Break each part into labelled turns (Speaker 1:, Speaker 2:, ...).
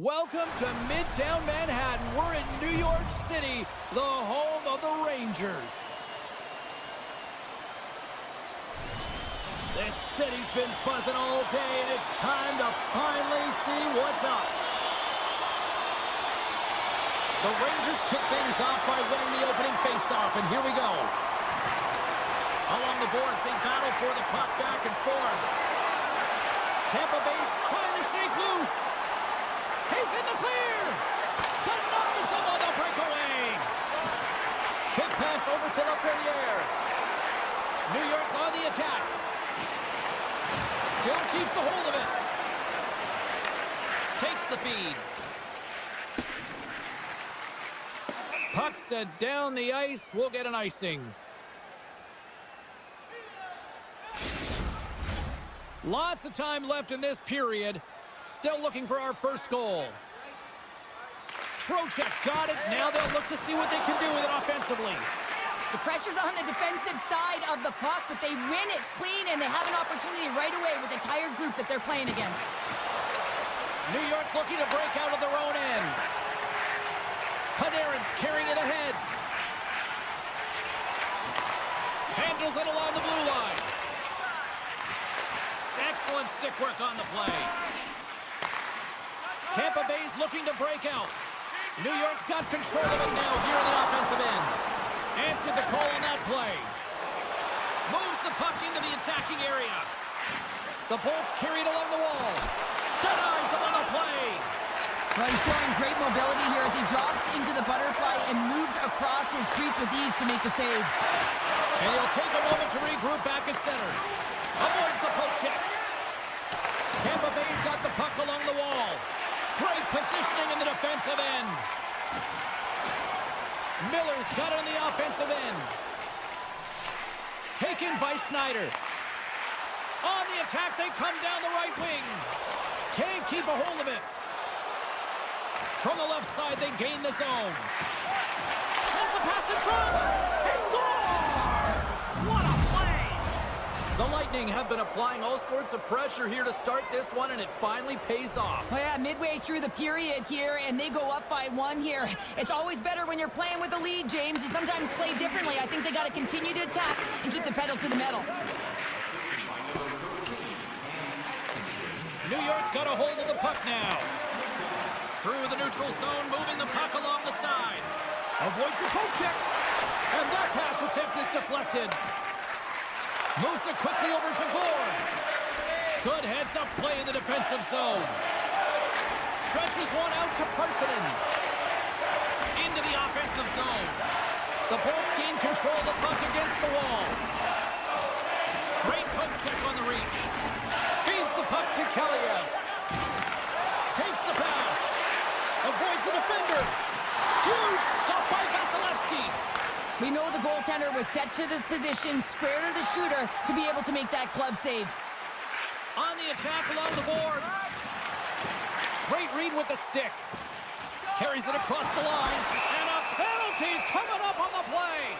Speaker 1: Welcome to Midtown Manhattan. We're in New York City, the home of the Rangers. This city's been buzzing all day, and it's time to finally see what's up. The Rangers kick things off by winning the opening faceoff, and here we go. Along the boards, they battle for the puck back and forth. Tampa Bay's trying to shake loose. He's in the clear. Denies him on the breakaway. Kick pass over to Lafreniere. New York's on the attack. Still keeps a hold of it. Takes the feed. Puck set down the ice. We'll get an icing. Lots of time left in this period. Still looking for our first goal. Trocheck's got it. Now they'll look to see what they can do with it offensively.
Speaker 2: The pressure's on the defensive side of the puck, but they win it clean, and they have an opportunity right away with the tired group that they're playing against.
Speaker 1: New York's looking to break out of their own end. Panarin's carrying it ahead. Handles it along the blue line. Excellent stick work on the play. Tampa Bay's looking to break out. New York's got control of it now here in the offensive end. Answered the call on that play. Moves the puck into the attacking area. The Bolts carried along the wall. Denies him on the play.
Speaker 2: Well, he's showing great mobility here as he drops into the butterfly and moves across his crease with ease to make the save.
Speaker 1: And he'll take a moment to regroup back at center. Avoids the poke check. Tampa Bay's got the puck along the wall. Great positioning in the defensive end. Miller's got it on the offensive end. Taken by Schneider. On the attack, they come down the right wing. Can't keep a hold of it. From the left side, they gain the zone. Sends the pass in front. He scores! What a play! The Lightning have been applying all sorts of pressure here to start this one, and it finally pays off.
Speaker 2: Well, yeah, midway through the period here, and they go up by one here. It's always better when you're playing with a lead, James. You sometimes play differently. I think they got to continue to attack and keep the pedal to the metal.
Speaker 1: New York's got a hold of the puck now. Through the neutral zone, moving the puck along the side. Avoids the poke check. And that pass attempt is deflected. Moves it quickly over to Gore. Good heads-up play in the defensive zone. Stretches one out to Parsonen. Into the offensive zone. The Bolts gain control of the puck against the wall. Great poke check on the reach. Feeds the puck to Kaliev. Takes the pass. Avoids the defender. Huge stop by Vasilevsky.
Speaker 2: We know the goaltender was set to this position, square to the shooter, to be able to make that glove save.
Speaker 1: On the attack along the boards. Great read with the stick. Carries it across the line. And a penalty's coming up on the play.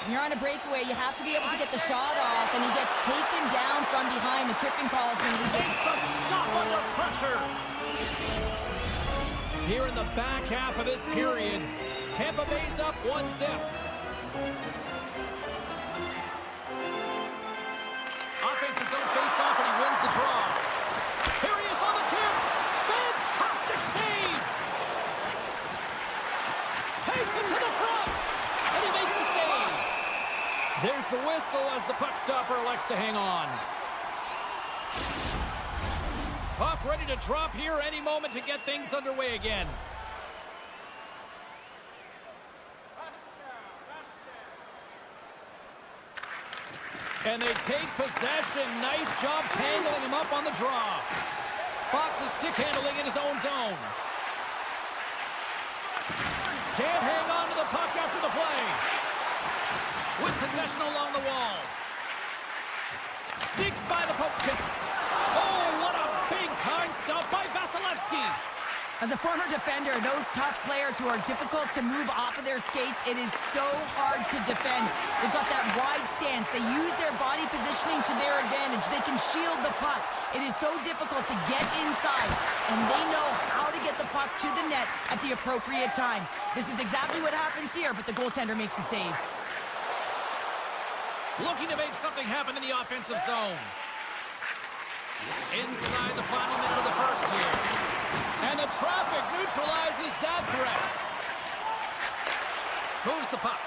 Speaker 2: When you're on a breakaway, you have to be able to get the shot off, and he gets taken down from behind. The tripping call has been legal.
Speaker 1: Makes the stop under pressure. Here in the back half of this period, Tampa Bay's up 1-0. Offense's own face-off, and he wins the draw. Here he is on the tip. Fantastic save. Takes it to the front, and he makes the save. There's the whistle as the puck stopper elects to hang on. Puck ready to drop here any moment to get things underway again. And they take possession. Nice job tangling him up on the draw. Fox's stick handling in his own zone. Can't hang on to the puck after the play. With possession along the wall. Sneaks by the poke check. Oh, what a big time stop by Vasilevsky.
Speaker 2: As a former defender, those tough players who are difficult to move off of their skates, it is so hard to defend. They've got that wide stance. They use their body positioning to their advantage. They can shield the puck. It is so difficult to get inside, and they know how to get the puck to the net at the appropriate time. This is exactly what happens here, but the goaltender makes a save.
Speaker 1: Looking to make something happen in the offensive zone. Inside the final minute of the first here. And the traffic neutralizes that threat. Moves the puck.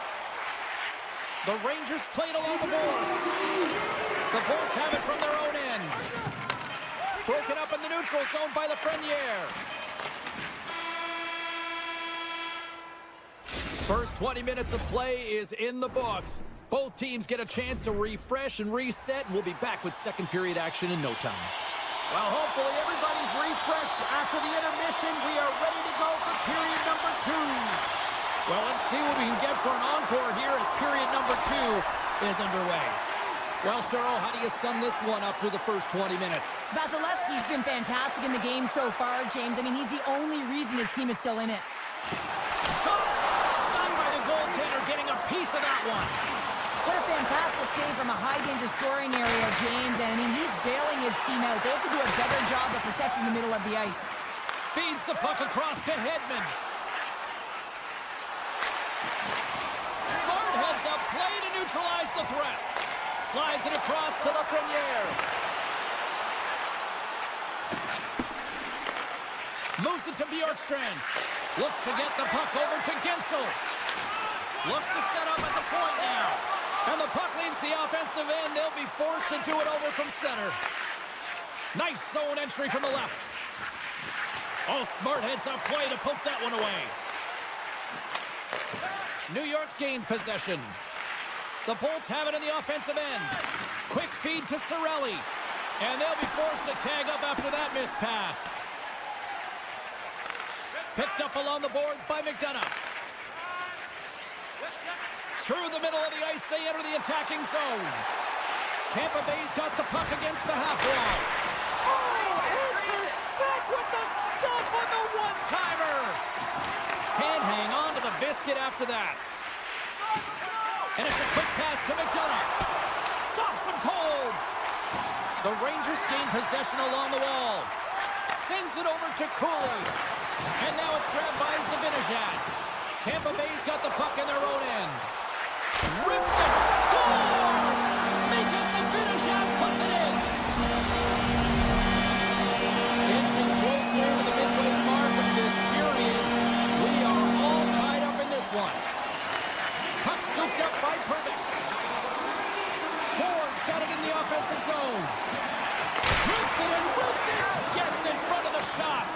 Speaker 1: The Rangers played along the boards. The Bolts have it from their own end. Broken up in the neutral zone by the Frenier. First 20 minutes of play is in the books. Both teams get a chance to refresh and reset. We'll be back with second period action in no time. Well, hopefully everybody's refreshed after the intermission. We are ready to go for period number 2. Well, let's see what we can get for an encore here as period number 2 is underway. Well, Cheryl, how do you sum this one up through the first 20 minutes?
Speaker 2: Vasilevsky's been fantastic in the game so far, James. I mean, he's the only reason his team is still in it.
Speaker 1: Shot! Stunned by the goaltender, getting a piece of that one.
Speaker 2: What a fantastic save from a high-danger scoring area, James. And, I mean, he's bailing his team out. They have to do a better job of protecting the middle of the ice.
Speaker 1: Feeds the puck across to Hedman. Smart heads up play to neutralize the threat. Slides it across to Lafreniere. Moves it to Bjorkstrand. Looks to get the puck over to Gensel. Looks to set up at the point now. And the puck leaves the offensive end. They'll be forced to do it over from center. Nice zone entry from the left. Oh, smart heads up play to poke that one away. New York's gained possession. The Bolts have it in the offensive end. Quick feed to Cirelli. And they'll be forced to tag up after that missed pass. Picked up along the boards by McDonough. Through the middle of the ice, they enter the attacking zone. Tampa Bay's got the puck against the half wall. Oh, answers back with the stop on the one-timer. Can't hang on to the biscuit after that. And it's a quick pass to McDonough. Stops him cold. The Rangers gain possession along the wall. Sends it over to Cooley. And now it's grabbed by Zibanejad. Tampa Bay's got the puck in their own end. Rips it! Scores! Majkel Zibanejad puts it in! Inching closer to the midway mark of this period. We are all tied up in this one. Puck scooped up by Pervix. Ford's got it in the offensive zone. Rips it and whips it! Gets in front of the shot.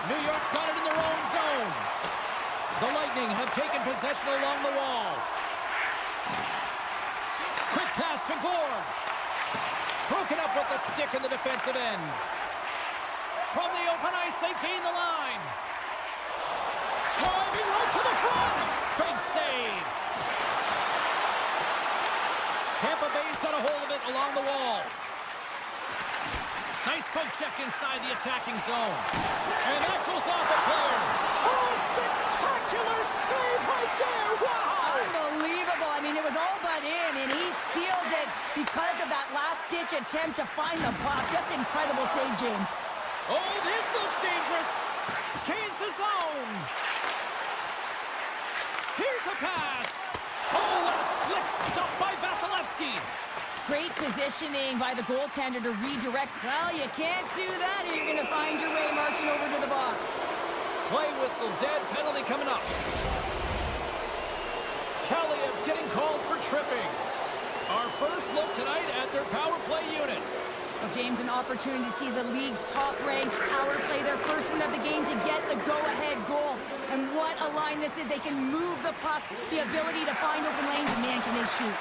Speaker 1: New York's got it in their own zone. The Lightning have taken possession along the wall. Quick pass to Gord. Broken up with the stick in the defensive end. From the open ice, they gain the line. Driving right to the front. Big save. Tampa Bay's got a hold of it along the wall. Nice poke check inside the attacking zone. And that goes off the player. Oh, spectacular save right there. Wow.
Speaker 2: Unbelievable. I mean, it was all but in, and he steals it because of that last-ditch attempt to find the puck. Just incredible save, James.
Speaker 1: Oh, this looks dangerous. Gains the zone. Here's a pass. Oh, what a slick stop by Vasilevsky.
Speaker 2: Great positioning by the goaltender to redirect. Well, you can't do that, or you're going to find your way marching over to the box.
Speaker 1: Play whistle, dead penalty coming up. Kaliev's getting called for tripping. Our first look tonight at their power play unit.
Speaker 2: Well, James, an opportunity to see the league's top-ranked power play their first one of the game to get the go-ahead goal. And what a line this is. They can move the puck, the ability to find open lanes, and man, can they shoot.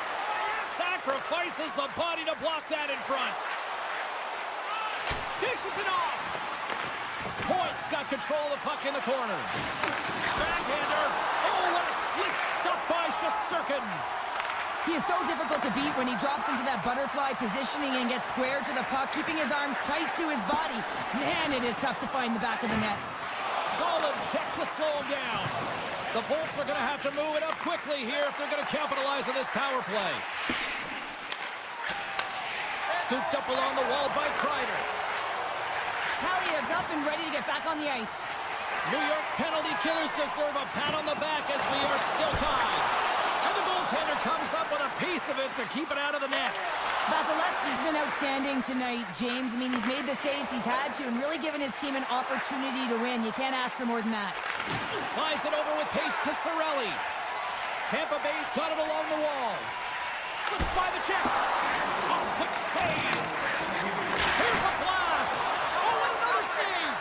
Speaker 1: Sacrifices the body to block that in front. Dishes it off. Point's got control of the puck in the corner. Backhander. Oh, what a slick stop by Shesterkin.
Speaker 2: He is so difficult to beat when he drops into that butterfly positioning and gets square to the puck, keeping his arms tight to his body. Man, it is tough to find the back of the net.
Speaker 1: solid check to slow him down. The Bolts are going to have to move it up quickly here if they're going to capitalize on this power play. Scooped up along the wall by Kreider.
Speaker 2: Kelly is up and ready to get back on the ice.
Speaker 1: New York's penalty killers deserve a pat on the back as we are still tied. And the goaltender comes up with a piece of it to keep it out of the net.
Speaker 2: Vasilevsky's been outstanding tonight, James. I mean, he's made the saves he's had to and really given his team an opportunity to win. You can't ask for more than that.
Speaker 1: Slides it over with pace to Cirelli. Tampa Bay's got it along the wall. Slips by the check. Oh, quick save. Here's a blast. Oh, and another save.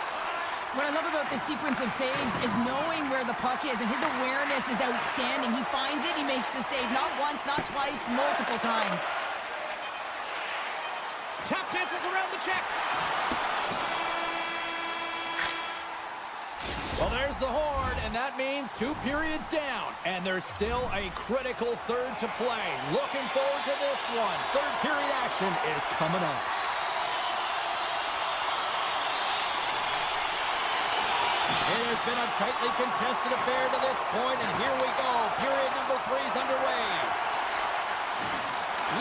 Speaker 2: What I love about this sequence of saves is knowing where the puck is, and his awareness is outstanding. He finds it, he makes the save. Not once, not twice, multiple times.
Speaker 1: Tap dances around the check. Well, there's the horn, and that means 2 periods down. And there's still a critical third to play. Looking forward to this one. Third period action is coming up. It has been a tightly contested affair to this point, and here we go. Period number 3 is underway.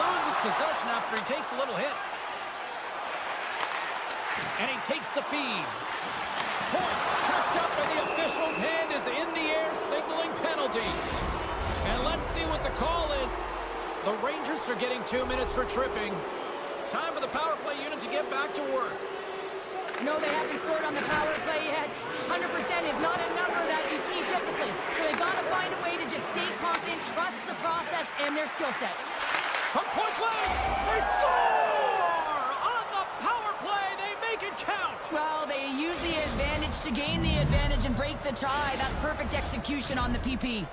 Speaker 1: Loses possession after he takes a little hit. And he takes the feed. Points tripped up, and the official's hand is in the air, signaling penalty. And let's see what the call is. The Rangers are getting 2 minutes for tripping. Time for the power play unit to get back to work.
Speaker 2: No, they haven't scored on the power play yet. 100% is not a number that you see typically. So they got to find a way to just stay confident, trust the process and their skill sets.
Speaker 1: From point blank, they score! On the power play, they make it count.
Speaker 2: Well, they use the advantage to gain the advantage and break the tie. That's perfect execution on the PP.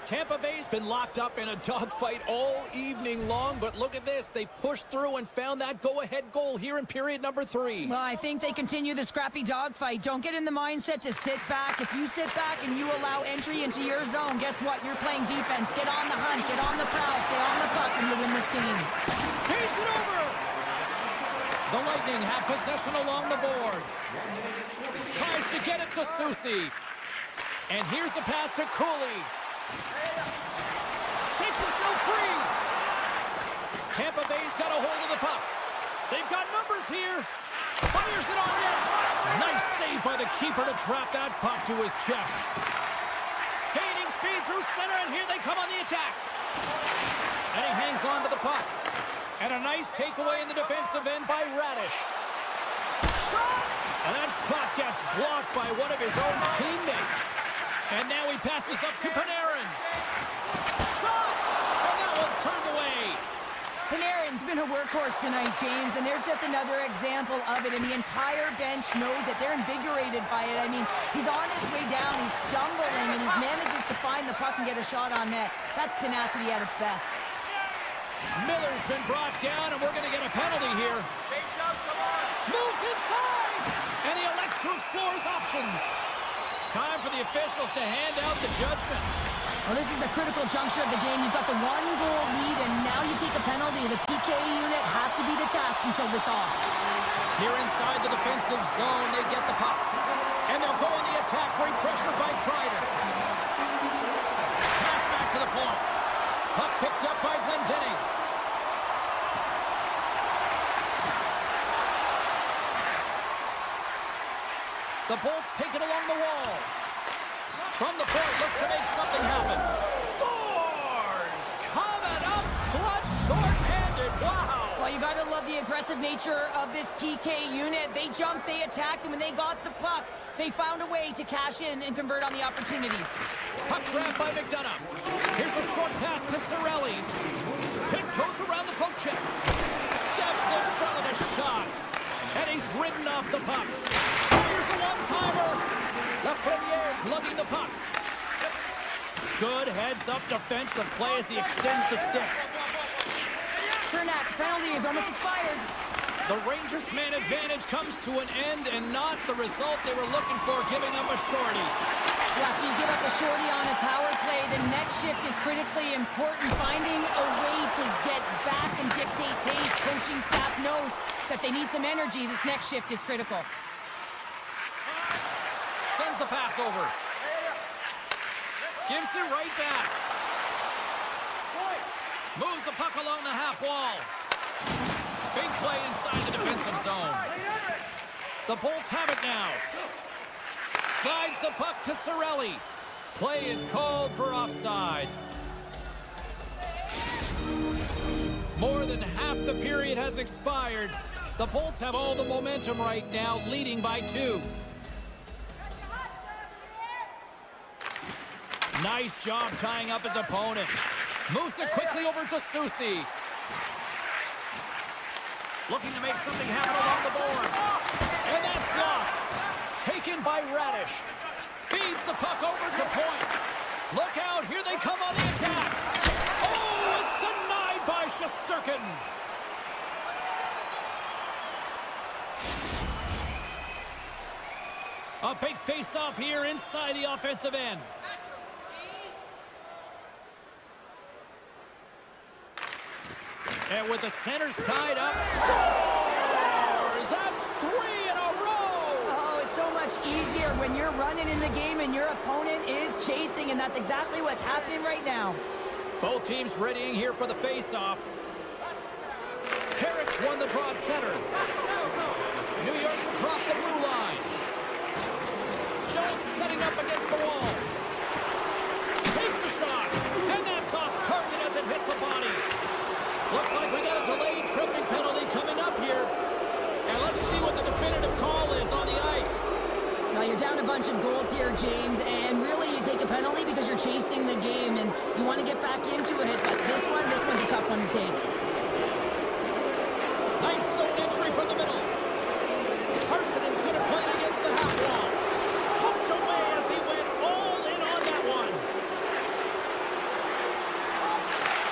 Speaker 1: Tampa Bay's been locked up in a dogfight all evening long, but look at this. They pushed through and found that go-ahead goal here in period number 3.
Speaker 2: Well, I think they continue the scrappy dogfight. Don't get in the mindset to sit back. If you sit back and you allow entry into your zone, guess what? You're playing defense. Get on the hunt, get on the prowl, stay on the puck, and you'll win this game.
Speaker 1: Feeds it over! The Lightning have possession along the boards. Tries to get it to Soucy. And here's the pass to Cooley. Shakes himself free. Tampa Bay's got a hold of the puck. They've got numbers here. Fires it on net. Nice save by the keeper to trap that puck to his chest. Gaining speed through center, and here they come on the attack. And he hangs on to the puck. And a nice takeaway in the defensive end by Radish. Shot! And that shot gets blocked by one of his own teammates. And now he passes up to Panarin. Shot! And that one's turned away.
Speaker 2: Panarin's been a workhorse tonight, James, and there's just another example of it, and the entire bench knows that they're invigorated by it. I mean, he's on his way down, he's stumbling, and he manages to find the puck and get a shot on net. That's tenacity at its best.
Speaker 1: Miller's been brought down, and we're going to get a penalty here. Moves inside! And he elects to explore his options. Time for the officials to hand out the judgment.
Speaker 2: Well, this is a critical juncture of the game. You've got the 1-goal lead, and now you take a penalty. The PK unit has to be the task and kill this off.
Speaker 1: Here inside the defensive zone, they get the puck. And they'll go on the attack, great pressure by Kreider. Pass back to the point. Puck picked up by Glendening. The Bolts take it along the wall. From the point, looks to make something happen. Scores! Coming up clutch, short-handed. Wow!
Speaker 2: Well, you got to love the aggressive nature of this PK unit. They jumped, they attacked, and when they got the puck, they found a way to cash in and convert on the opportunity.
Speaker 1: Puck grabbed by McDonough. Here's a short pass to Cirelli. Tiptoes around the poke check. Steps in front of the shot. And he's ridden off the puck. Here's a one-timer. Lafreniere's lugging the puck. Good heads-up defensive play as he extends the stick.
Speaker 2: Chernak's penalty is almost expired.
Speaker 1: The Rangers' man advantage comes to an end and not the result they were looking for, giving up a shorty.
Speaker 2: After you give up a shorty on a power play, the next shift is critically important. Finding a way to get back and dictate pace. Coaching staff knows that they need some energy. This next shift is critical.
Speaker 1: Sends the pass over. Gives it right back. Moves the puck along the half wall. Big play inside the defensive zone. The Bolts have it now. Slides the puck to Cirelli. Play is called for offside. More than half the period has expired. The Bolts have all the momentum right now, leading by 2. Nice job tying up his opponent. Moves it quickly over to Susi. Looking to make something happen along the boards. And that's blocked. Taken by Radish. Feeds the puck over to point. Look out, here they come on the attack. Oh, it's denied by Shesterkin. A big face-off here inside the offensive end. And with the centers tied up, scores! That's 3 in a row!
Speaker 2: Oh, it's so much easier when you're running in the game and your opponent is chasing, and that's exactly what's happening right now.
Speaker 1: Both teams readying here for the face-off. Carrick's won the draw at center. New York's across the blue line. Jones setting up against the wall. Takes a shot, and that's off target as it hits the body. Looks like we got a delayed tripping penalty coming up here. And let's see what the definitive call is on the ice.
Speaker 2: Now you're down a bunch of goals here, James, and really you take a penalty because you're chasing the game and you want to get back into it, but this one's a tough one to take.
Speaker 1: Nice zone entry from the middle. Harsenen's going to play it against the half wall. Hooked away as he went all in on that one.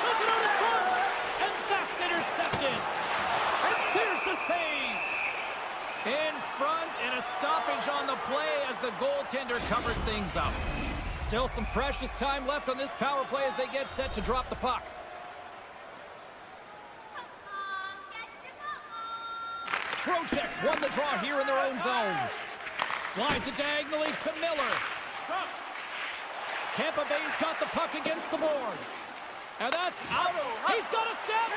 Speaker 1: Sends it out in front. And that's intercepted. And there's the save. In front and a stoppage on the play as the goaltender covers things up. Still some precious time left on this power play as they get set to drop the puck. Trocheck's won the draw here in their own zone. Slides it diagonally to Miller. Tampa Bay's got the puck against the boards. And that's out. He's got a step.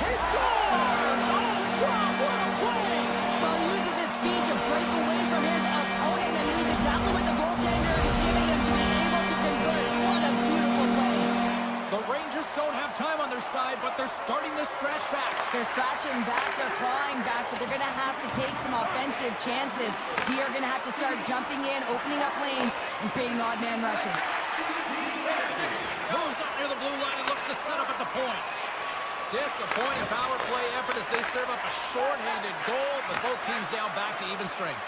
Speaker 1: He scores! Oh, wow, what a play!
Speaker 2: Well, he uses his speed to break away from his opponent, and he's exactly what the goaltender is giving him to be able to convert. What a beautiful play.
Speaker 1: The Rangers don't have time on their side, but they're starting to stretch back.
Speaker 2: They're scratching back, they're clawing back, but they're going to have to take some offensive chances. They are going to have to start jumping in, opening up lanes, and creating odd man rushes.
Speaker 1: Moves up near the blue line and looks to set up at the point. Disappointing power play effort as they serve up a short-handed goal, but both teams down back to even strength.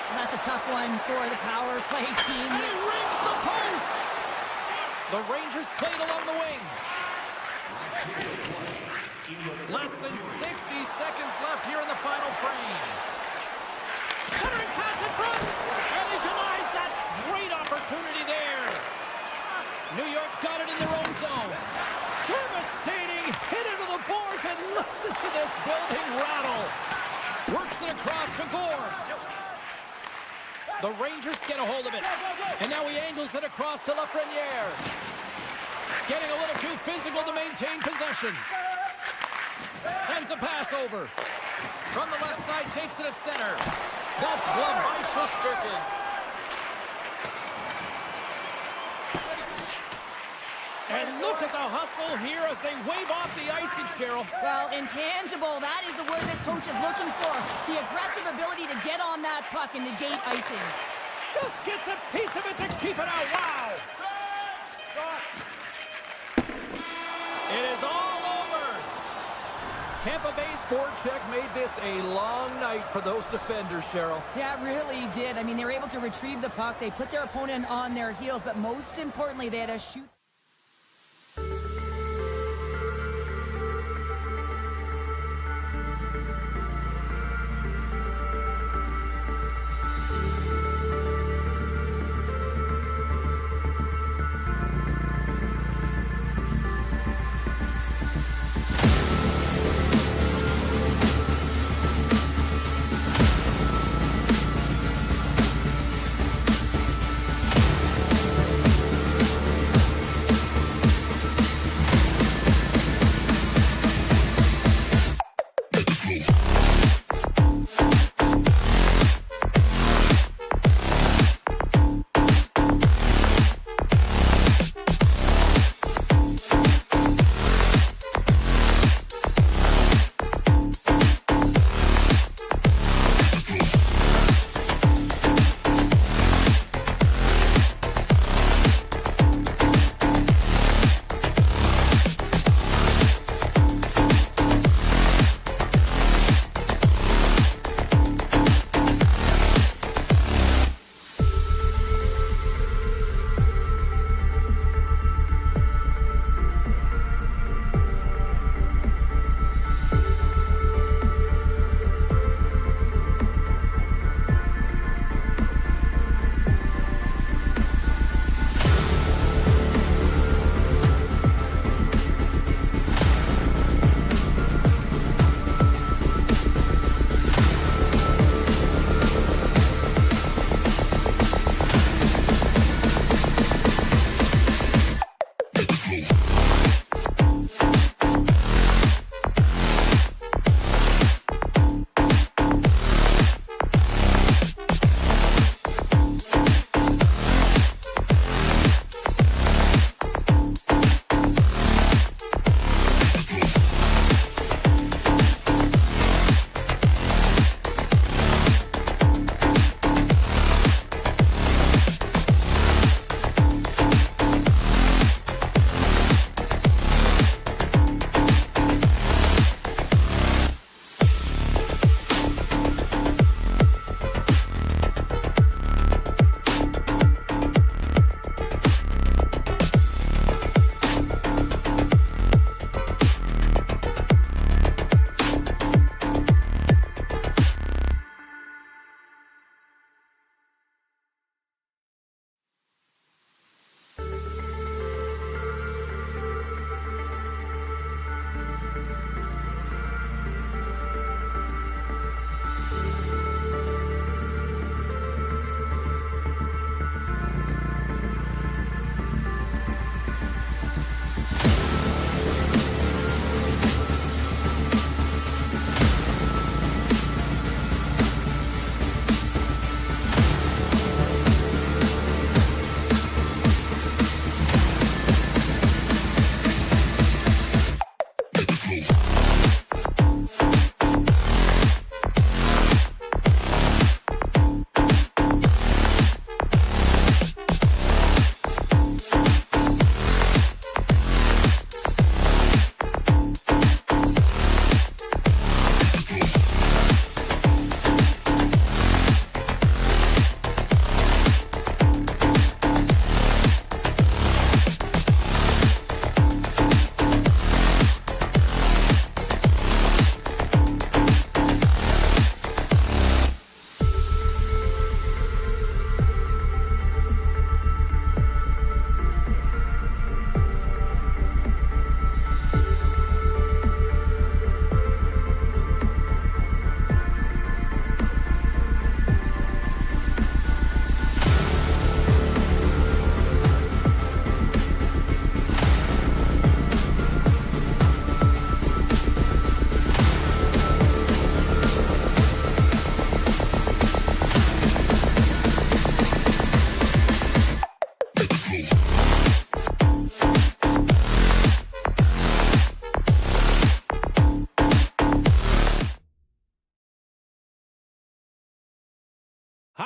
Speaker 2: And that's a tough one for the power play team.
Speaker 1: And he rings the post! The Rangers played along the wing. Less than 60 seconds left here in the final frame. Centering pass in front, and he denies that great opportunity there. New York's got it in their own zone. Devastating hit into the boards, and listen to this building rattle. Works it across to Gore. The Rangers get a hold of it. And now he angles it across to Lafreniere. Getting a little too physical to maintain possession. Sends a pass over. From the left side, takes it at center. That's gloved by Shesterkin. And look at the hustle here as they wave off the icing, Cheryl.
Speaker 2: Well, intangible, that is the word this coach is looking for. The aggressive ability to get on that puck and negate icing.
Speaker 1: Just gets a piece of it to keep it out. Wow. It is all over. Tampa Bay's forecheck made this a long night for those defenders, Cheryl.
Speaker 2: Yeah, it really did. I mean, they were able to retrieve the puck. They put their opponent on their heels, but most importantly, they had to shoot.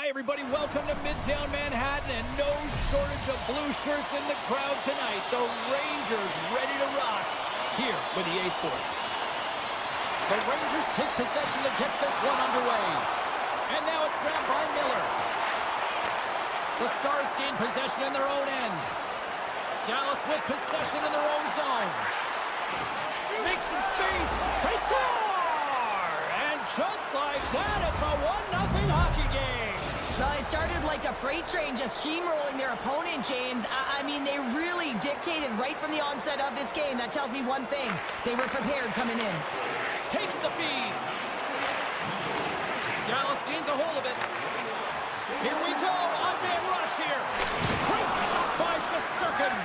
Speaker 1: everybody, welcome to Midtown Manhattan, and no shortage of blue shirts in the crowd tonight. The Rangers ready to rock here with EA Sports. The Rangers take possession to get this one underway. And now it's grabbed by Miller. The Stars gain possession in their own end. Dallas with possession in their own zone. Makes some space. They score! And just like that, it's a 1-0 hockey game.
Speaker 2: Well, they started like a freight train, just steamrolling their opponent, James. I mean, they really dictated right from the onset of this game. That tells me one thing. They were prepared coming in.
Speaker 1: Takes the feed. Dallas gains a hold of it. Here we go. Odd-man rush here. Great stop by Shesterkin.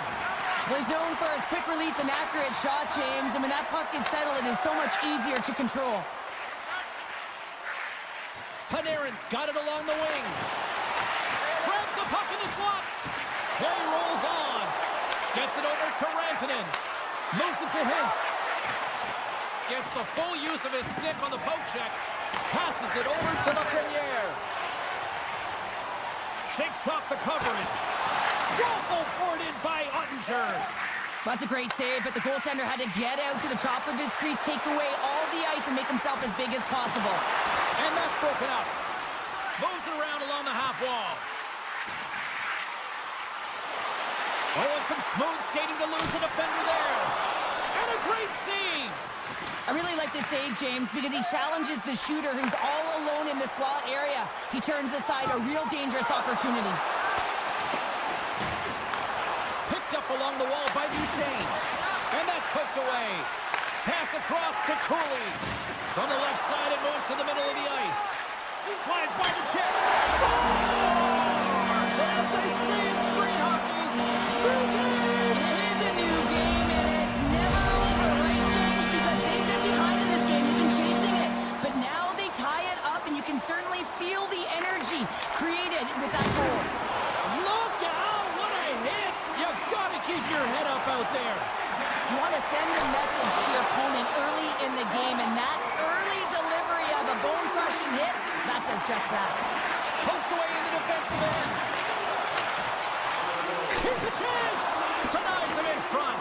Speaker 2: Well, he's known for his quick release and accurate shot, James. And when that puck is settled, it is so much easier to control.
Speaker 1: Panarin's got it along the wing. Grabs the puck in the slot. Play rolls on. Gets it over to Rantanen. Moves it to Hintz. Gets the full use of his stick on the poke check. Passes it over to Lafreniere. Shakes off the coverage. Waffle boarded by Ottinger.
Speaker 2: That's a great save, but the goaltender had to get out to the top of his crease, take away all the ice, and make himself as big as possible.
Speaker 1: And that's broken up. Moves it around along the half wall. Oh, and some smooth skating to lose the defender there. And a great save.
Speaker 2: I really like this save, James, because he challenges the shooter who's all alone in the slot area. He turns aside a real dangerous opportunity.
Speaker 1: Picked up along the wall by Duchesne. And that's poked away. Pass across to Cooley. From the left side, it moves to the middle of the ice. Slides by the chip. Scores! As they say in street hockey, new game!
Speaker 2: It is a new game, and it's never over, right, James? Because they've been behind in this game. They've been chasing it. But now they tie it up, and you can certainly feel the energy created with that goal.
Speaker 1: Look out! What a hit! You gotta keep your head up out there.
Speaker 2: You want to send a message to your opponent early in the game, and that early delivery of a bone-crushing hit, that does just that.
Speaker 1: Poked away in the defensive end. Here's a chance. Denies him in front.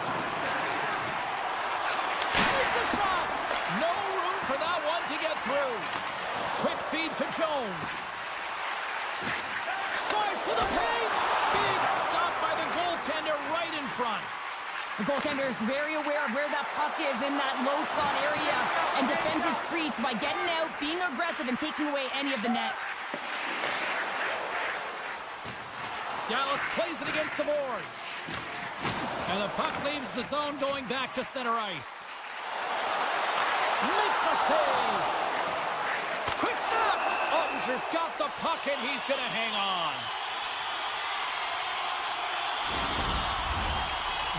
Speaker 1: Here's the shot. No room for that one to get through. Quick feed to Jones. Drives to the paint. Big stop by the goaltender right in front.
Speaker 2: The goaltender is very aware of where that puck is in that low slot area and defends his crease by getting out, being aggressive, and taking away any of the net.
Speaker 1: Dallas plays it against the boards. And the puck leaves the zone going back to center ice. Makes a save. Quick snap. Ottinger's got the puck and he's going to hang on.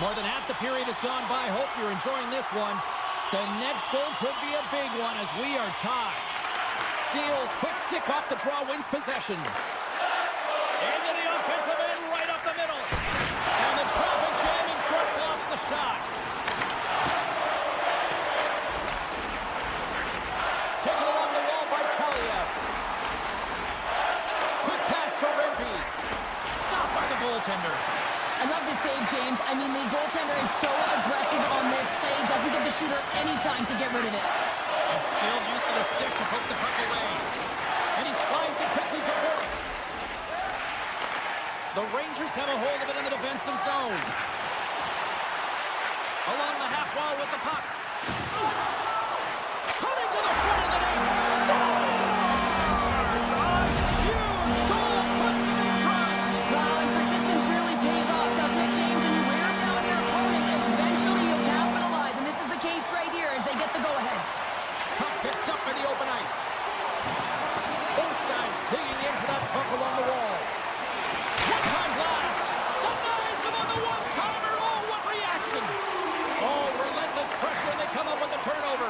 Speaker 1: More than half the period has gone by. Hope you're enjoying this one. The next goal could be a big one as we are tied. Steals, quick stick off the draw, wins possession. Into the offensive end, right up the middle. And the traffic jam in front blocks the shot. Taken along the wall by Kalia. Quick pass to Rempe. Stopped by the goaltender.
Speaker 2: I love this save, James. I mean, the goaltender is so aggressive on this play. Doesn't give the shooter any time to get rid of it.
Speaker 1: A skilled use of the stick to poke the puck away. And he slides it quickly to work. The Rangers have a hold of it in the defensive zone. Along the half wall with the puck. Cutting to the front of the net. Scores! A huge goal puts him in front.
Speaker 2: Wow, and persistence really pays off, doesn't it, James? When you wear down your opponent, eventually you'll capitalize. And this is the case right here as they get the go-ahead.
Speaker 1: Puck picked up in the open ice. Both sides digging in for that puck along the wall. One-time blast. Denies him on the one-timer. Oh, what reaction. Oh, relentless pressure, and they come up with the turnover.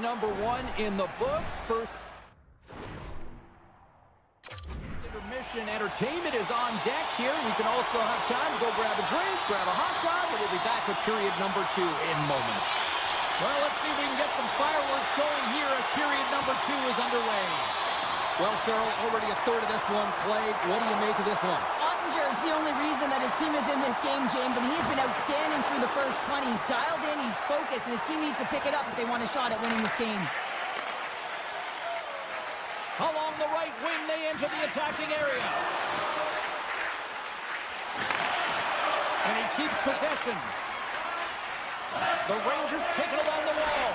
Speaker 1: number 1 in the books. First intermission entertainment is on deck here. We can also have time to go grab a drink, grab a hot dog, and we'll be back with period number 2 in moments. Well, let's see if we can get some fireworks going here as period number 2 is underway. Well, Cheryl, already a third of this one played. What do you make of this one?
Speaker 2: Ottinger's the only reason that his team is in this game, James, and he's been outstanding through the first 20. He's dialed in, he's focused, and his team needs to pick it up if they want a shot at winning this game.
Speaker 1: Along the right wing, they enter the attacking area. And he keeps possession. The Rangers take it along the wall.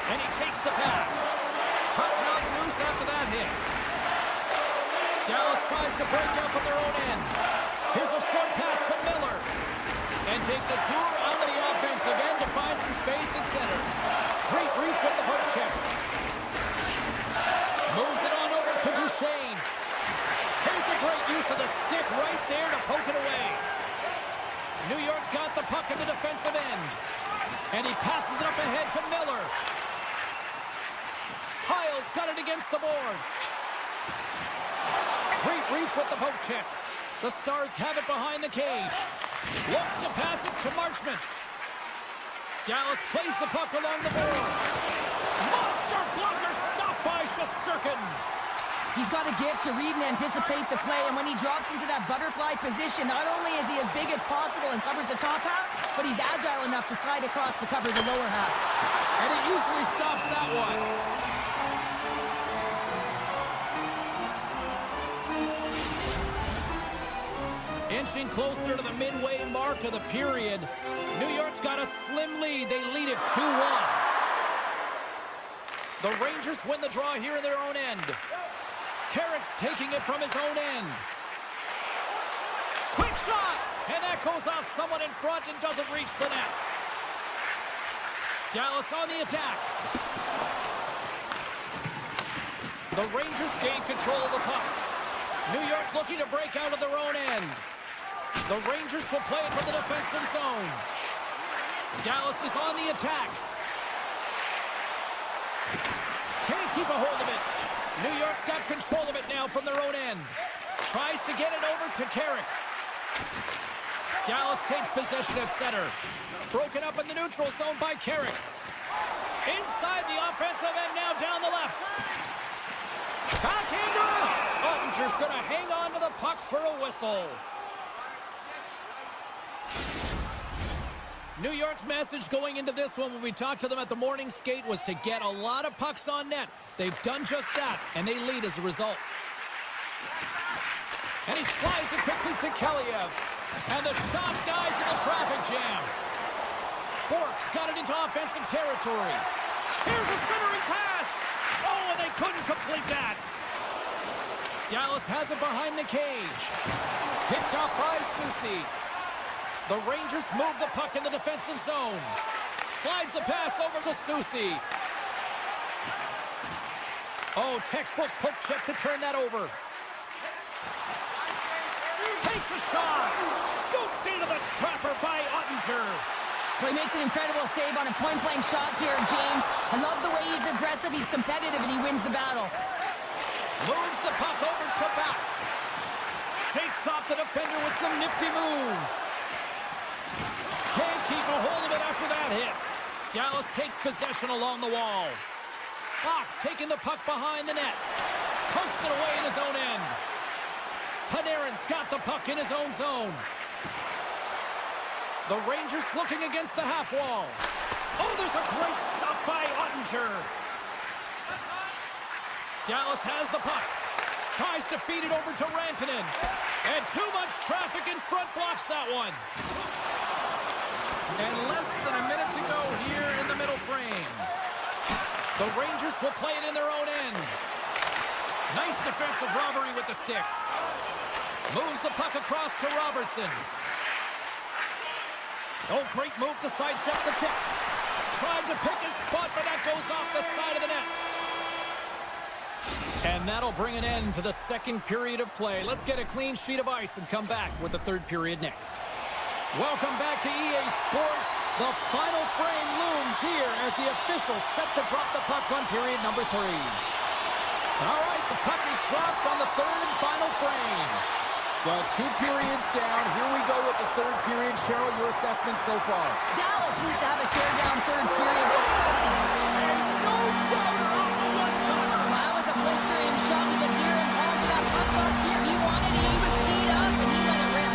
Speaker 1: And he takes the pass. Puck knocked loose after that hit. Dallas tries to break out from their own end. Here's a short pass to Miller. And takes a tour out of the offensive end to find some space at center. Great reach with the poke check. Moves it on over to Duchesne. Here's a great use of the stick right there to poke it away. New York's got the puck in the defensive end. And he passes it up ahead to Miller. Hyle's got it against the boards. Great reach with the poke check. The Stars have it behind the cage. Looks to pass it to Marchment. Dallas plays the puck along the boards. Monster blocker stopped by Shesterkin.
Speaker 2: He's got a gift to read and anticipate the play, and when he drops into that butterfly position, not only is he as big as possible and covers the top half, but he's agile enough to slide across to cover the lower half.
Speaker 1: And he easily stops that one. Inching closer to the midway mark of the period. New York's got a slim lead. They lead it 2-1. The Rangers win the draw here in their own end. Carrick's taking it from his own end. Quick shot! And that goes off someone in front and doesn't reach the net. Dallas on the attack. The Rangers gain control of the puck. New York's looking to break out of their own end. The Rangers will play it from the defensive zone. Dallas is on the attack. Can't keep a hold of it. New York's got control of it now from their own end. Tries to get it over to Carrick. Dallas takes possession at center. Broken up in the neutral zone by Carrick. Inside the offensive end now down the left. Backhander! Ottinger's going to hang on to the puck for a whistle. New York's message going into this one when we talked to them at the morning skate was to get a lot of pucks on net. They've done just that, and they lead as a result. And he slides it quickly to Kaliev. And the shot dies in the traffic jam. Bork's got it into offensive territory. Here's a centering pass. Oh, and they couldn't complete that. Dallas has it behind the cage. Picked off by Soucy. The Rangers move the puck in the defensive zone. Slides the pass over to Soucy. Oh, textbook poke check to turn that over. Takes a shot. Scooped into the trapper by Ottinger.
Speaker 2: Well, he makes an incredible save on a point-blank shot here, James. I love the way he's aggressive, he's competitive, and he wins the battle.
Speaker 1: Moves the puck over to back. Shakes off the defender with some nifty moves. Can't keep a hold of it after that hit. Dallas takes possession along the wall. Fox taking the puck behind the net. Pokes it away in his own end. Panarin's got the puck in his own zone. The Rangers looking against the half wall. Oh, there's a great stop by Ottinger. Dallas has the puck. Tries to feed it over to Rantanen. And too much traffic in front blocks that one. And less than a minute to go here in the middle frame. The Rangers will play it in their own end. Nice defensive robbery with the stick. Moves the puck across to Robertson. Oh, great move to sidestep the check. Tried to pick his spot, but that goes off the side of the net. And that'll bring an end to the second period of play. Let's get a clean sheet of ice and come back with the third period next. Welcome back to EA Sports. The final frame looms here as the officials set to drop the puck on period number 3. All right, the puck is dropped on the third and final frame. Well, 2 periods down. Here we go with the third period. Cheryl, your assessment so far?
Speaker 2: Dallas needs to have a stare-down third period.
Speaker 1: No doubt on the one-timer.
Speaker 2: Well, that was a blistering shot. You could hear him calling for that puck up here. He wanted it. He was teed up, and he let it rip.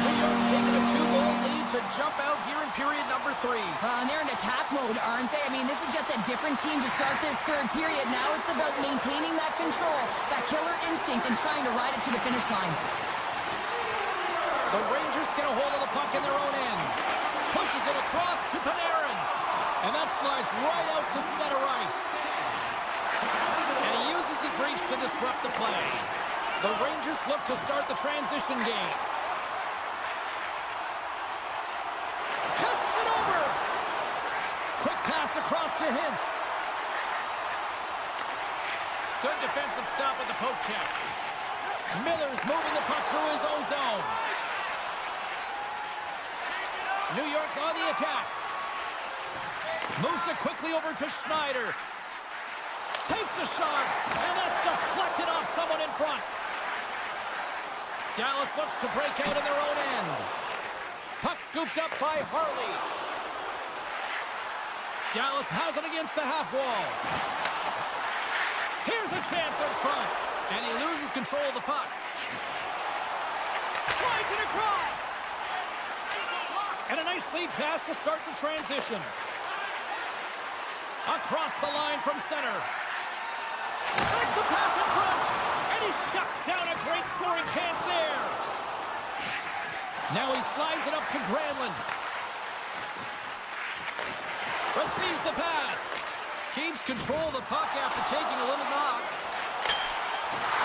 Speaker 1: New York's taking a 2-goal lead to jump out here in period number 3.
Speaker 2: And they're in attack mode, aren't they? I mean, this is just a different team to start this third period. Now it's about maintaining that control, that killer instinct, and trying to ride it to the finish line.
Speaker 1: The Rangers get a hold of the puck in their own end. Pushes it across to Panarin. And that slides right out to center ice. And he uses his reach to disrupt the play. The Rangers look to start the transition game. Passes it over. Quick pass across to Hintz. Good defensive stop with the poke check. Miller's moving the puck through his own zone. New York's on the attack. Moves it quickly over to Schneider. Takes a shot, and that's deflected off someone in front. Dallas looks to break out in their own end. Puck scooped up by Harley. Dallas has it against the half wall. Here's a chance in front, and he loses control of the puck. Slides it across. And a nice lead pass to start the transition. Across the line from center. Sends the pass in front. And he shuts down a great scoring chance there. Now he slides it up to Granlund. Receives the pass. Keeps control of the puck after taking a little knock.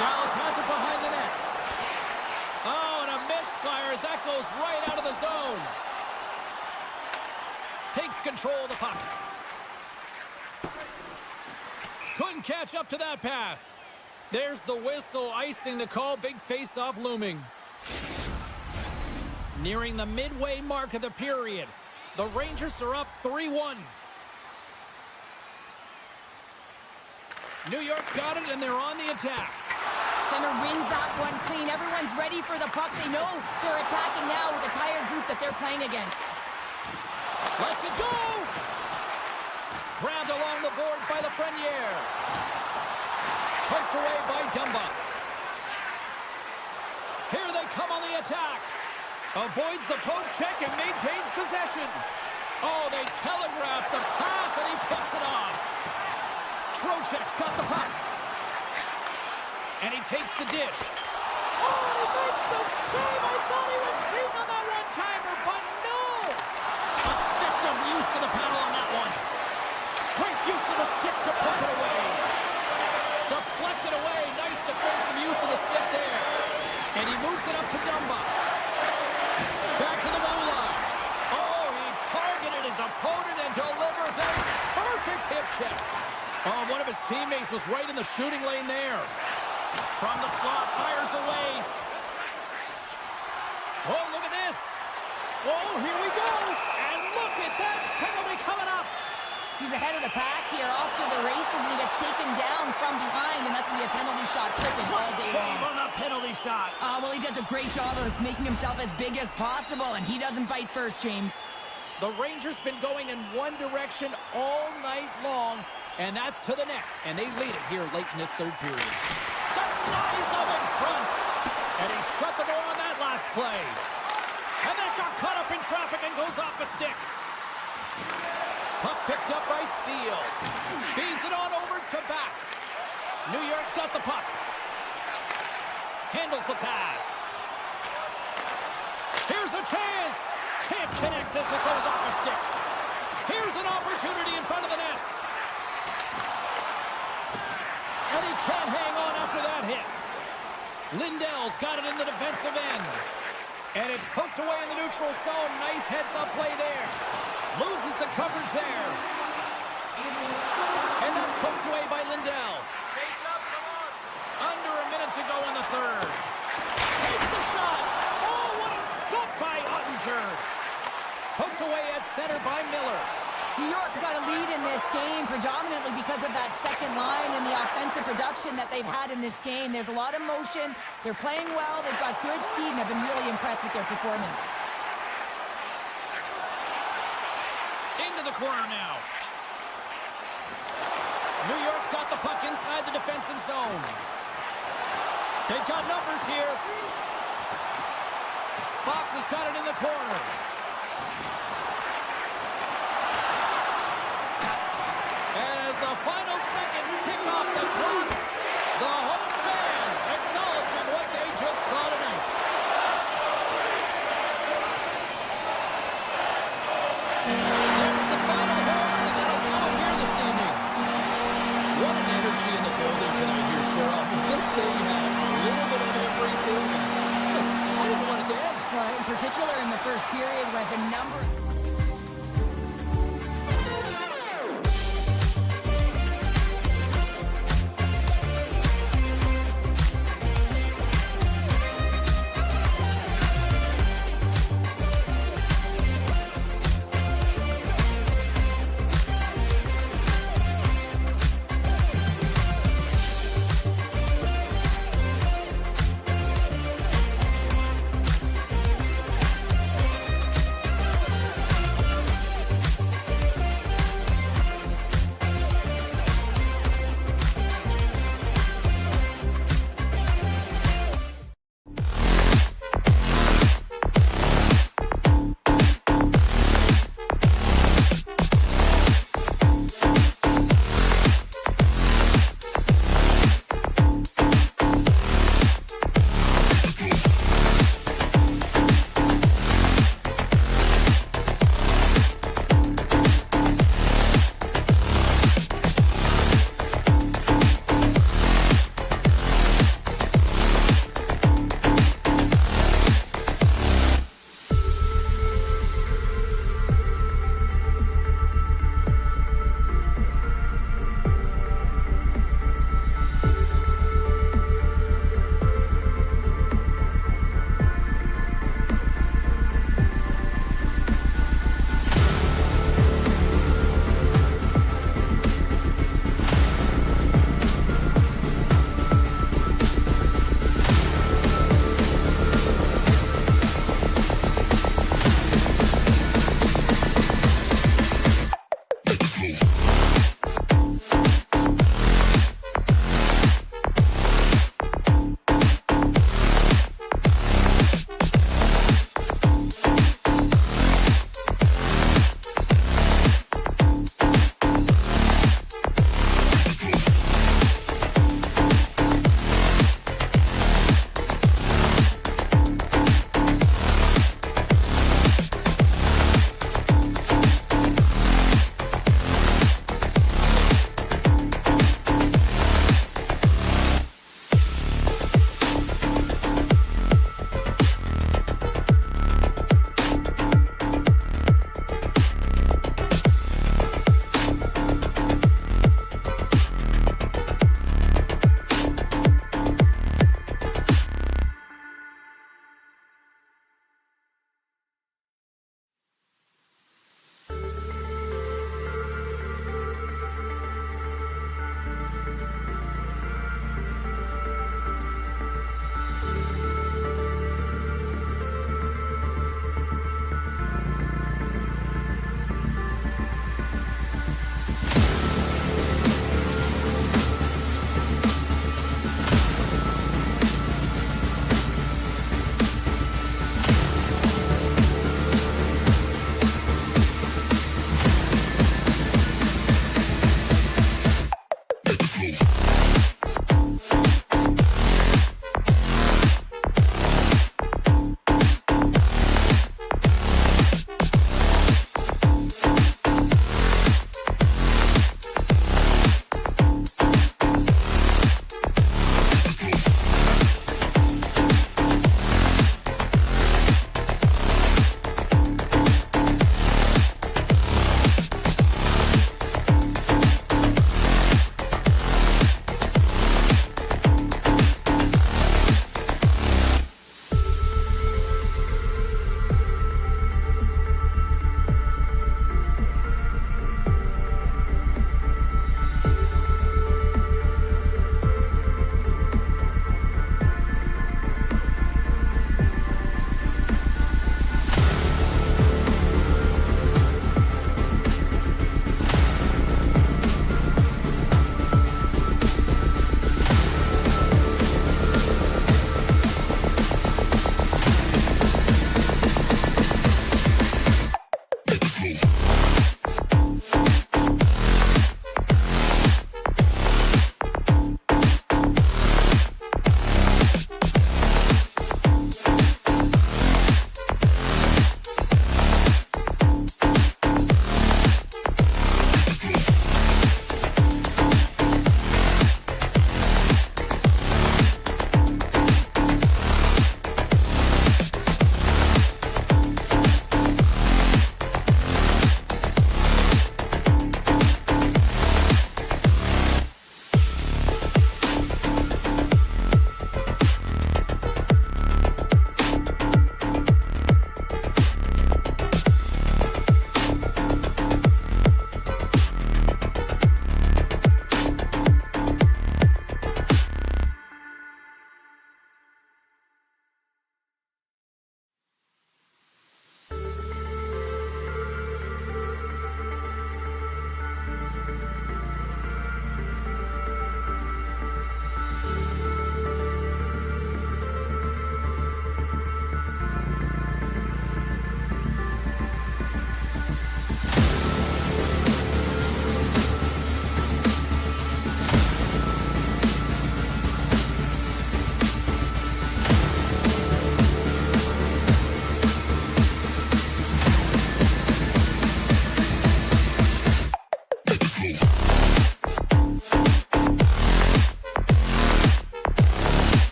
Speaker 1: Dallas has it behind the net. Oh, and a misfire as that goes right out of the zone. Takes control of the puck. Couldn't catch up to that pass. There's the whistle, icing the call. Big face-off looming. Nearing the midway mark of the period. The Rangers are up 3-1. New York's got it, and they're on the attack.
Speaker 2: Center wins that one clean. Everyone's ready for the puck. They know they're attacking now with a tired group that they're playing against.
Speaker 1: Lets it go! Grabbed along the boards by Lafreniere. Poked away by Dumba. Here they come on the attack. Avoids the poke check and maintains possession. Oh, they telegraphed the pass and he picks it off. Trocheck's got the puck. And he takes the dish. Oh, he makes the save. I thought he was beaten on that one-timer, but no! Effective use of the paddle on that one. Great use of the stick to poke it away. Deflected away. Nice defensive use of the stick there. And he moves it up to Dumba. Back to the goal line. Oh, he targeted his opponent and delivers a perfect hip check. Oh, one of his teammates was right in the shooting lane there. From the slot, fires away. Oh, look at this. Oh, here we go. And look at that penalty coming up.
Speaker 2: He's ahead of the pack here, off to the races, and he gets taken down from behind, and that's going to be a penalty shot tripping all day long.
Speaker 1: On the penalty shot.
Speaker 2: Well, he does a great job of making himself as big as possible, and he doesn't bite first, James.
Speaker 1: The Rangers been going in one direction all night long, and that's to the net. And they lead it here late in this third period. Denies him in front. And he shut the door on that last play. And then got caught up in traffic and goes off the stick. Puck picked up by Steele. Feeds it on over to back. New York's got the puck. Handles the pass. Here's a chance. Can't connect as it goes off the stick. Here's an opportunity in front of the net. And he can't hang on after that hit. Lindell's got it in the defensive end. And it's poked away in the neutral zone. Nice heads-up play there. Loses the coverage there. And that's poked away by Lindell. Under a minute to go in the third. Takes the shot. Oh, what a stop by Ottinger. away at center by Miller.
Speaker 2: New York's got a lead in this game predominantly because of that second line and the offensive production that they've had in this game. There's a lot of motion. They're playing well. They've got good speed, and I've been really impressed with their performance.
Speaker 1: Into the corner now. New York's got the puck inside the defensive zone. They've got numbers here. Fox has got it in the corner. As the final seconds tick off the clock, the home fans acknowledging what they just saw tonight. That's the final horn, and that'll do it here this evening. What an energy in the building tonight here, Cheryl. This thing had a little bit of everything. I didn't want it to end.
Speaker 2: Well, in particular in the first period where the number...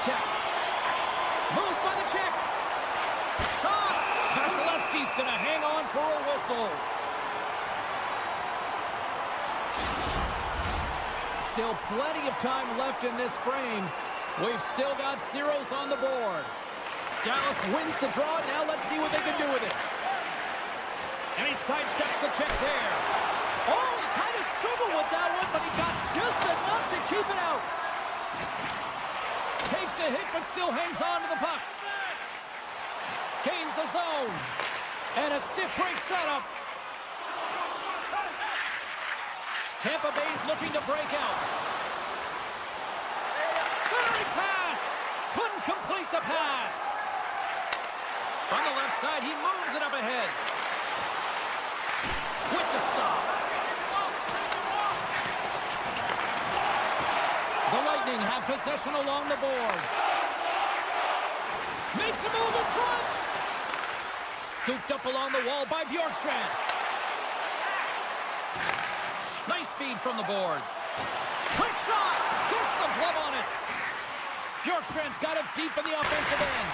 Speaker 1: check. Moves by the check. Shot. Vasilevsky's going to hang on for a whistle. Still plenty of time left in this frame. We've still got zeros on the board. Dallas wins the draw. Now let's see what they can do with it. And he sidesteps the check there. Oh, he kind of struggled with that one, but he got just enough to keep it out. Takes a hit, but still hangs on to the puck. Gains the zone. And a stiff break setup. Tampa Bay's looking to break out. Centering pass. Couldn't complete the pass. On the left side, he moves it up ahead. With the stop. The Lightning have possession along the boards. Makes a move in front. Scooped up along the wall by Bjorkstrand. Nice feed from the boards. Quick shot. Gets some glove on it. Bjorkstrand's got it deep in the offensive end.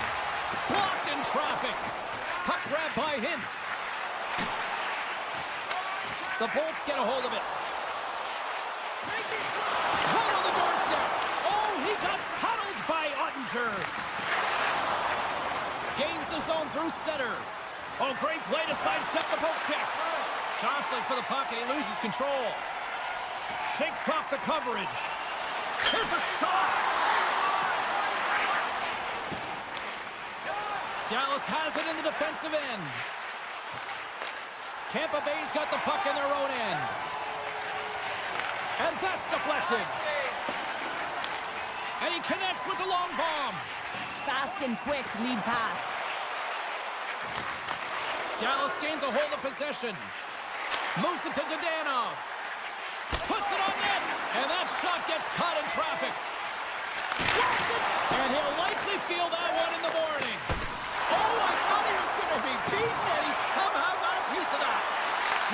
Speaker 1: Blocked in traffic. Puck grab by Hintz. The Bolts get a hold of it. Right on the doorstep. Oh, he got huddled by Ottinger. Gains the zone through center. Oh, great play to sidestep the poke check. Jostling for the puck, and he loses control. Shakes off the coverage. Here's a shot. Dallas has it in the defensive end. Tampa Bay's got the puck in their own end. And that's deflected. And he connects with the long bomb.
Speaker 2: Fast and quick lead pass.
Speaker 1: Dallas gains a hold of possession. Moves it to Dadonov. Puts it on net. And that shot gets caught in traffic. Jackson. And he'll likely feel that one in the morning. Oh, I thought he was going to be beaten, and he somehow got a piece of that.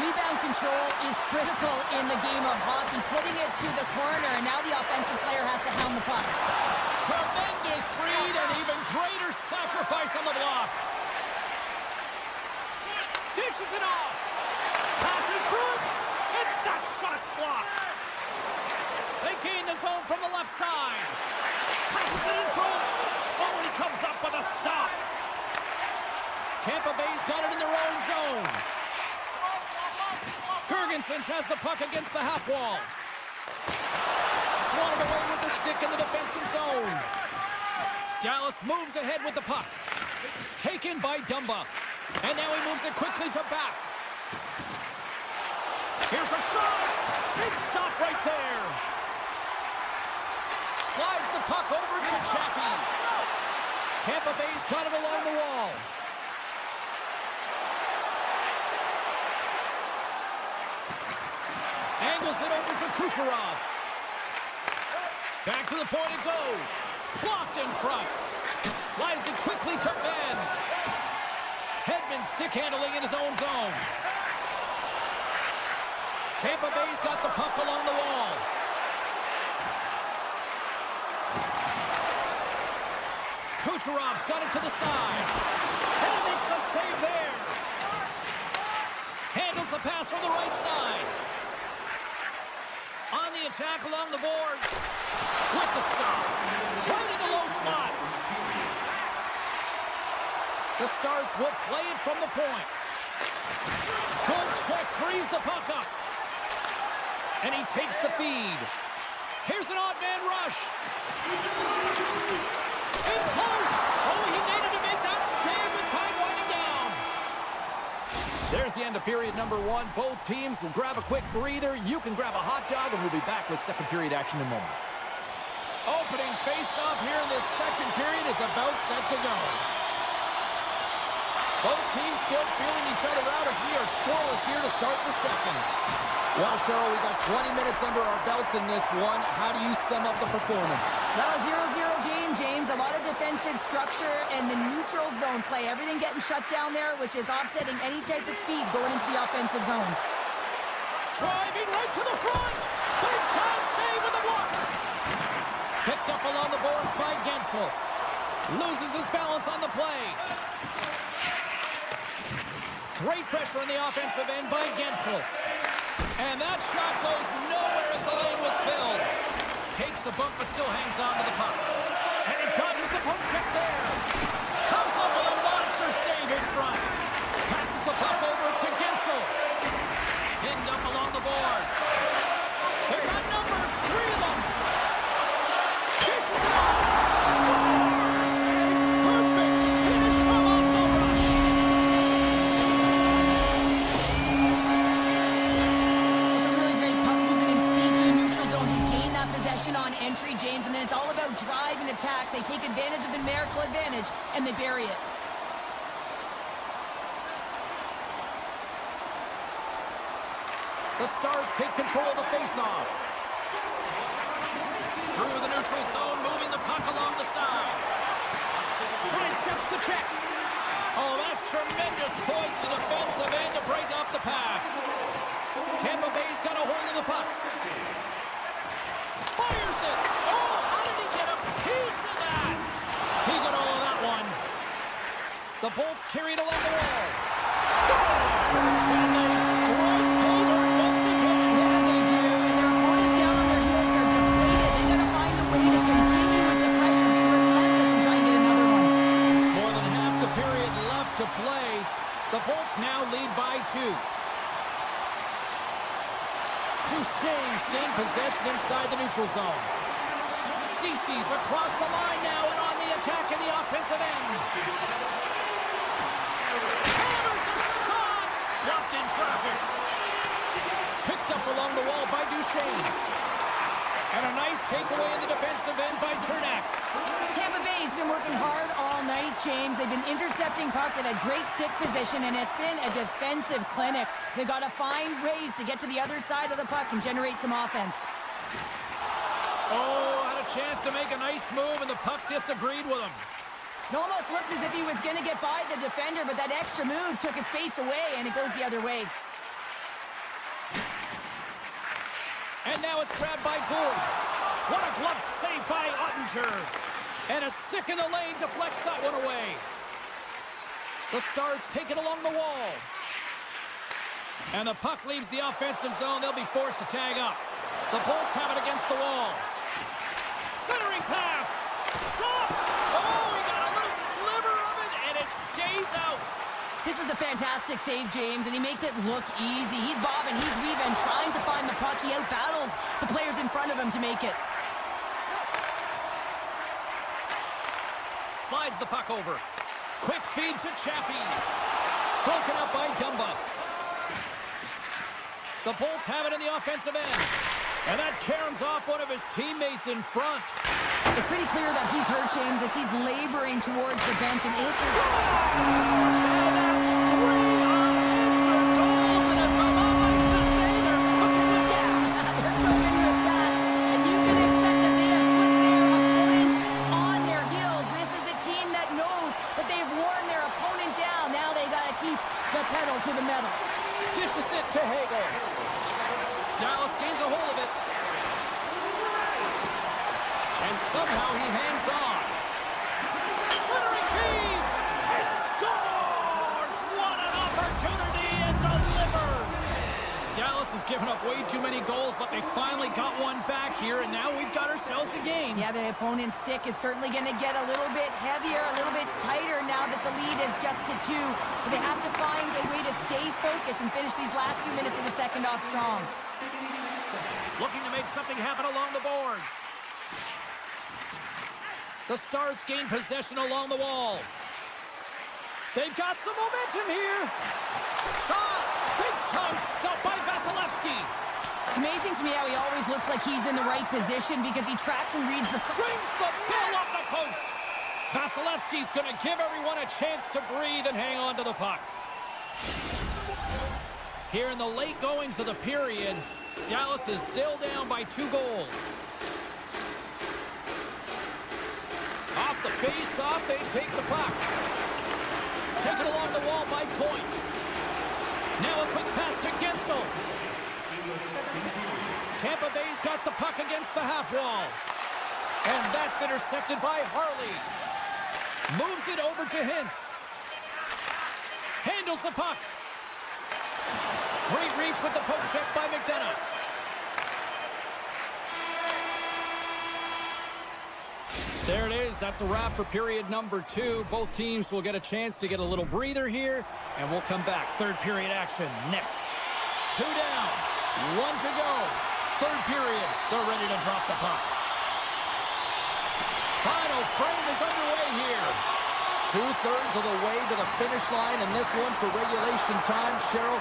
Speaker 2: Rebound control is critical in the game of hockey. Putting it to the corner, and now the offensive player has to hound the puck.
Speaker 1: Tremendous read and even greater sacrifice on the block. Dishes it off. Pass in front, and that shot's blocked. They gain the zone from the left side. Passes it in front. Oh, he comes up with a stop. Tampa Bay's got it in their own zone. Gergensen has the puck against the half wall. Swatted away with the stick in the defensive zone. Dallas moves ahead with the puck. Taken by Dumba. And now he moves it quickly to back. Here's a shot. Big stop right there. Slides the puck over to Chaffee. Tampa Bay's got it along the wall. Angles it over to Kucherov. Back to the point it goes. Blocked in front. Slides it quickly to Ben. Hedman stick handling in his own zone. Tampa Bay's got the puck along the wall. Kucherov's got it to the side. And he makes a save there. Handles the pass from the right side. On the attack along the boards. With the stop. Right in the low slot. The Stars will play it from the point. Good check, frees the puck up. And he takes the feed. Here's an odd man rush. In close. Oh, he needed to make that save with time winding down. There's the end of period number one. Both teams will grab a quick breather. You can grab a hot dog, and we'll be back with second period action in moments. Opening face-off here in this second period is about set to go. Both teams still feeling each other out as we are scoreless here to start the second. Well, Cheryl, we got 20 minutes under our belts in this one. How do you sum up the performance?
Speaker 2: Well, a 0-0 game, James. A lot of defensive structure and the neutral zone play. Everything getting shut down there, which is offsetting any type of speed going into the offensive zones.
Speaker 1: Driving right to the front. Big time save with the block. Picked up along the boards by Genson. Gensel. Loses his balance on the play. Great pressure on the offensive end by Gensel. And that shot goes nowhere as the lane was filled. Takes a bump but still hangs on to the puck. And it dodges the poke check there. Comes up with a monster save in front. Passes the puck over to Gensel. Pinned up along the boards. They've got numbers, 3 of them. Dishes it off. Scores! A perfect finish from off the rush.
Speaker 2: It's a really great puck movement and speed to the neutral zone to gain that possession on entry, James, and then it's all about drive and attack. They take advantage of the numerical advantage, and they bury it.
Speaker 1: The Stars take control of the faceoff. Through the neutral zone, moving the puck along the side. Sidesteps the check. Oh, that's tremendous poise to the defensive end to break off the pass. Tampa Bay's got a hold of the puck. Fires it. Oh, how did he get a piece of that? He got all of that one. The Bolts carried along the wall. Stars! And they strike Hayward once again.
Speaker 2: Yeah, they do, and their opponents down on their heels are deflated. They gotta find a way to continue with the pressure, be relentless, and try and get another one.
Speaker 1: More than half the period left to play. The Bolts now lead by 2. Duchesne's gained possession inside the neutral zone. Cece's across the line now and on the attack in the offensive end. Hammers a shot! Blocked in traffic. Picked up along the wall by Duchesne. And a nice takeaway in the defensive end by Turnak.
Speaker 2: Tampa Bay's been working hard all night, James. They've been intercepting pucks. They've had great stick position, and it's been a defensive clinic. They've got to find ways to get to the other side of the puck and generate some offense.
Speaker 1: Oh, had a chance to make a nice move, and the puck disagreed with him.
Speaker 2: It almost looked as if he was going to get by the defender, but that extra move took his space away, and it goes the other way.
Speaker 1: And now it's grabbed by Gould. What a glove save by Ottinger. And a stick in the lane deflects that one away. The Stars take it along the wall. And the puck leaves the offensive zone. They'll be forced to tag up. The Bolts have it against the wall. Centering pass. Shot. Oh, he got a little sliver of it, and it stays out.
Speaker 2: This is a fantastic save, James, and he makes it look easy. He's bobbing, he's weaving, trying to find the puck. He out-battles the players in front of him to make it.
Speaker 1: Slides the puck over. Quick feed to Chaffee. Broken up by Dumba. The Bolts have it in the offensive end. And that caroms off one of his teammates in front.
Speaker 2: It's pretty clear that he's hurt, James, as he's laboring towards the bench, and it's...
Speaker 1: And that's 3 unanswered goals, and as my mom likes to say, they're cooking with gas.
Speaker 2: They're cooking with gas, and you can expect that they have put their opponents on their heels. This is a team that knows that they've worn their opponent down. Now they got to keep the pedal to the metal.
Speaker 1: Dishes it to Hagel. Dallas gains a hold of it. And somehow he hangs on. Centering feed. It scores! What an opportunity, and delivers! Dallas has given up way too many goals, but they finally got one back here, and now we've got ourselves a game.
Speaker 2: Yeah, the opponent's stick is certainly going to get a little bit heavier, a little bit tighter now that the lead is just to 2. But they have to find a way to stay focused and finish these last few minutes of the second off strong.
Speaker 1: Looking to make something happen along the boards. The Stars gain possession along the wall. They've got some momentum here. Shot! Big time stop by Vasilevsky.
Speaker 2: It's amazing to me how he always looks like he's in the right position because he tracks and reads the...
Speaker 1: Brings the bill up the post. Vasilevsky's going to give everyone a chance to breathe and hang on to the puck. Here in the late goings of the period, Dallas is still down by 2 goals. Off the face-off, they take the puck. Taken along the wall by Point. Now a quick pass to Gensel. Tampa Bay's got the puck against the half wall. And that's intercepted by Harley. Moves it over to Hintz. Handles the puck. Great reach with the poke check by McDonough. There it is. That's a wrap for period number 2. Both teams will get a chance to get a little breather here, and we'll come back. Third period action next. 2 down, 1 to go. Third period. They're ready to drop the puck. Final frame is underway here. 2/3 of the way to the finish line in this one for regulation time. Cheryl,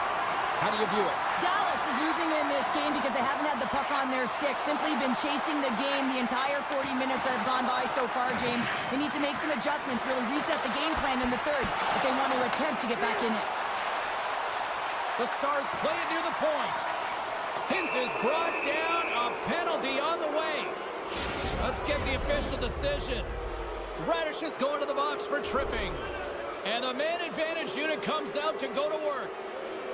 Speaker 1: how do you view it?
Speaker 2: Dallas is losing in this game because they haven't had the puck on their stick. Simply been chasing the game the entire 40 minutes that have gone by so far, James. They need to make some adjustments, really reset the game plan in the third if they want to attempt to get back in it.
Speaker 1: The Stars play it near the point. Hintz is brought down. A penalty on the way. Let's get the official decision. Radish is going to the box for tripping. And the man advantage unit comes out to go to work.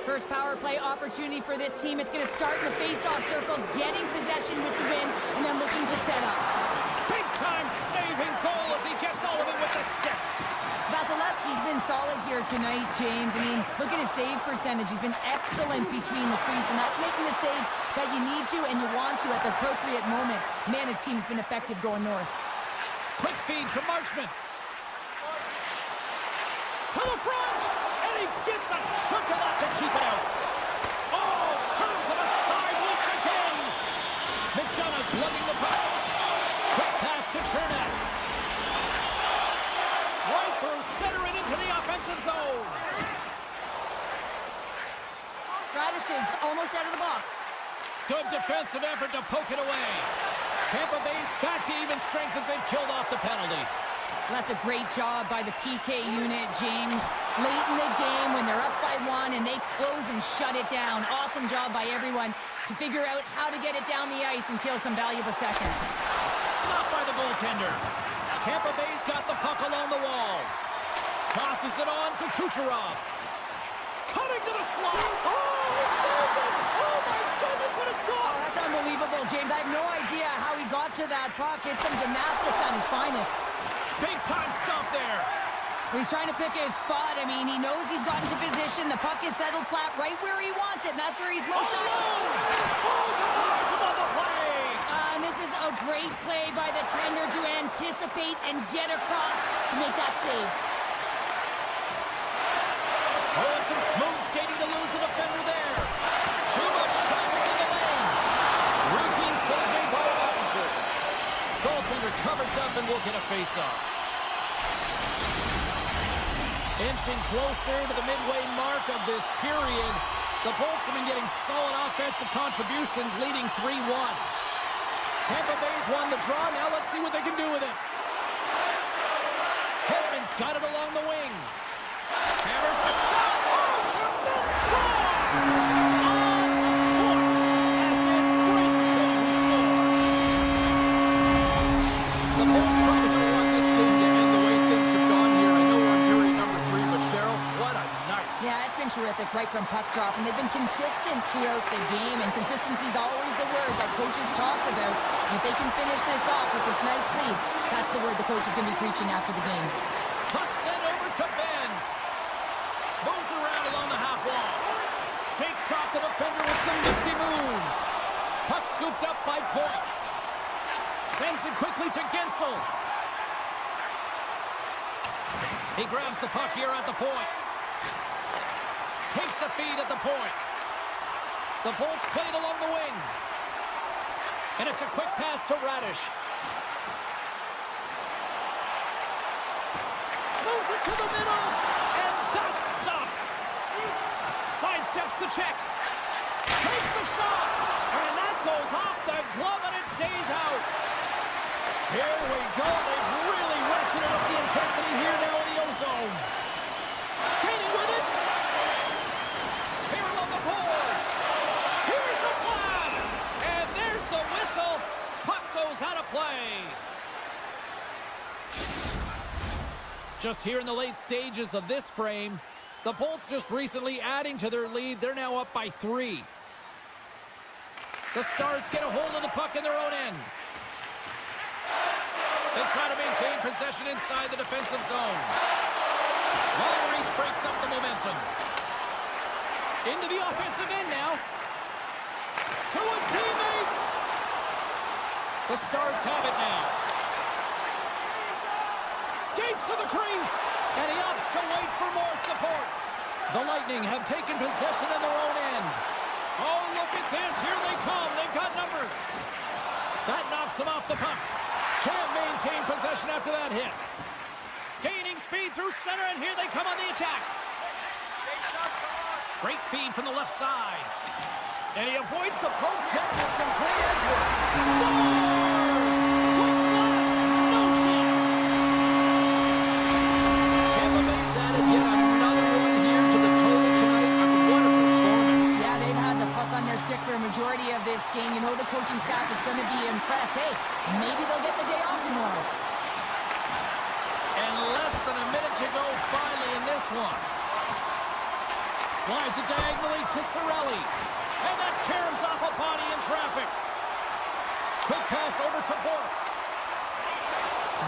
Speaker 2: First power play opportunity for this team. It's going to start in the face-off circle, getting possession with the win, and then looking to set up.
Speaker 1: Big-time saving goal as he gets all of it with the stick.
Speaker 2: Vasilevsky's been solid here tonight, James. I mean, look at his save percentage. He's been excellent between the crease, and that's making the saves that you need to and you want to at the appropriate moment. Man, his team's been effective going north.
Speaker 1: Quick feed to Marchman. To the front, and he gets a chunk of that to keep it out. Oh, turns it aside once again. McDonough's lugging the puck. Quick pass to Chernak. Right through center and into the offensive zone.
Speaker 2: Radish is almost out of the box.
Speaker 1: Good defensive effort to poke it away. Tampa Bay's back to even strength as they've killed off the penalty.
Speaker 2: Well, that's a great job by the PK unit, James. Late in the game when they're up by 1 and they close and shut it down. Awesome job by everyone to figure out how to get it down the ice and kill some valuable seconds.
Speaker 1: Stopped by the goaltender. Tampa Bay's got the puck along the wall. Tosses it on to Kucherov. Cutting to the slot. Oh, he saved it. Oh, my goodness, what a stop.
Speaker 2: Oh, that's unbelievable, James. I have no idea how he got to that puck. It's some gymnastics on his finest.
Speaker 1: Big time stop there.
Speaker 2: He's trying to pick his spot. I mean, he knows he's gotten to position. The puck is settled flat right where he wants it, and that's where he's most
Speaker 1: active. Oh, denies him on the play.
Speaker 2: And this is a great play by the tender to anticipate and get across to make that save.
Speaker 1: Oh, and some smooth skating to lose the defender there. Too much traffic in the lane. Routine save made by Roger. Goaltender covers up and will get a face-off. Inching closer to the midway mark of this period. The Bolts have been getting solid offensive contributions, leading 3-1. Tampa Bay's won the draw. Now let's see what they can do with it. Hedman's got it along the wing. Hammers a shot. Oh, tremendous scores! On point, as in great goal scores. The Bolts probably don't want this game to end the way things have gone here. I know we're in period number 3, but Cheryl, what a night.
Speaker 2: Yeah, it's been terrific right from puck drop, and they've been consistent throughout the game, and consistency is always the word that coaches talk about. And if they can finish this off with this nice lead, that's the word the coach is going to be preaching after the game.
Speaker 1: Puck sent over to Ben. Moves around along the half wall. Shakes off the defender with some nifty moves. Puck scooped up by Point. Sends it quickly to Gensel. He grabs the puck here at the point. Takes the feed at the point. The Bolts play it along the wing. And it's a quick pass to Radish. Moves it to the middle. And that's stopped. Sidesteps the check. Takes the shot. And that goes off the glove and it stays out. Here we go. They've really ratcheted up the intensity here now in the O-zone. Skating with it. Here along the boards. Here's a blast. And there's the whistle. Puck goes out of play. Just here in the late stages of this frame, the Bolts just recently adding to their lead. They're now up by 3. The Stars get a hold of the puck in their own end. They try to maintain possession inside the defensive zone. Long reach breaks up the momentum. Into the offensive end now. To his teammate. The Stars have it now. Skates to the crease. And he opts to wait for more support. The Lightning have taken possession in their own end. Oh, look at this. Here they come. They've got numbers. That knocks them off the puck. Can't maintain possession after that hit. Gaining speed through center, and here they come on the attack. Great feed from the left side. And he avoids the poke check with some great edge work. Stars! Quick blast! No chance! Tampa Bay's added yet another one here to the total tonight. What a performance.
Speaker 2: Yeah, they've had the puck on their stick for a majority of this game. You know the coaching staff is going to be impressed. Hey, maybe they'll get the day off tomorrow.
Speaker 1: And less than a minute to go finally in this one. Slides it diagonally to Cirelli. And that caroms off a body in traffic. Quick pass over to Bork.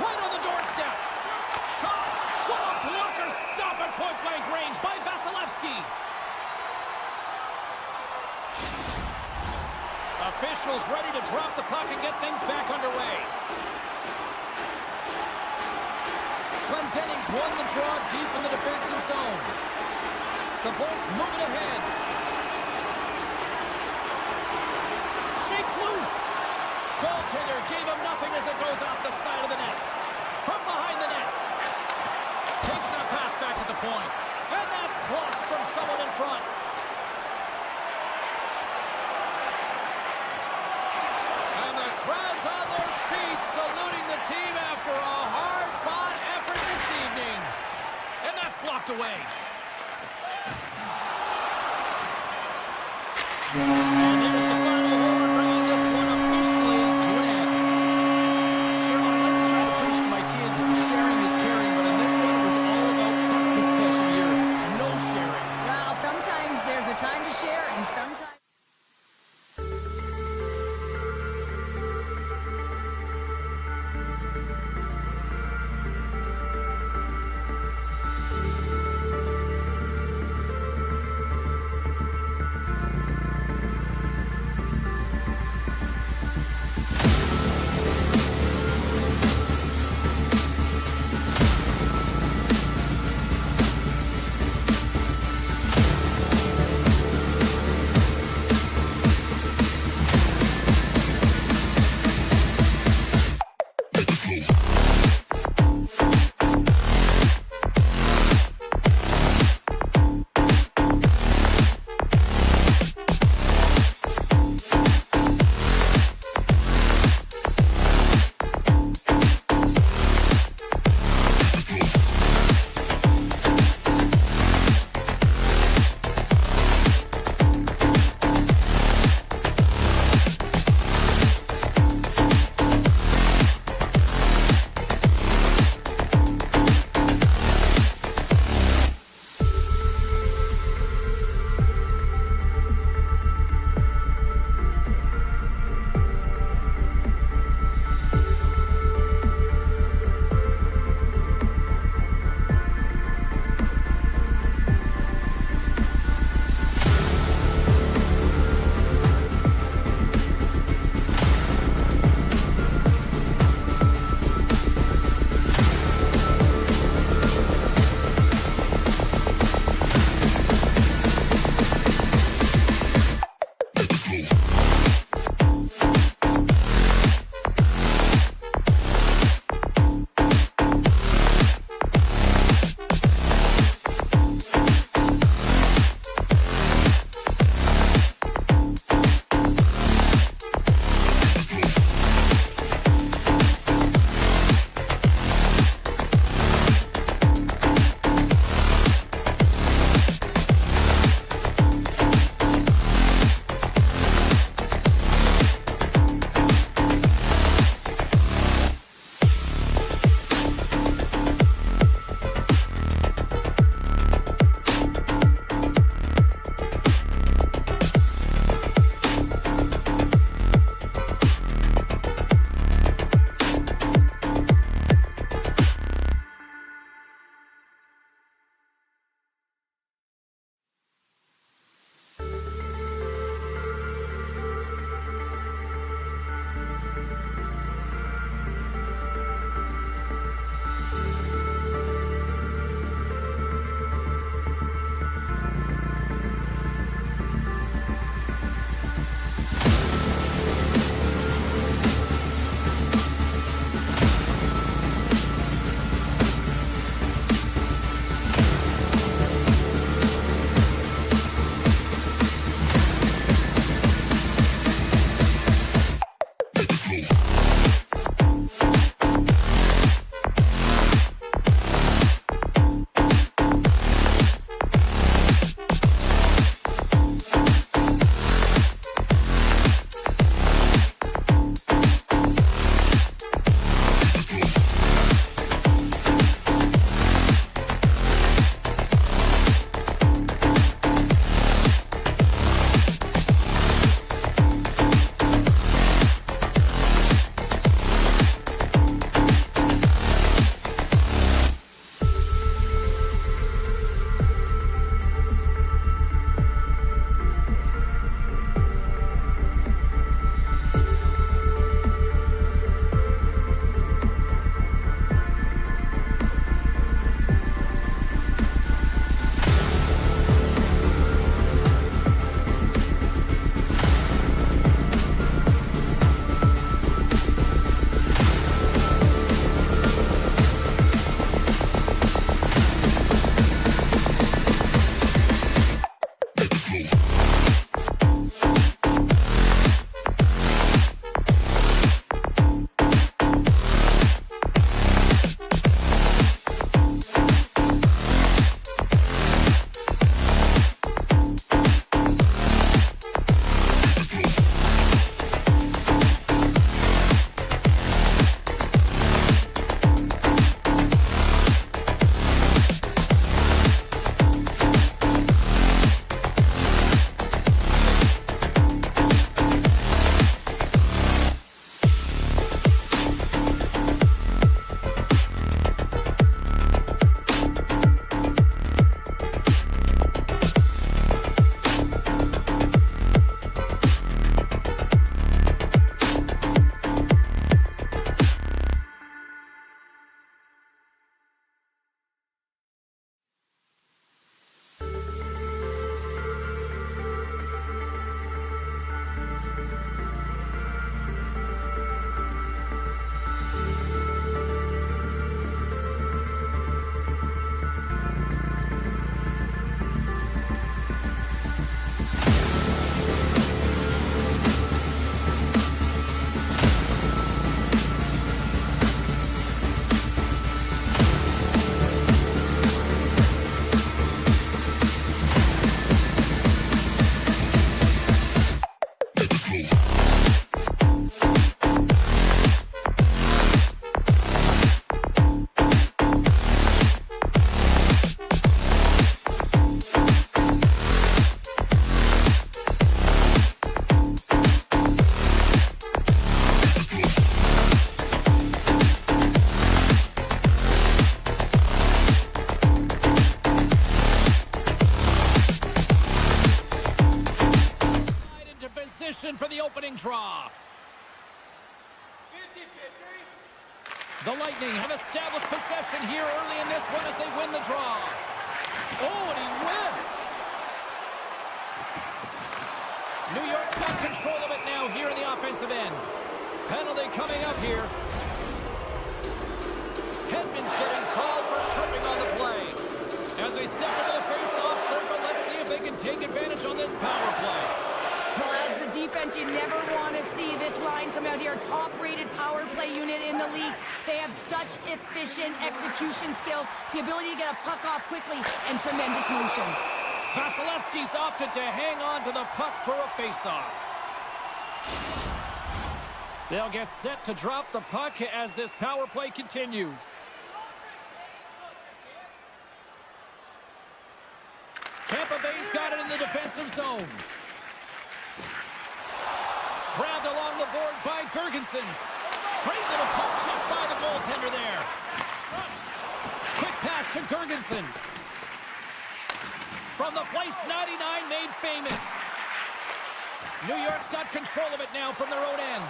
Speaker 1: Right on the doorstep. Shot. What a blocker stop at point-blank range by Vasilevsky. Officials ready to drop the puck and get things back underway. Glendening's won the draw deep in the defensive zone. The Bolts move it ahead. Shakes loose. Goaltender gave him nothing as it goes off the side of the net. From behind the net. Takes that pass back to the point. And that's blocked from someone in front. And the crowd's on their feet saluting the team after a hard-fought effort this evening. And that's blocked away. And there's the final horn, bringing this one officially to an end. Sure, I like to try to preach to my kids, sharing is caring, but in this one, it was all about puck possession here. No sharing.
Speaker 2: Well, sometimes there's a time to share, and sometimes...
Speaker 1: for the opening draw. The Lightning have established possession here early in this one as they win the draw. Oh, and he whiffs. New York's got control of it now here in the offensive end. Penalty coming up here. Hedman's getting called for tripping on the play. As they step into the face-off circle, let's see if they can take advantage on this power play.
Speaker 2: Well, as the defense, you never want to see this line come out here. Top-rated power play unit in the league. They have such efficient execution skills, the ability to get a puck off quickly, and tremendous motion.
Speaker 1: Vasilevsky's opted to hang on to the puck for a face-off. They'll get set to drop the puck as this power play continues. Tampa Bay's got it in the defensive zone. Grabbed along the boards by Gergensons. Great little poke check by the goaltender there. Quick pass to Gergensons. From the place 99 made famous. New York's got control of it now from their own end.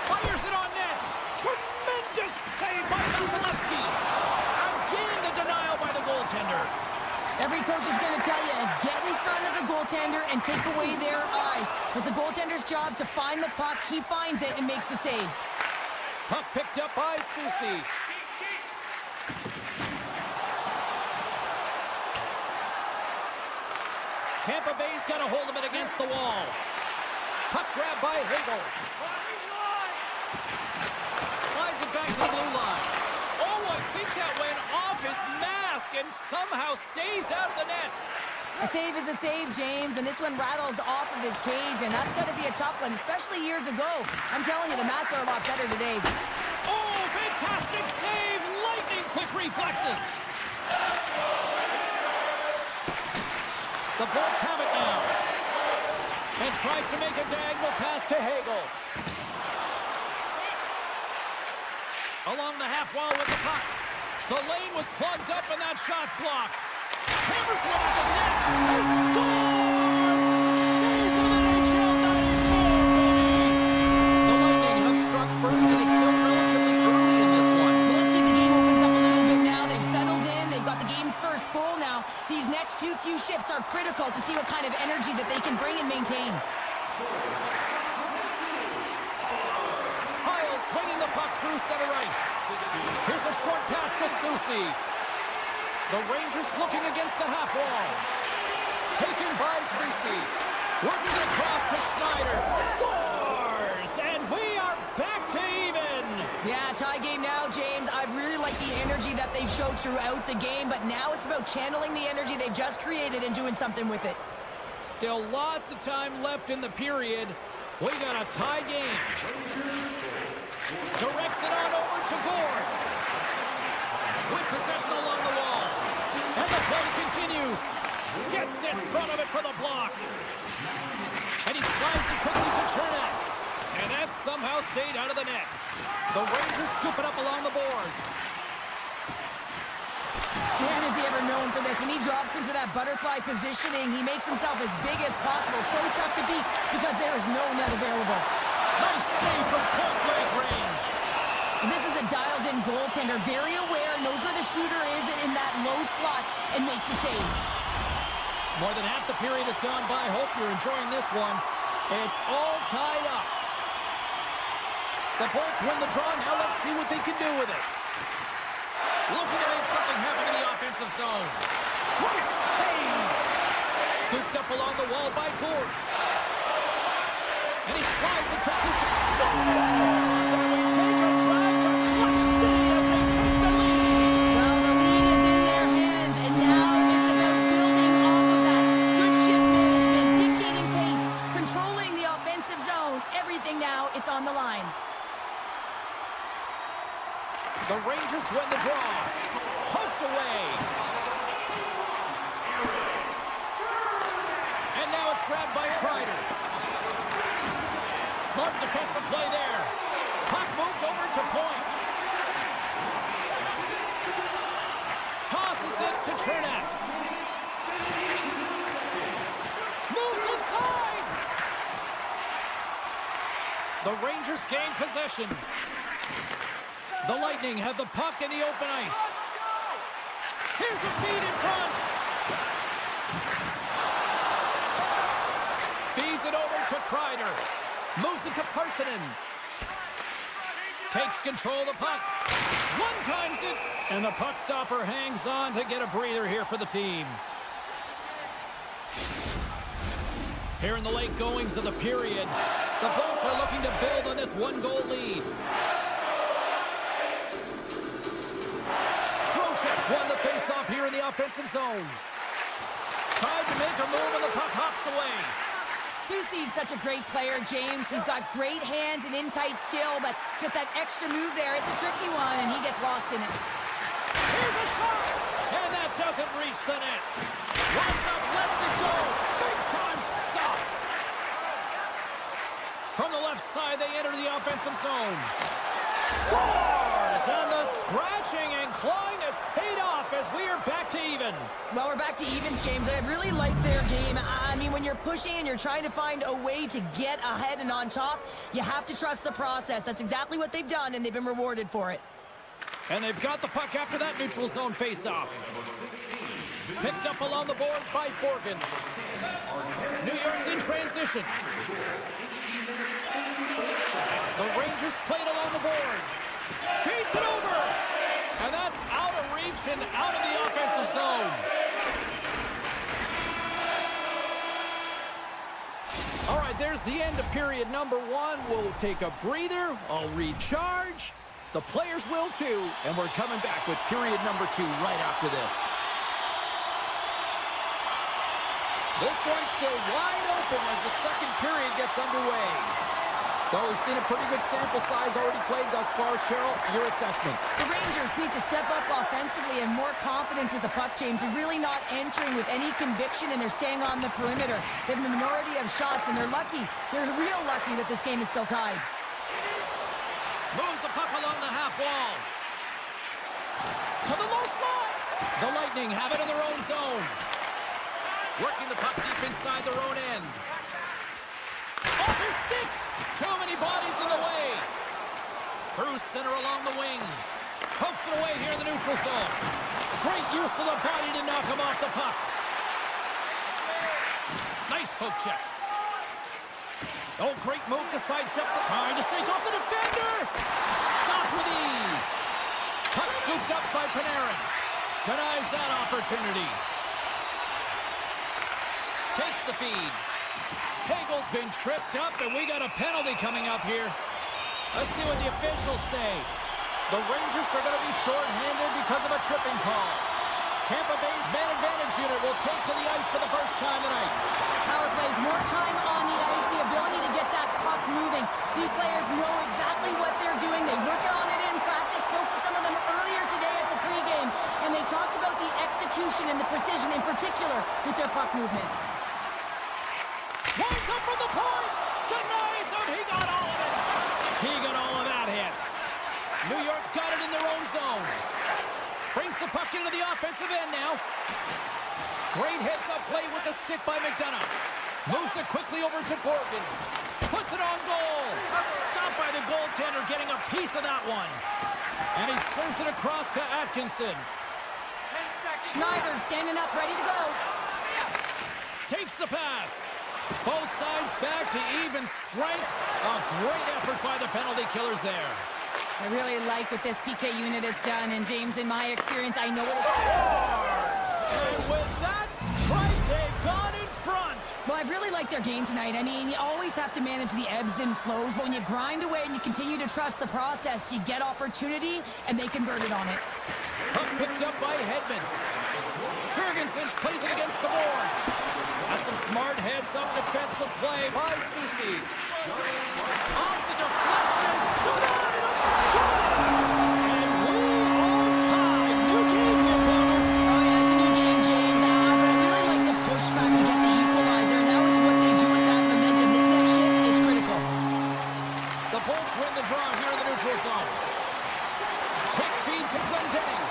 Speaker 1: Fires it on net. Tremendous save by Vasilevsky. Again, the denial by the goaltender.
Speaker 2: Every coach is going to tell you, get in front of the goaltender and take away their eyes. It's the goaltender's job to find the puck. He finds it and makes the save.
Speaker 1: Puck picked up by Soucy. Tampa Bay's got a hold of it against the wall. Puck grabbed by Hagel. Slides it back to the blue line. Oh, I think that went off his mask and somehow stays out of the net.
Speaker 2: A save is a save, James, and this one rattles off of his cage, and that's going to be a tough one, especially years ago. I'm telling you, the Mats are a lot better today.
Speaker 1: Oh, fantastic save! Lightning quick reflexes. The Bolts have it now. And tries to make a diagonal pass to Hagel. Along the half wall with the puck. The lane was plugged up and that shot's blocked. Hammers one at the net. He scores! Shades of NHL 94, baby! The Lightning have struck first and it's still relatively early in this one.
Speaker 2: Well, let's see if the game opens up a little bit now. They've settled in. They've got the game's first goal now. These next few shifts are critical to see what kind of energy that they can bring and maintain.
Speaker 1: Swinging the puck through center ice. Here's a short pass to Soucy. The Rangers looking against the half wall. Taken by Soucy. Working across to Schneider. Scores! And we are back to even.
Speaker 2: Yeah, tie game now, James. I really like the energy that they've showed throughout the game, but now it's about channeling the energy they've just created and doing something with it.
Speaker 1: Still lots of time left in the period. We got a tie game. Directs it on over to Gord. With possession along the wall. And the play continues. Gets in front of it for the block. And he slides it quickly to Chernak. And that somehow stayed out of the net. The Rangers scoop it up along the boards.
Speaker 2: Man, is he ever known for this. When he drops into that butterfly positioning, he makes himself as big as possible. So tough to beat because there is no net available.
Speaker 1: Nice save from point-blank range.
Speaker 2: This is a dialed-in goaltender, very aware, knows where the shooter is in that low slot, and makes the save.
Speaker 1: More than half the period has gone by. Hope you're enjoying this one. It's all tied up. The Bolts win the draw. Now let's see what they can do with it. Looking to make something happen in the offensive zone. Great save! Scooped up along the wall by Gord. And he slides it quickly to Stars! And we take a drag to Clutch City as they take the lead.
Speaker 2: Well, the lead is in their hands, and now it's about building off of that. Good shift management, dictating pace, controlling the offensive zone. Everything now, it's on the line.
Speaker 1: The Rangers win the draw. Poked away. And now it's grabbed by Kreider. Smart defensive play there. Puck moved over to point. Tosses it to Chernak. possession. The Lightning have the puck in the open ice. Here's a feed in front. Feeds it over to Kreider. Moves it to Parsonen. Takes control of the puck. One times it. And the puck stopper hangs on to get a breather here for the team. Here in the late goings of the period, the Bolts are looking to build on this one-goal lead. Trocheck's won the face-off here in the offensive zone. Tried to make a move and the puck hops away.
Speaker 2: Soucy's such a great player, James. He's got great hands and in-tight skill, but just that extra move there, it's a tricky one, and he gets lost in it.
Speaker 1: Here's a shot, and that doesn't reach the net. Runs up, lets it go. Big time stop. From the left side, they enter the offensive zone. Scores! And the scratching and clawing has paid off as we are back to even.
Speaker 2: Well, we're back to even, James. I really like their game. I mean, when you're pushing and you're trying to find a way to get ahead and on top, you have to trust the process. That's exactly what they've done, and they've been rewarded for it.
Speaker 1: And they've got the puck after that neutral zone face-off. Picked up along the boards by Borgen. New York's in transition. The Rangers played along the boards. Feeds it over. And that's out of reach and out of the offensive zone. All right, there's the end of period number one. We'll take a breather. I'll recharge. The players will too. And we're coming back with period number two right after this. This one's still wide open as the second period gets underway. Well, we've seen a pretty good sample size already played thus far. Cheryl, your assessment.
Speaker 2: The Rangers need to step up offensively and more confidence with the puck, James. They're really not entering with any conviction, and they're staying on the perimeter. They have a minority of shots, and they're lucky. They're real lucky that this game is still tied.
Speaker 1: Moves the puck along the half wall. To the low slot. The Lightning have it in their own zone. Working the puck deep inside their own end. Off his stick. Too many bodies in the way. Through center along the wing. Pokes it away here in the neutral zone. Great use of the body to knock him off the puck. Nice poke check. Oh, great move to sidestep. Trying to shake off the defender. Stopped with ease. Puck scooped up by Panarin. Denies that opportunity. Takes the feed. Hagel's been tripped up, and we got a penalty coming up here. Let's see what the officials say. The Rangers are going to be short-handed because of a tripping call. Tampa Bay's man advantage unit will take to the ice for the first time tonight.
Speaker 2: Power plays, more time on the ice, the ability to get that puck moving. These players know exactly what they're doing. They work on it in practice. Spoke to some of them earlier today at the pregame, and they talked about the execution and the precision in particular with their puck movement.
Speaker 1: Winds up from the point. Denies him. He got all of it. He got all of that hit. New York's got it in their own zone. Brings the puck into the offensive end now. Great hits up play with the stick by McDonough. Moves it quickly over to Borgen. Puts it on goal. Stopped by the goaltender, getting a piece of that one. And he serves it across to Atkinson.
Speaker 2: Schneider standing up, ready to go.
Speaker 1: Takes the pass. Both sides back to even strength. A great effort by the penalty killers there.
Speaker 2: I really like what this PK unit has done, and James, in my experience, I know what it's...
Speaker 1: And with that strike, they've gone in front.
Speaker 2: Well, I've really liked their game tonight. I mean, you always have to manage the ebbs and flows, but when you grind away and you continue to trust the process, you get opportunity, and they converted on it.
Speaker 1: Puck picked up by Hedman. Jurgensen plays it against the boards. That's some smart heads-up defensive play by Soucy. Off the deflection. Tonight, scores! And we are tied. New game, opponent.
Speaker 2: Oh, yeah, it's a new game, James. But I really like the pushback to get the equalizer, and that was what they do with that momentum. This next shift is critical.
Speaker 1: The Bolts win the draw here in the neutral zone. Quick feed to Glendening.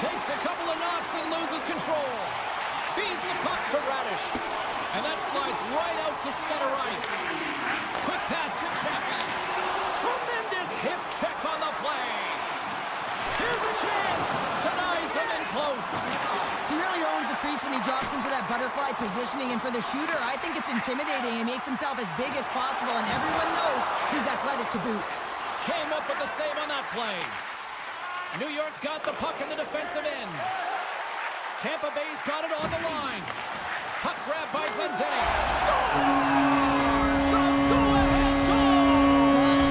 Speaker 1: Takes a couple of knocks and loses control. Feeds the puck to Radish. And that slides right out to center ice. Quick pass to Chaffee. Tremendous close.
Speaker 2: He really owns the crease when he drops into that butterfly positioning, and for the shooter, I think it's intimidating. He makes himself as big as possible, and everyone knows he's athletic to boot.
Speaker 1: Came up with the save on that play. New York's got the puck in the defensive end. Tampa Bay's got it on the line. Puck grab by Glendening.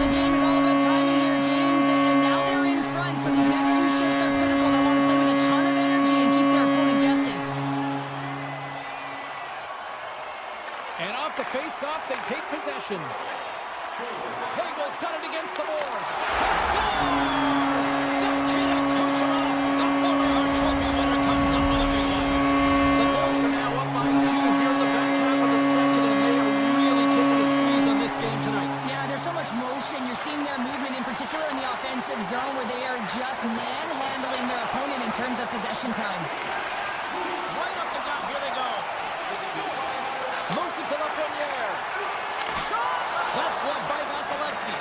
Speaker 2: The game is all about timing here, James, and now they're in front, so these next two shifts are critical. They want to play with a ton of energy and keep their opponent guessing.
Speaker 1: And off the face-off, they take possession. Hagel's got it against the boards. He scores! The kid at Kucherov, the former Hart Trophy winner, comes up with a big one. The Bolts are now up by 2 here in the back half of the second, and they are really taking a squeeze on this game tonight.
Speaker 2: Yeah, there's so much motion. You're seeing their movement, in particular in the offensive zone, where they are just manhandling their opponent in terms of possession time.
Speaker 1: Right up the gut, here they go. Moves it to Lafreniere. Shot! That's blocked by Vasilevsky.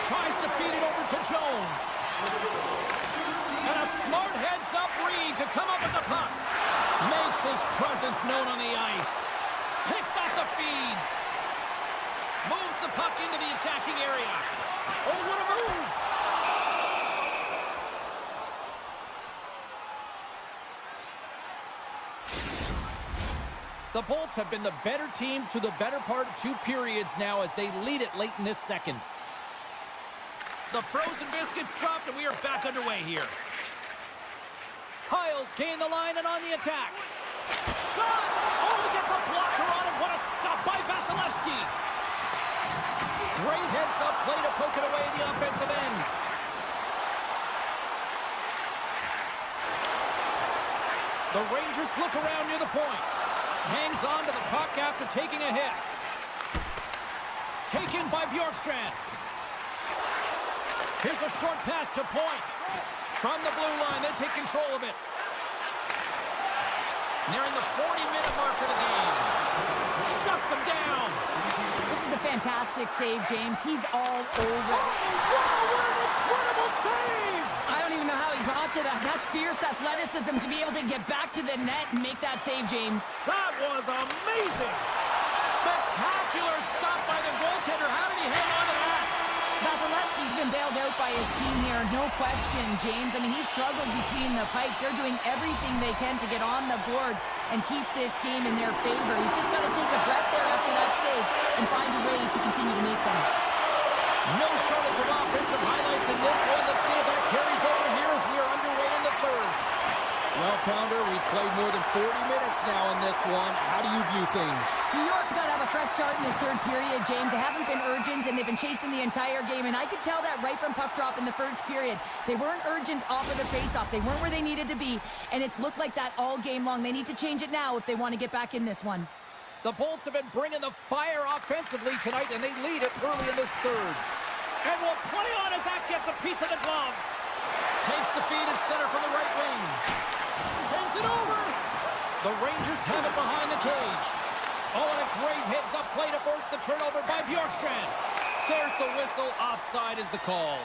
Speaker 1: Tries to feed it over to Jones. And a smart heads-up read to come up with the puck. Makes his presence known on the ice. Picks off the feed. Moves the puck into the attacking area. Oh, what a move! The Bolts have been the better team through the better part of 2 periods now as they lead it late in this second. The frozen biscuits dropped and we are back underway here. Kyle's gained the line and on the attack. Shot! Oh, he gets a blocker on him. What a stop by Vasilevsky. Great heads-up play to poke it away at the offensive end. The Rangers look around near the point. Hangs on to the puck after taking a hit. Taken by Bjorkstrand. Here's a short pass to point. From the blue line, they take control of it. Nearing the 40-minute mark of the game. Shuts him down.
Speaker 2: This is a fantastic save, James. He's all over.
Speaker 1: Oh, wow, what an incredible save!
Speaker 2: I don't even know how he got to that. That's fierce athleticism to be able to get back to the net and make that save, James.
Speaker 1: That was amazing! Spectacular stop by the goaltender. How did he hang on to that?
Speaker 2: Vasilevsky's been bailed out by his team here, no question, James. I mean, he's struggled between the pipes. They're doing everything they can to get on the board and keep this game in their favor. He's just got to take a breath there after that save and find a way to continue to make them.
Speaker 1: No shortage of offensive highlights in this one. Let's see if that carries over here as we are underway in the third. Well, Pounder, we've played more than 40 minutes now in this one. How do you view things?
Speaker 2: New York's got to have a fresh start in this third period, James. They haven't been urgent, and they've been chasing the entire game, and I could tell that right from puck drop in the first period. They weren't urgent off of the faceoff. They weren't where they needed to be, and it's looked like that all game long. They need to change it now if they want to get back in this one.
Speaker 1: The Bolts have been bringing the fire offensively tonight, and they lead it early in this third. And will play on as that gets a piece of the glove. Takes the feed at center from the right wing. Sends it over. The Rangers have it behind the cage. Oh, and a great heads-up play to force the turnover by Bjorkstrand. There's the whistle. Offside is the call.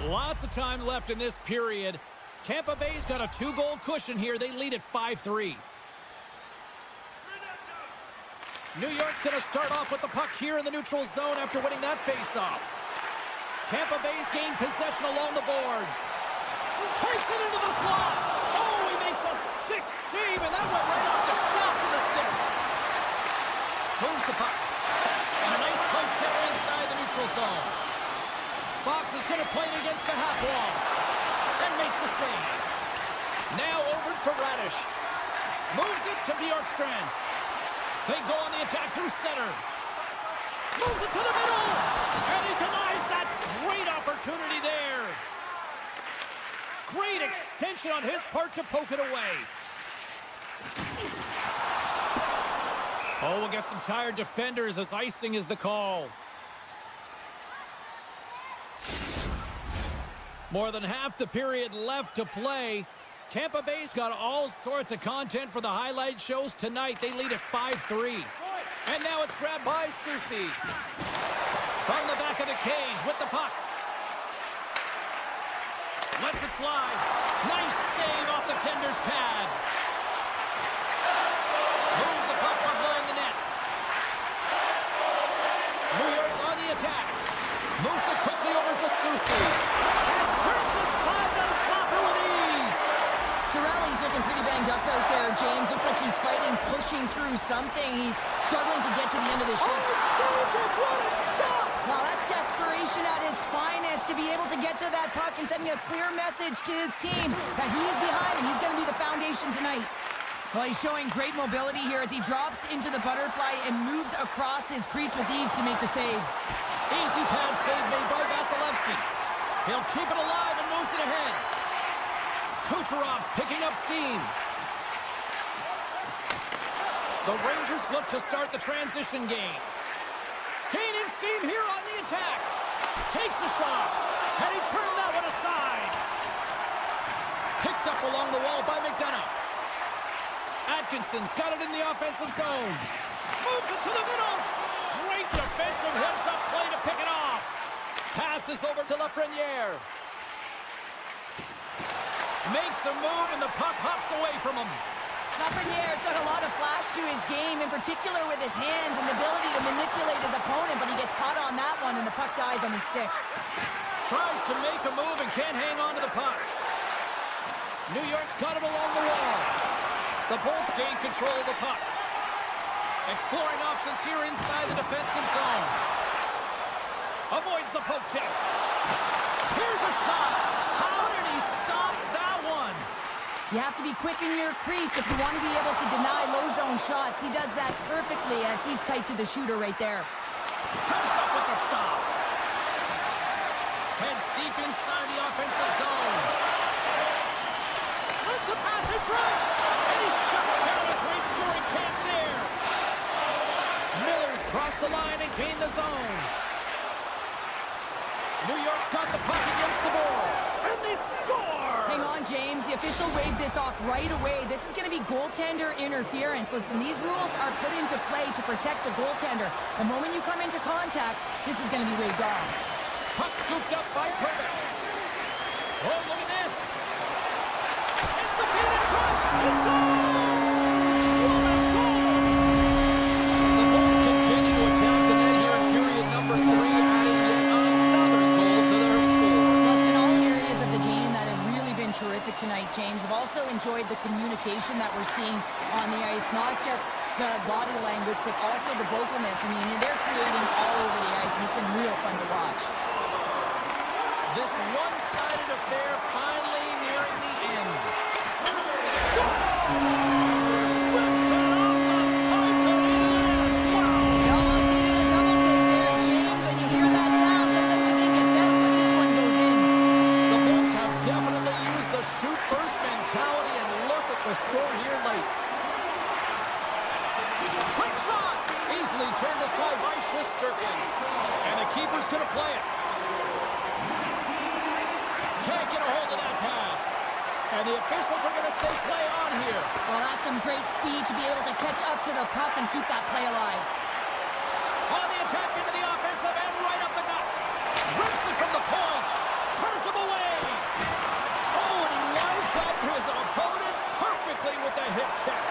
Speaker 1: Lots of time left in this period. Tampa Bay's got a 2-goal cushion here. They lead at 5-3. New York's going to start off with the puck here in the neutral zone after winning that faceoff. Tampa Bay's gained possession along the boards. Takes it into the slot. Oh, he makes a stick save, and that went right off the shaft of the stick. Moves the puck. And a nice poke check inside the neutral zone. Fox is going to play it against the half wall. And makes the save. Now over to Radish. Moves it to Bjorkstrand. They go on the attack through center. Moves it to the middle. And he denies that great opportunity there. Great extension on his part to poke it away. Oh, we'll get some tired defenders as icing is the call. More than half the period left to play. Tampa Bay's got all sorts of content for the highlight shows tonight. They lead at 5-3. And now it's grabbed by Soucy. From the back of the cage with the puck. Lets it fly. Nice save off the tender's pad. Moves the puck behind the net. New York's on the attack. Moves it quickly over to Susie. And turns aside the slapper with ease.
Speaker 2: Cirelli's looking pretty banged up out there, James. Looks like he's fighting, pushing through something. He's struggling to get to the end of the shift.
Speaker 1: Oh, saved it! What a stop!
Speaker 2: Wow, that's desperation at its finest to be able to get to that puck and sending a clear message to his team that he's behind him. He's going to be the foundation tonight. Well, he's showing great mobility here as he drops into the butterfly and moves across his crease with ease to make the save.
Speaker 1: Easy pad save made by Vasilevsky. He'll keep it alive and moves it ahead. Kucherov's picking up steam. The Rangers look to start the transition game. Gaining steam here on the attack. Takes a shot. And he turned that one aside. Picked up along the wall by McDonough. Atkinson's got it in the offensive zone. Moves it to the middle. Great defensive heads-up play to pick it off. Passes over to Lafreniere. Makes a move and the puck hops away from him.
Speaker 2: Lafreniere's got a lot of flash to his game, in particular with his hands and the ability to manipulate his opponent, but he gets caught on that one and the puck dies on his stick.
Speaker 1: Tries to make a move and can't hang on to the puck. New York's got it along the wall. The Bolts gain control of the puck. Exploring options here inside the defensive zone. Avoids the poke check. Here's a shot. How did he stop that one?
Speaker 2: You have to be quick in your crease if you want to be able to deny low zone shots. He does that perfectly as he's tight to the shooter right there.
Speaker 1: Comes up with the stop. Heads deep inside the offensive zone. Sends the pass in front. And he shuts down a great scoring chance there. Miller's crossed the line and gained the zone. New York's got the puck against the boards. And they score!
Speaker 2: Hang on, James. The official waved this off right away. This is going to be goaltender interference. Listen, these rules are put into play to protect the goaltender. The moment you come into contact, this is going to be waved off.
Speaker 1: Puck scooped up by Purvis. Oh, look at this. Sends the feed in front. He scores! What a goal! The Bolts continue to attack the net here in period number 3, adding yet another goal to their score.
Speaker 2: Well, in all areas of the game that have really been terrific tonight, James. We've also enjoyed the communication that we're seeing on the ice, not just the body language, but also the vocalness. I mean, they're creating all over the ice, and it's been real fun to watch.
Speaker 1: This one-sided affair finally nearing the end. Score here late. Quick shot! Easily turned aside by Shesterkin. And the keeper's going to play it. Can't get a hold of that pass. And the officials are going to say play on here.
Speaker 2: Well, that's some great speed to be able to catch up to the puck and keep that play alive.
Speaker 1: On the attack into the offensive end, right up the gut. Rips it from the point. Turns him away. Oh, and he lines up his opponent perfectly with the hip check.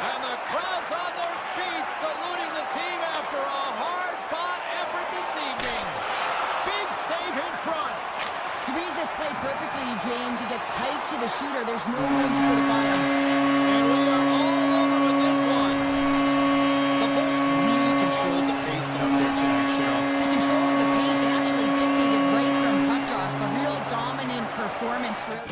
Speaker 1: And the crowd's on their feet saluting the team after a hard-fought effort this evening. Big save in front.
Speaker 2: He reads this play perfectly, James. He gets tight to the shooter. There's no room to put it by him.
Speaker 1: And we are all over with this one. The Bolts really controlled the pace out there tonight, Cheryl.
Speaker 2: They controlled the pace. They actually dictated right from puck drop. A real dominant performance throughout.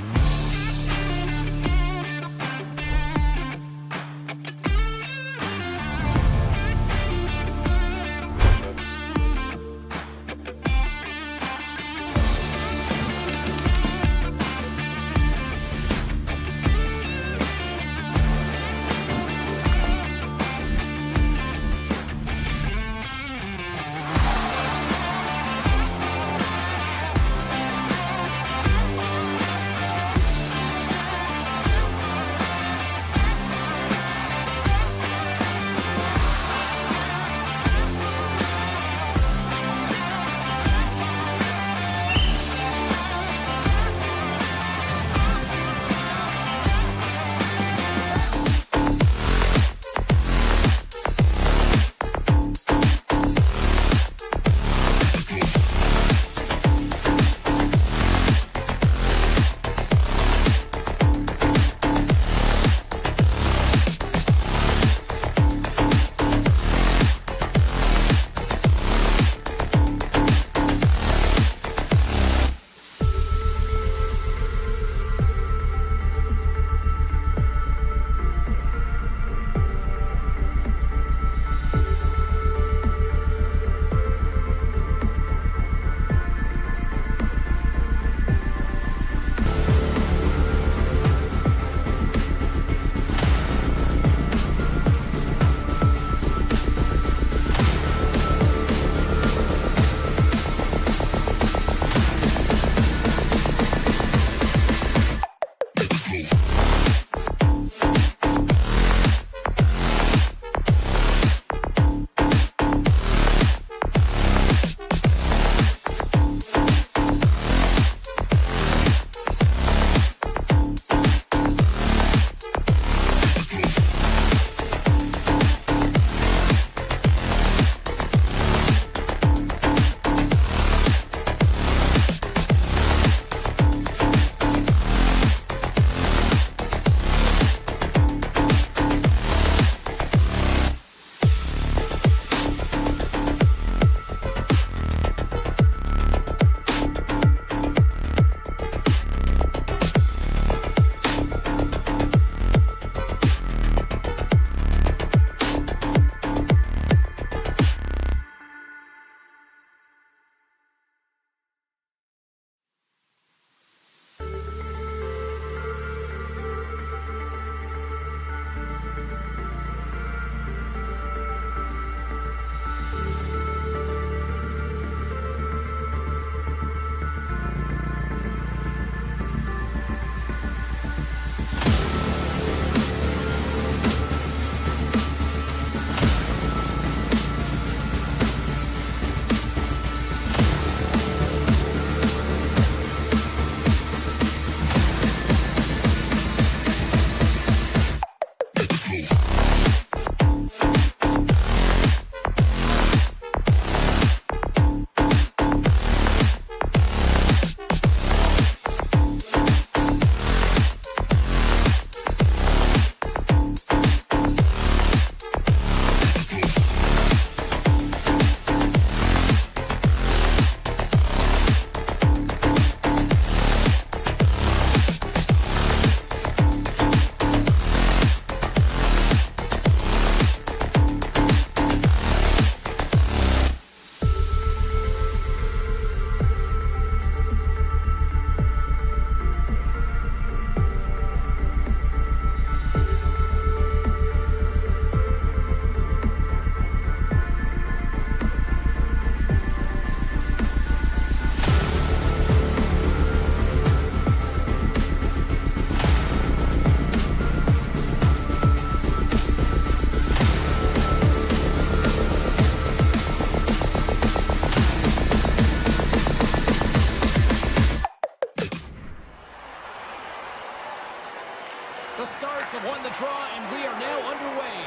Speaker 1: The Stars have won the draw, and we are now underway.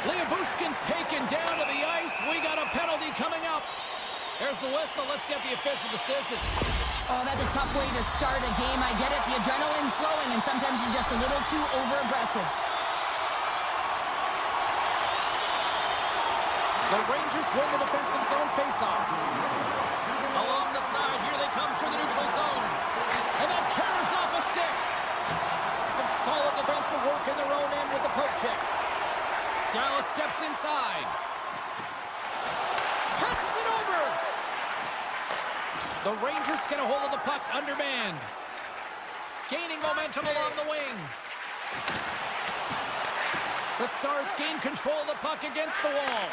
Speaker 1: Liabushkin's taken down to the ice. We got a penalty coming up. There's the whistle. Let's get the official decision.
Speaker 2: Oh, that's a tough way to start a game. I get it. The adrenaline's flowing, and sometimes you're just a little too over-aggressive.
Speaker 1: The Rangers win the defensive zone faceoff. Along the side, here they come through the neutral zone. And that carries off a stick. Some solid defensive work in their own end with the poke check. Dallas steps inside. Passes it over. The Rangers get a hold of the puck undermanned. Gaining momentum along the wing. The Stars gain control of the puck against the wall.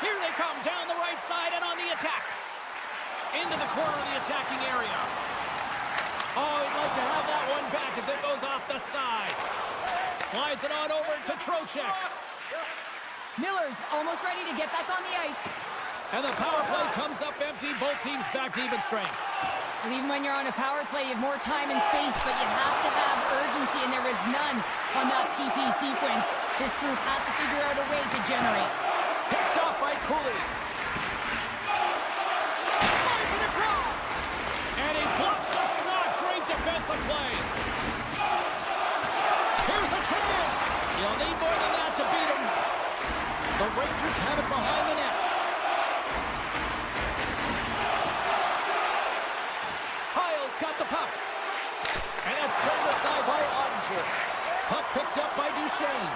Speaker 1: Here they come down the right side and on the attack. Into the corner of the attacking area. Oh, he'd like to have that one back as it goes off the side. Slides it on over to Trocheck.
Speaker 2: Miller's almost ready to get back on the ice.
Speaker 1: And the power play comes up empty. Both teams back to even strength.
Speaker 2: And even when you're on a power play, you have more time and space, but you have to have urgency, and there is none on that PP sequence. This group has to figure out a way to generate.
Speaker 1: Picked off by Cooley. Slides it across. And he blocks the shot. Great defensive play. Here's a chance. You'll need more than that to beat him. The Rangers have it behind the net. Hyle's got the puck. And it's turned aside by Ottinger. Puck picked up by Duchesne.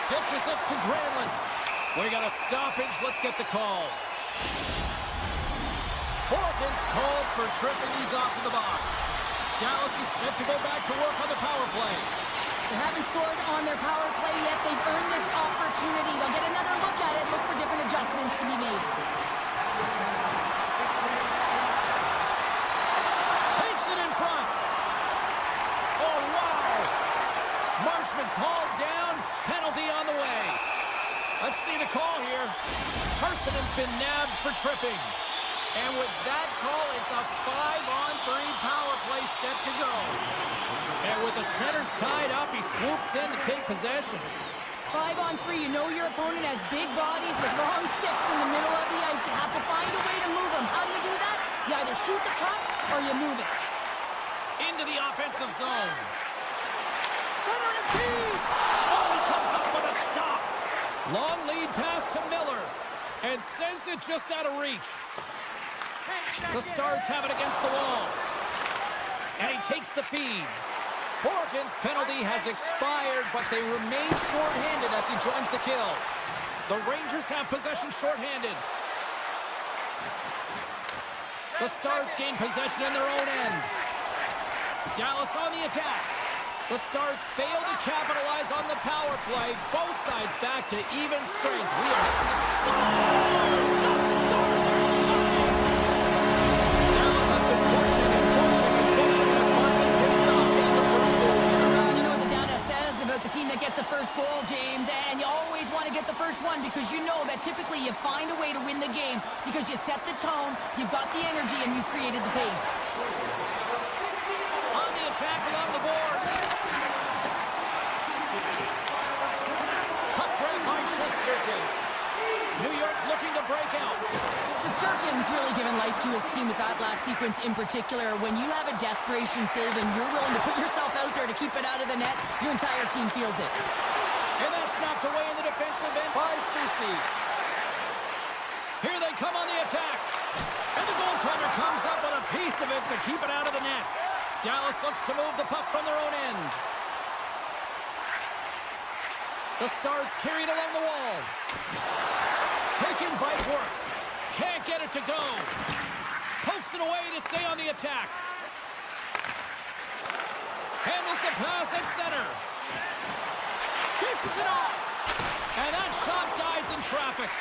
Speaker 1: Dishes it to Granlund. We got a stoppage. Let's get the call. Horkins called for tripping. He's off to the box. Dallas is set to go back to work on the power play.
Speaker 2: They haven't scored on their power play yet. They've earned this opportunity. They'll get another look at it, look for different adjustments to be made.
Speaker 1: Takes it in front. Oh, wow. Marchman's hauled down. Penalty on the way. Let's see the call here. Carsonen's been nabbed for tripping. And with that call, it's a 5-on-3 power play set to go. And with the centers tied up, he swoops in to take possession.
Speaker 2: 5-on-3, you know your opponent has big bodies with long sticks in the middle of the ice. You have to find a way to move them. How do you do that? You either shoot the puck or you move it.
Speaker 1: Into the offensive zone. Center and feed! Oh, he comes up with a stop. Long lead pass to Miller. And sends it just out of reach. The Stars have it against the wall. And he takes the feed. Horkins' penalty has expired, but they remain shorthanded as he joins the kill. The Rangers have possession shorthanded. The Stars gain possession in their own end. Dallas on the attack. The Stars fail to capitalize on the power play. Both sides back to even strength. We are Stars! The Stars are shining! Dallas has been pushing and pushing and pushing and finally pays off getting the first goal.
Speaker 2: You know what the data says about the team that gets the first goal, James, and you always want to get the first one because you know that typically you find a way to win the game because you set the tone, you've got the energy, and you've created the pace.
Speaker 1: On the attack along the boards. Shesterkin. New York's looking to break out.
Speaker 2: Shesterkin's really given life to his team with that last sequence in particular. When you have a desperation save and you're willing to put yourself out there to keep it out of the net, your entire team feels it.
Speaker 1: And that's knocked away in the defensive end by Susi. Here they come on the attack. And the goaltender comes up with a piece of it to keep it out of the net. Dallas looks to move the puck from their own end. The Stars carried along the wall. Taken by Work. Can't get it to go. Pokes it away to stay on the attack. Handles the pass at center. Dishes it off. And that shot dies in traffic.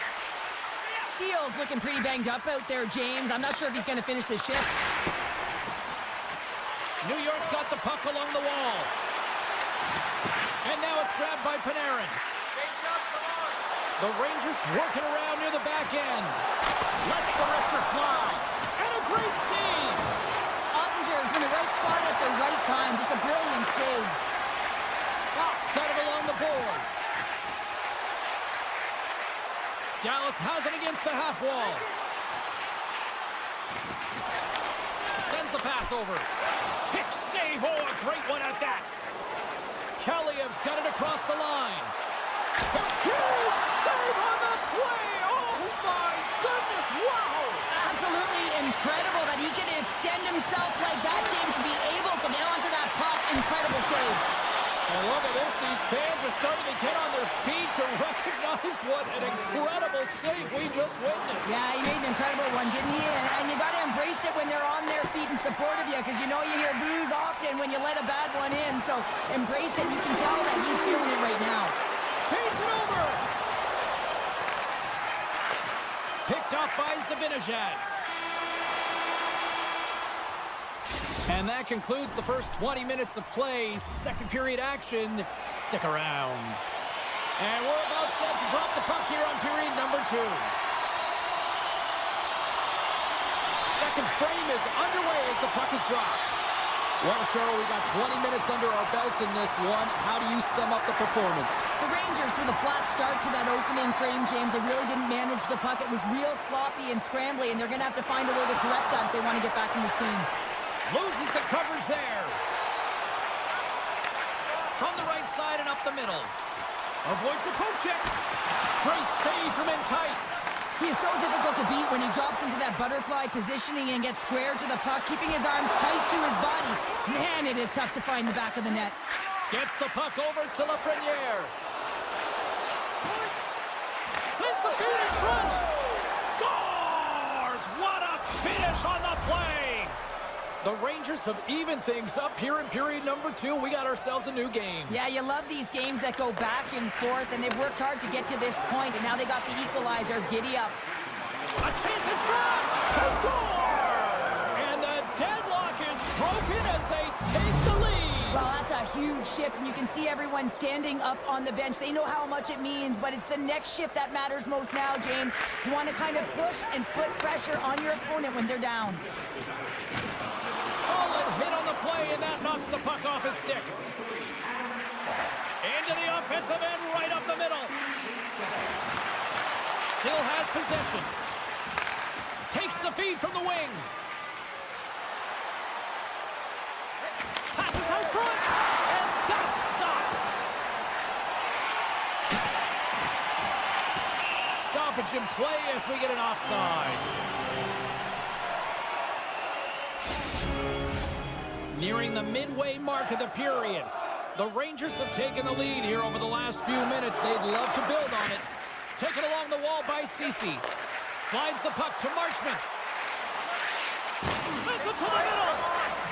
Speaker 2: Steele's looking pretty banged up out there, James. I'm not sure if he's going to finish the shift.
Speaker 1: New York's got the puck along the wall. And now it's grabbed by Panarin. The Rangers working around near the back end. Lets the wrister fly. And a great save.
Speaker 2: Ottinger's in the right spot at the right time. Just a brilliant save.
Speaker 1: Fox got it along the boards. Dallas has it against the half wall. Sends the pass over. Kick save. Oh, a great one at that. Kaliev's got it across the line. A huge save on the play. Oh, my goodness. Wow.
Speaker 2: Absolutely incredible that he can extend himself like that, James, to be able to get onto that puck. Incredible save.
Speaker 1: And look at this. These fans are starting to get on their feet to recognize what an incredible save we just witnessed.
Speaker 2: Yeah, he made an incredible one, didn't he? And you got to embrace it when they're on their feet in support of you, because you know you hear boos often when you let a bad one in. So embrace it. You can tell that he's feeling it right now.
Speaker 1: Feeds it over. Picked up by Zibanejad. And that concludes the first 20 minutes of play. Second period action. Stick around. And we're about set to drop the puck here on period number 2. Second frame is underway as the puck is dropped. Well, Cheryl, we got 20 minutes under our belts in this one. How do you sum up the performance?
Speaker 2: The Rangers with a flat start to that opening frame, James. They really didn't manage the puck. It was real sloppy and scrambly, and they're going to have to find a way to correct that if they want to get back in this game.
Speaker 1: Loses the coverage there. From the right side and up the middle. Avoids the poke check. Great save from in tight.
Speaker 2: He is so difficult to beat when he drops into that butterfly positioning and gets square to the puck, keeping his arms tight to his body. Man, it is tough to find the back of the net.
Speaker 1: Gets the puck over to Lafreniere. Sends the feed in front. Scores! What a finish on the play! The Rangers have evened things up here in period number 2. We got ourselves a new game.
Speaker 2: Yeah, you love these games that go back and forth, and they've worked hard to get to this point, and now they got the equalizer. Giddy up.
Speaker 1: A chance in front! They score! And the deadlock is broken as they take the lead.
Speaker 2: Well, that's a huge shift, and you can see everyone standing up on the bench. They know how much it means, but it's the next shift that matters most now, James. You want to kind of push and put pressure on your opponent when they're down.
Speaker 1: Solid hit on the play, and that knocks the puck off his stick. Into the offensive end, right up the middle. Still has possession. Takes the feed from the wing. Passes out front, and that's stopped. Stoppage in play as we get an offside. Nearing the midway mark of the period. The Rangers have taken the lead here over the last few minutes. They'd love to build on it. Taken along the wall by Ceci. Slides the puck to Marchment. Sends it to the middle.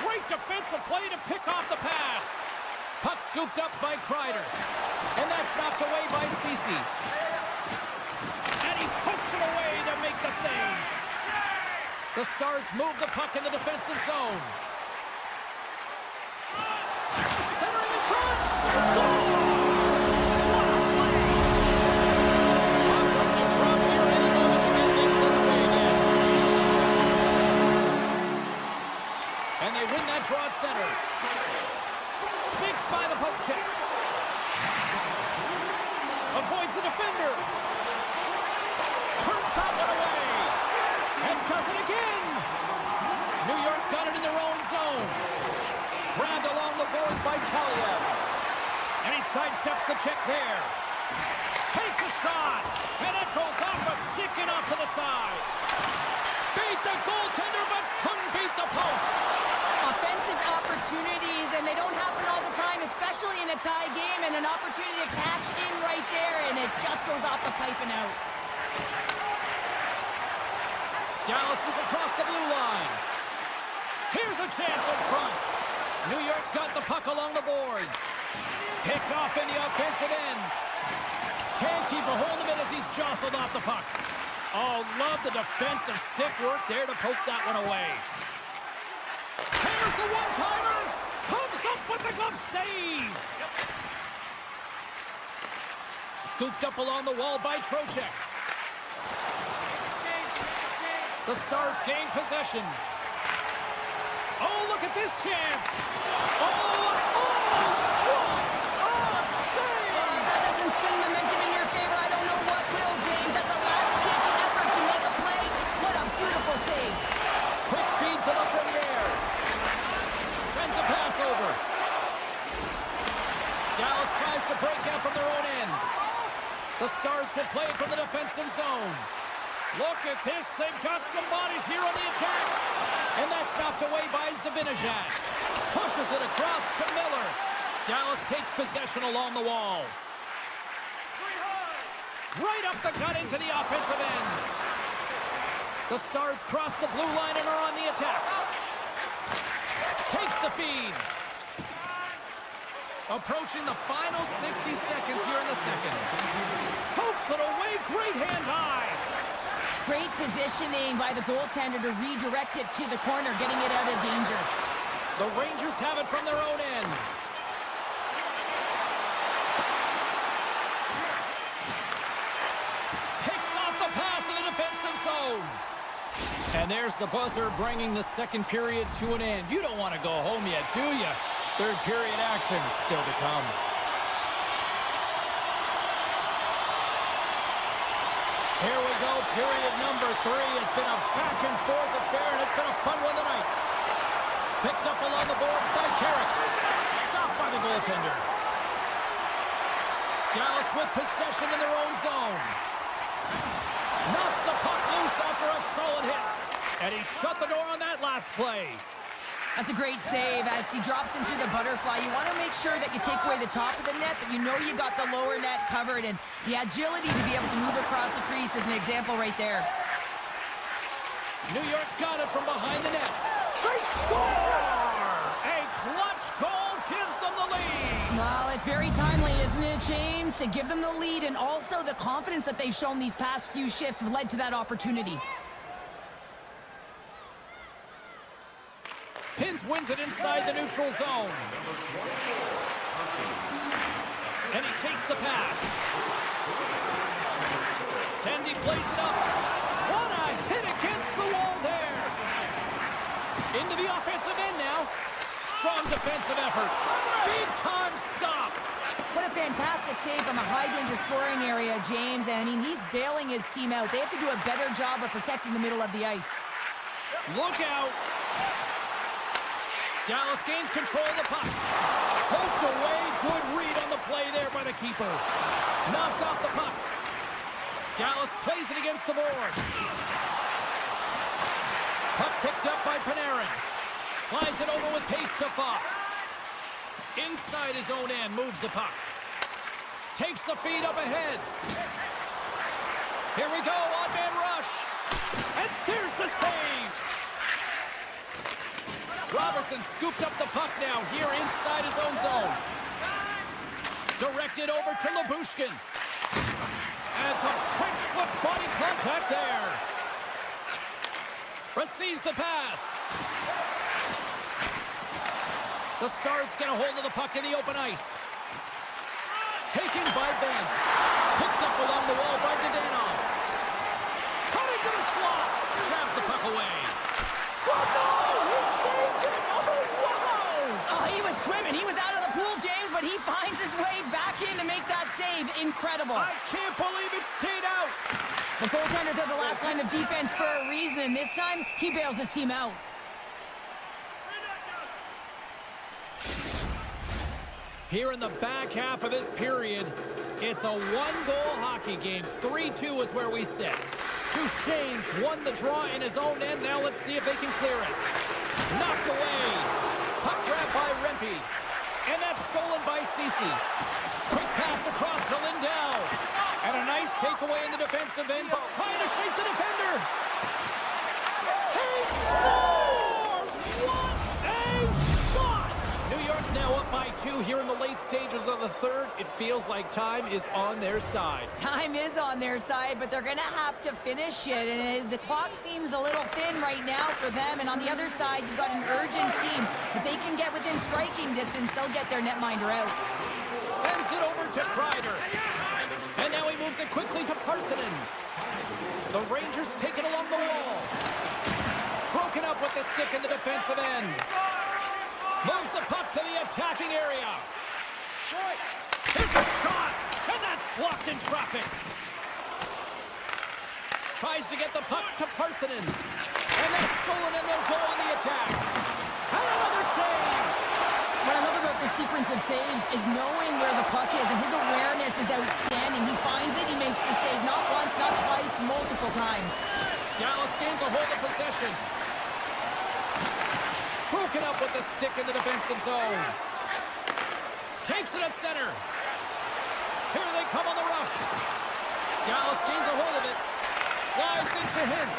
Speaker 1: Great defensive play to pick off the pass. Puck scooped up by Kreider. And that's knocked away by Ceci. And he pokes it away to make the save. The Stars move the puck in the defensive zone. Centering in front. Scores! What a play! Puck looking to drop here any moment to get things underway again. And they win that draw at center. Sneaks by the poke check. A Avoids the defender. Turns that one away. And does it again. New York's got it in their own zone. Grabbed along the board by Collier. And he sidesteps the check there. Takes a shot. And it goes off a stick and off to the side. Beat the goaltender, but couldn't beat the post.
Speaker 2: Offensive opportunities, and they don't happen all the time, especially in a tie game, and an opportunity to cash in right there, and it just goes off the pipe and out.
Speaker 1: Dallas is across the blue line. Here's a chance up front. New York's got the puck along the boards. Picked off in the offensive end. Can't keep a hold of it as he's jostled off the puck. Oh, love the defensive stick work there to poke that one away. Here's the one-timer. Comes up with the glove save. Scooped up along the wall by Trocheck. The Stars gain possession. Oh, look at this chance. Save!
Speaker 2: That doesn't swing momentum in your favor. I don't know what will, James. That's a last-ditch effort to make a play. What a beautiful save.
Speaker 1: Quick feed to the Premier. Sends a pass over. Dallas tries to break out from their own end. The Stars will play it from the defensive zone. Look at this. They've got some bodies here on the attack. And that's knocked away by Zibanejad. Pushes it across to Miller. Dallas takes possession along the wall. Right up the gut into the offensive end. The Stars cross the blue line and are on the attack. Takes the feed. Approaching the final 60 seconds here in the second. Pokes it away. Great hand high.
Speaker 2: Great positioning by the goaltender to redirect it to the corner, getting it out of danger.
Speaker 1: The Rangers have it from their own end. Picks off the pass in the defensive zone. And there's the buzzer bringing the second period to an end. You don't want to go home yet, do you? Third period action still to come. Here we go, period number 3. It's been a back-and-forth affair, and it's been a fun one tonight. Picked up along the boards by Carrick. Stopped by the goaltender. Dallas with possession in their own zone. Knocks the puck loose after a solid hit. And he shut the door on that last play.
Speaker 2: That's a great save as he drops into the butterfly. You want to make sure that you take away the top of the net, but you know you got the lower net covered, and the agility to be able to move across the crease is an example right there.
Speaker 1: New York's got it from behind the net. They score! A clutch goal gives them the lead.
Speaker 2: Well, it's very timely, isn't it, James? To give them the lead, and also the confidence that they've shown these past few shifts have led to that opportunity.
Speaker 1: Hintz wins it inside the neutral zone. And he takes the pass. Tendy plays it up. What a hit against the wall there. Into the offensive end now. Strong defensive effort. Big time stop.
Speaker 2: What a fantastic save from a high-danger scoring area, James. And, I mean, he's bailing his team out. They have to do a better job of protecting the middle of the ice.
Speaker 1: Look out. Dallas gains control of the puck. Poked away. Good read on the play there by the keeper. Knocked off the puck. Dallas plays it against the boards. Puck picked up by Panarin. Slides it over with pace to Fox. Inside his own end, moves the puck. Takes the feed up ahead. Here we go, odd-man rush. And there's the save. Robertson scooped up the puck now here inside his own zone. Directed over to Lyubushkin. And some textbook body contact there. Receives the pass. The Stars get a hold of the puck in the open ice. Taken by Ben. Picked up along the wall by Dadonov. Coming to the slot. Jabs the puck away. Scored! No! He saved it! Oh, wow!
Speaker 2: Oh, he was swimming. He was out of the pool, James, but he finds his way back in to make that save. incredible.
Speaker 1: I can't believe it stayed out.
Speaker 2: The goaltenders are the last line of defense for a reason, and this time, he bails his team out.
Speaker 1: Here in the back half of this period, it's a one-goal hockey game. 3-2 is where we sit. Duchesne's won the draw in his own end. Now let's see if they can clear it. Knocked away. Puck grab by Rempe. And that's stolen by Ceci. Quick pass across to Lindell. And a nice takeaway in the defensive end, but trying to shake the defender. He scores! What a shot! New York's now up by 2 here in the late stages of the third. It feels like time is on their side.
Speaker 2: Time is on their side, but they're going to have to finish it. And the clock seems a little thin right now for them. And on the other side, you've got an urgent team. If they can get within striking distance, they'll get their netminder out.
Speaker 1: Sends it over to Kreider. And now he moves it quickly to Parsonen. The Rangers take it along the wall. Broken up with the stick in the defensive end. Moves the puck to the attacking area. Here's a shot, and that's blocked in traffic. Tries to get the puck to Parsonen. And that's stolen, and they'll go on the attack. And another save.
Speaker 2: What I love about this sequence of saves is knowing where the puck is, and his awareness is outstanding. He finds it, he makes the save not once, not twice, multiple times.
Speaker 1: Dallas gains a hold of possession. Broken up with the stick in the defensive zone. Takes it at center. Here they come on the rush. Dallas gains a hold of it. Slides into Hintz.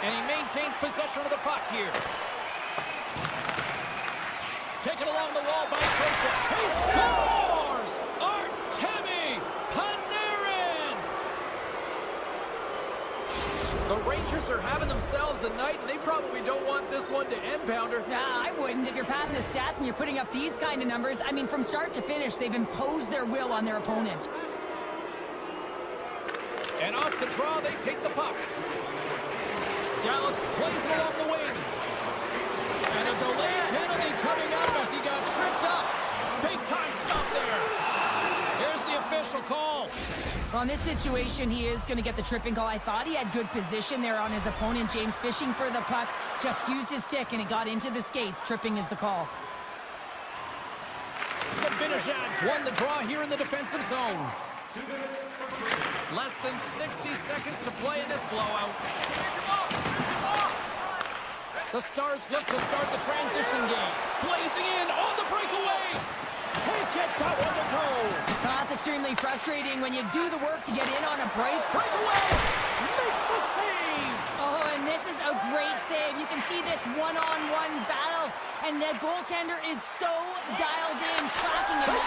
Speaker 1: And he maintains possession of the puck here. Taken along the wall by Trocheck. He scores! Artemi Panarin! The Rangers are having themselves a night, and they probably don't want this one to end, Pounder.
Speaker 2: Nah, I wouldn't. If you're padding the stats and you're putting up these kind of numbers, I mean, from start to finish, they've imposed their will on their opponent.
Speaker 1: And off the draw, they take the puck. Dallas plays it along the wing. And a delayed penalty coming up as he got tripped up. Big time stop there. Here's the official call.
Speaker 2: Well, in this situation, he is going to get the tripping call. I thought he had good position there on his opponent. James fishing for the puck. Just used his stick, and it got into the skates. Tripping is the call.
Speaker 1: Zibanejad's won the draw here in the defensive zone. Less than 60 seconds to play in this blowout. The Stars look to start the transition game. Blazing in on the breakaway. Can't get that one to go.
Speaker 2: That's extremely frustrating when you do the work to get in on a break.
Speaker 1: Breakaway. Makes the save.
Speaker 2: Oh, and this is a great save. You can see this one-on-one battle, and the goaltender is so dialed in, tracking it.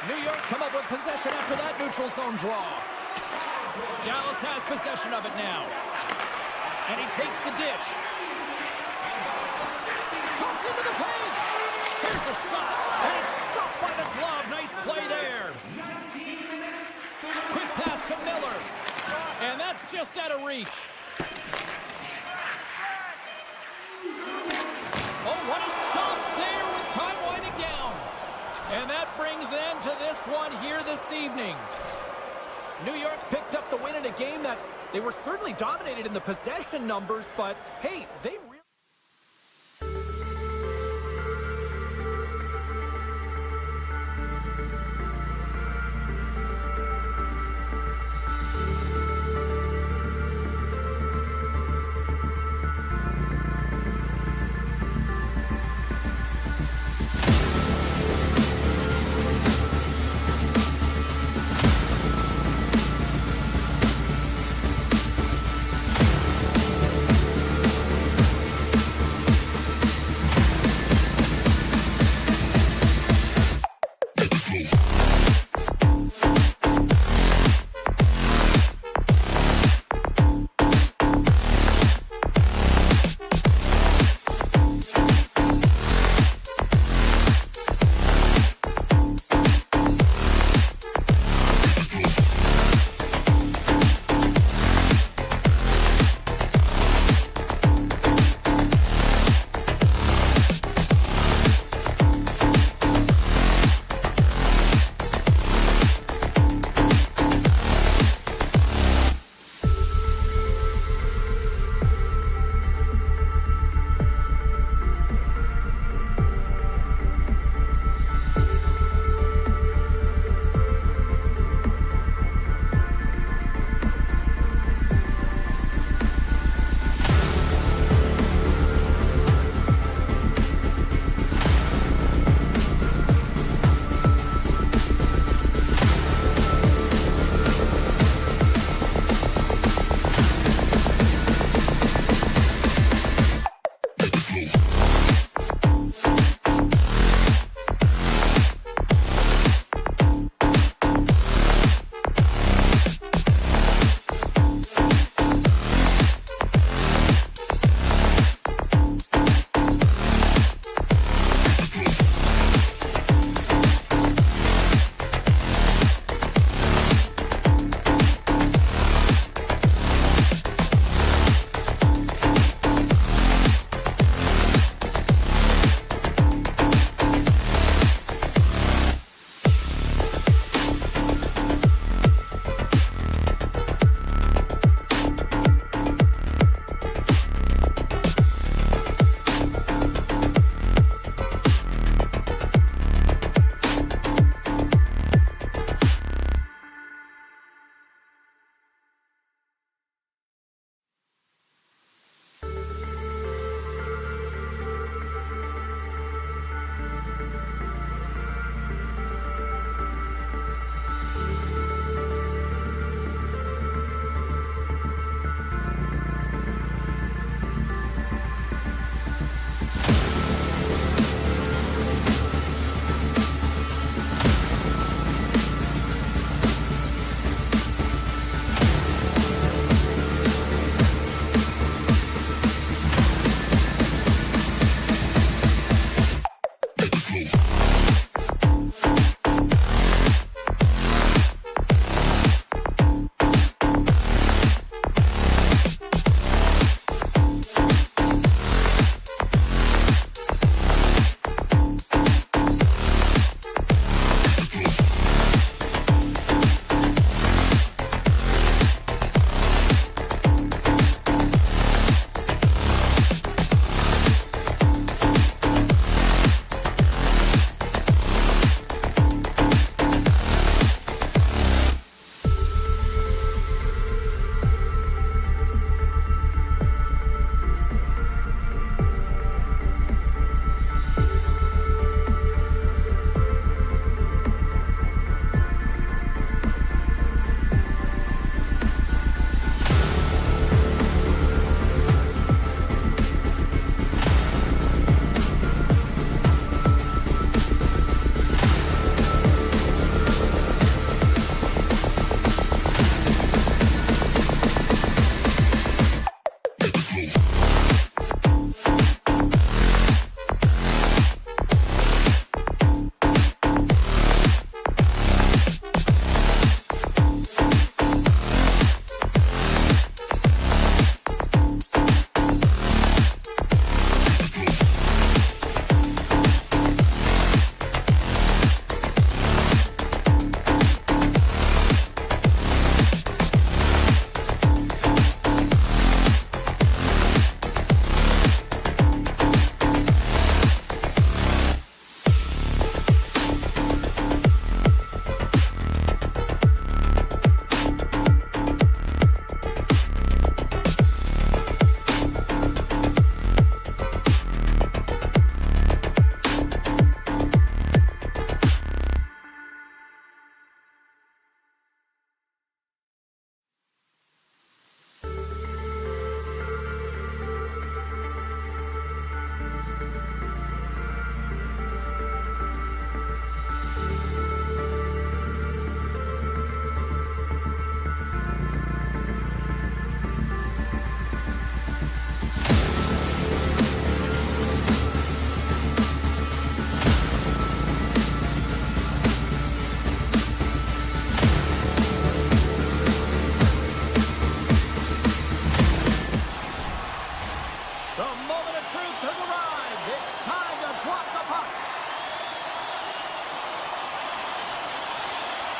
Speaker 1: New York come up with possession after that neutral zone draw. Dallas has possession of it now. And he takes the dish. Cuts into the paint. Here's a shot. And it's stopped by the glove. Nice play there. Quick pass to Miller. And that's just out of reach. Oh, what a stop there with time winding down. And that brings an end to this one here this evening. New York's picked up the win in a game that they were certainly dominated in the possession numbers, but hey, they really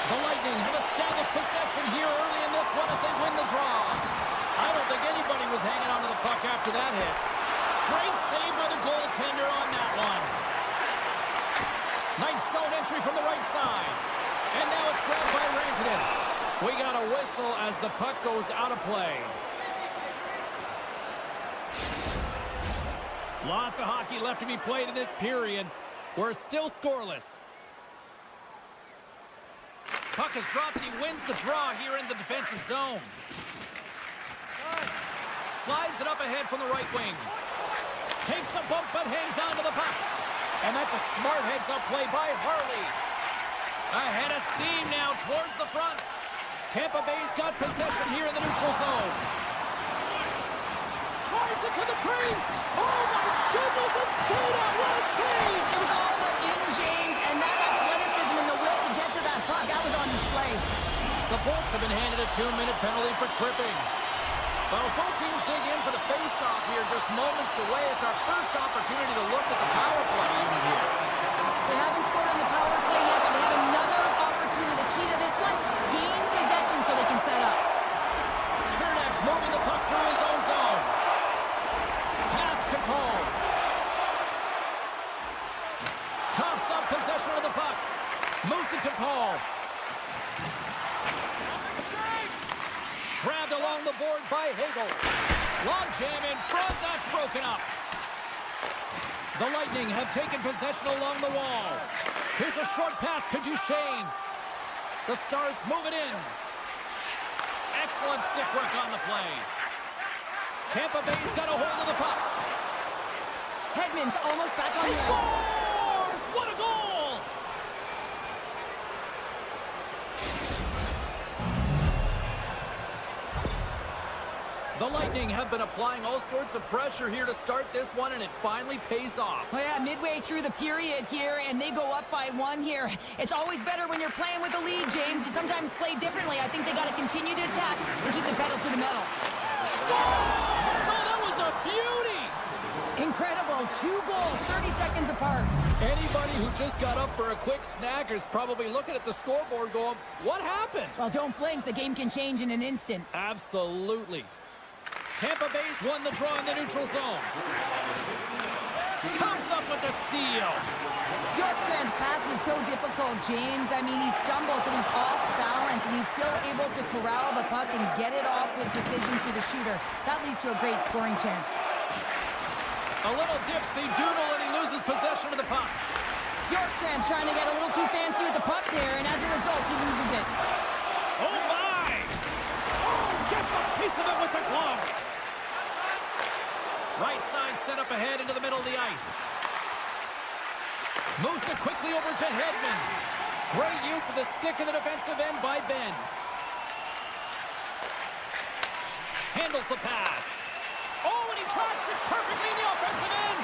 Speaker 1: The Lightning have established possession here early in this one as they win the draw. I don't think anybody was hanging on to the puck after that hit. Great save by the goaltender on that one. Nice zone entry from the right side. And now it's grabbed by Rantanen. We got a whistle as the puck goes out of play. Lots of hockey left to be played in this period. We're still scoreless. Puck is dropped and he wins the draw here in the defensive zone. Slides it up ahead from the right wing. Takes a bump but hangs on to the puck. And that's a smart heads-up play by Harley. Ahead of steam now towards the front. Tampa Bay's got possession here in the neutral zone. Drives it to the crease. Oh my goodness, it stayed out. What a save.
Speaker 2: It was all but in, James, and that athleticism and the will to get to that puck, that was on display.
Speaker 1: The Bolts have been handed a 2-minute penalty for tripping. Well, as both teams dig in for the face-off here just moments away, it's our first opportunity to look at the power play unit here.
Speaker 2: They haven't scored on the power play yet, but they have another opportunity. The key to this one, gain possession so they can set up.
Speaker 1: Chernak's moving the puck through his own zone. Pass to Paul. Coughs up possession of the puck. Moves it to Paul. Grabbed along the boards by Hagel. Long jam in front, that's broken up. The Lightning have taken possession along the wall. Here's a short pass to Duchesne. The Stars move it in. Excellent stick work on the play. Tampa Bay's got a hold of the puck.
Speaker 2: Hedman's almost back on the ice.
Speaker 1: Scores! What a goal! The Lightning have been applying all sorts of pressure here to start this one, and it finally pays off.
Speaker 2: Well, yeah, midway through the period here, and they go up by 1 here. It's always better when you're playing with a lead, James. You sometimes play differently. I think they got to continue to attack and keep the pedal to the metal.
Speaker 1: Score! So that was a beauty!
Speaker 2: Incredible. 2 goals, 30 seconds apart.
Speaker 1: Anybody who just got up for a quick snack is probably looking at the scoreboard going, what happened?
Speaker 2: Well, don't blink. The game can change in an instant.
Speaker 1: Absolutely. Tampa Bay's won the draw in the neutral zone. Comes up with the steal.
Speaker 2: Bjorkstrand's pass was so difficult, James. I mean, he stumbles and he's off balance, and he's still able to corral the puck and get it off with precision to the shooter. That leads to a great scoring chance.
Speaker 1: A little dipsy doodle, and he loses possession of the puck.
Speaker 2: Bjorkstrand's trying to get a little too fancy with the puck there, and as a result, he loses it.
Speaker 1: Oh, my! Oh, gets a piece of it with the glove. Right side set up ahead into the middle of the ice. Moves it quickly over to Hedman. Great use of the stick in the defensive end by Ben. Handles the pass. Oh, and he tracks it perfectly in the offensive end.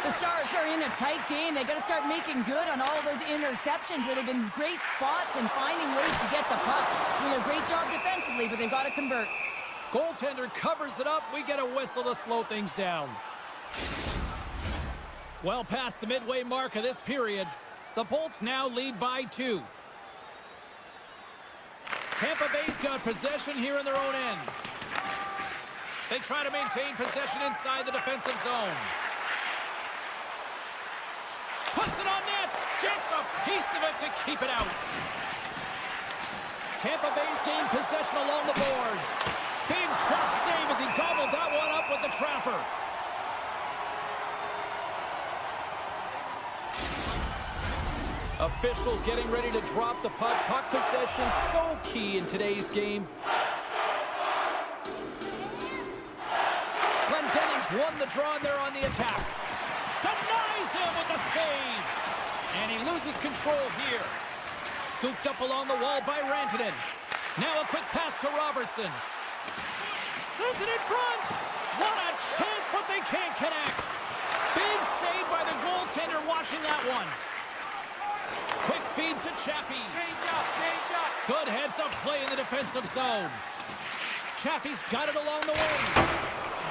Speaker 2: The Stars are in a tight game. They got to start making good on all of those interceptions where they've been great spots and finding ways to get the puck. Doing a great job defensively, but they've got to convert.
Speaker 1: Goaltender covers it up. We get a whistle to slow things down. Well past the midway mark of this period, the Bolts now lead by 2. Tampa Bay's got possession here in their own end. They try to maintain possession inside the defensive zone. Puts it on net. Gets a piece of it to keep it out. Tampa Bay's gained possession along the boards. Big trust save as he gobbled that one up with the trapper. Officials getting ready to drop the puck. Puck possession so key in today's game. Glendening's won the draw and they're on the attack. Denies him with the save. And he loses control here. Scooped up along the wall by Rantanen. Now a quick pass to Robertson. Sends it in front. What a chance, but they can't connect. Big save by the goaltender watching that one. Quick feed to Chaffee.
Speaker 3: Change up.
Speaker 1: Good heads-up play in the defensive zone. Chaffee's got it along the wing.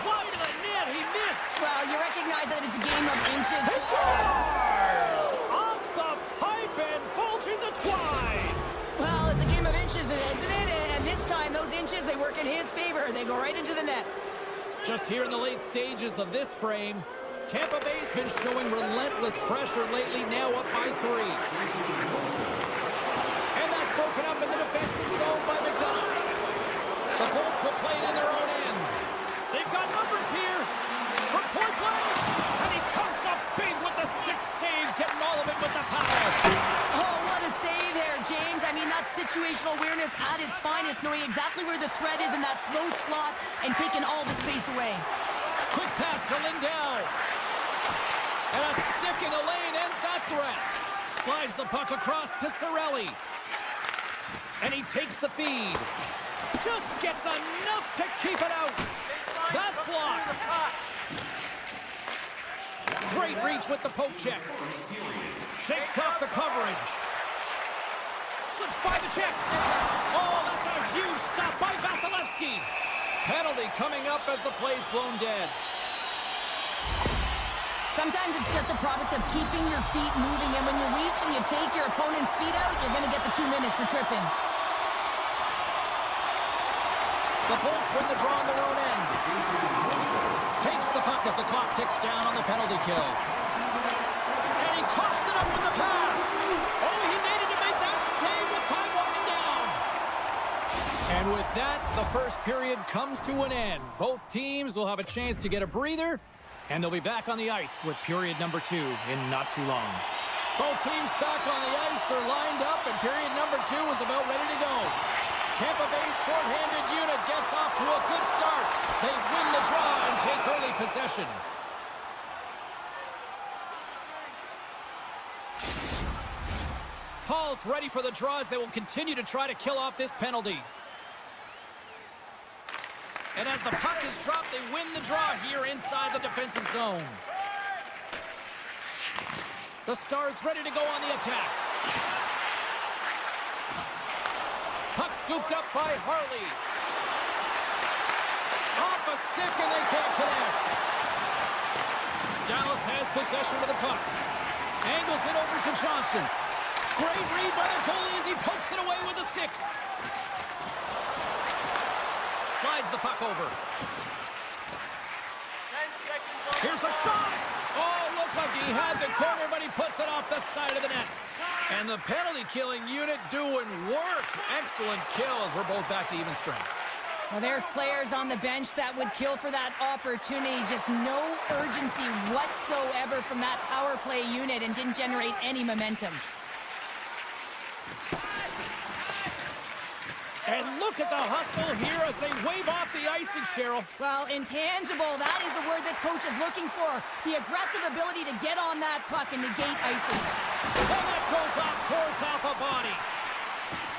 Speaker 1: Wide of the net, he missed.
Speaker 2: Well, you recognize that it's a game of inches.
Speaker 1: He scores! Off the pipe and bulging the twine.
Speaker 2: Well, work in his favor. They go right into the net.
Speaker 1: Just here in the late stages of this frame, Tampa Bay's been showing relentless pressure lately, now up by 3. And that's broken up in the defensive zone by McDonough. The Bolts will play it in their own end. They've got numbers here from point blank. And he comes up big with the stick save, getting all of it with the power.
Speaker 2: Oh, what a save there, James. I mean, that's situational awareness at its finest, knowing exactly where the threat is in that slow slot and taking all the space away.
Speaker 1: Quick pass to Lindell. And a stick in the lane ends that threat. Slides the puck across to Cirelli. And he takes the feed. Just gets enough to keep it out. That's blocked. Great reach with the poke check. Shakes off the coverage. Slips by the check. Oh, that's a huge stop by Vasilevsky. Penalty coming up as the play's blown dead.
Speaker 2: Sometimes it's just a product of keeping your feet moving, and when you reach and you take your opponent's feet out, you're going to get the 2 minutes for tripping.
Speaker 1: The Bolts win the draw on their own end. Takes the puck as the clock ticks down on the penalty kill. And he coughs it up with the pass. Oh, he needed to make that save with time winding down. And with that, the first period comes to an end. Both teams will have a chance to get a breather, and they'll be back on the ice with period number 2 in not too long. Both teams back on the ice. They're lined up, and period number 2 is about ready to go. Tampa Bay's shorthanded unit gets off to a good start. They win the draw and take early possession. Hall's ready for the draw as they will continue to try to kill off this penalty. And as the puck is dropped, they win the draw here inside the defensive zone. The Stars ready to go on the attack. Puck scooped up by Harley. Off a stick and they can't connect. Dallas has possession of the puck. Angles it over to Johnston. Great read by the goalie as he pokes it away with a stick. Slides the puck over.
Speaker 3: 10 seconds on.
Speaker 1: Here's a shot. Oh, looked like he had the corner, but he puts it off the side of the net. And the penalty-killing unit doing work. Excellent kills. We're both back to even strength.
Speaker 2: Well, there's players on the bench that would kill for that opportunity. Just no urgency whatsoever from that power play unit and didn't generate any momentum.
Speaker 1: And look at the hustle here as they wave off the icing, Cheryl.
Speaker 2: Well, intangible, that is the word this coach is looking for. The aggressive ability to get on that puck and negate icing.
Speaker 1: And that goes off, pours off a body.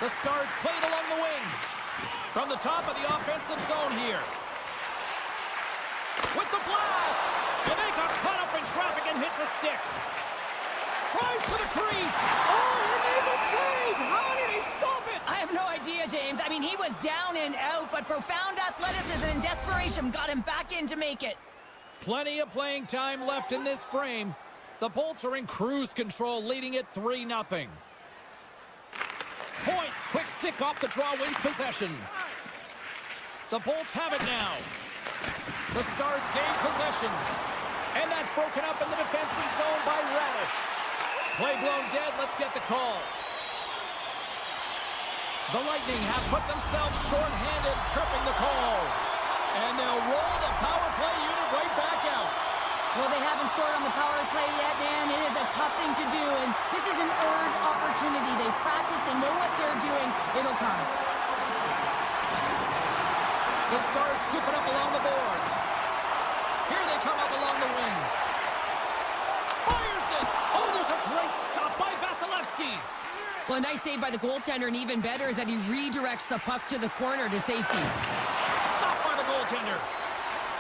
Speaker 1: The Stars played along the wing. From the top of the offensive zone here. With the blast! And they got caught up in traffic and hits a stick. Tries for the crease. Oh, he made the save! How did he stop it?
Speaker 2: I have no idea, James. I mean, he was down and out, but profound athleticism and desperation got him back in to make it.
Speaker 1: Plenty of playing time left in this frame. The Bolts are in cruise control, leading it 3-0. Points. Quick stick off the draw, wins possession. The Bolts have it now. The Stars gain possession. And that's broken up in the defensive zone by Radish. Play blown dead. Let's get the call. The Lightning have put themselves short-handed, tripping the call. And they'll roll the power play unit right back out.
Speaker 2: Well, they haven't scored on the power play yet, man. It is a tough thing to do, and this is an earned opportunity. They practice, they know what they're doing. It'll come.
Speaker 1: The Stars scoop it up along the boards. Here they come up along the wing. Fires it! Oh, there's a great stop by Vasilevsky.
Speaker 2: Well, a nice save by the goaltender, and even better is that he redirects the puck to the corner to safety.
Speaker 1: Stopped by the goaltender.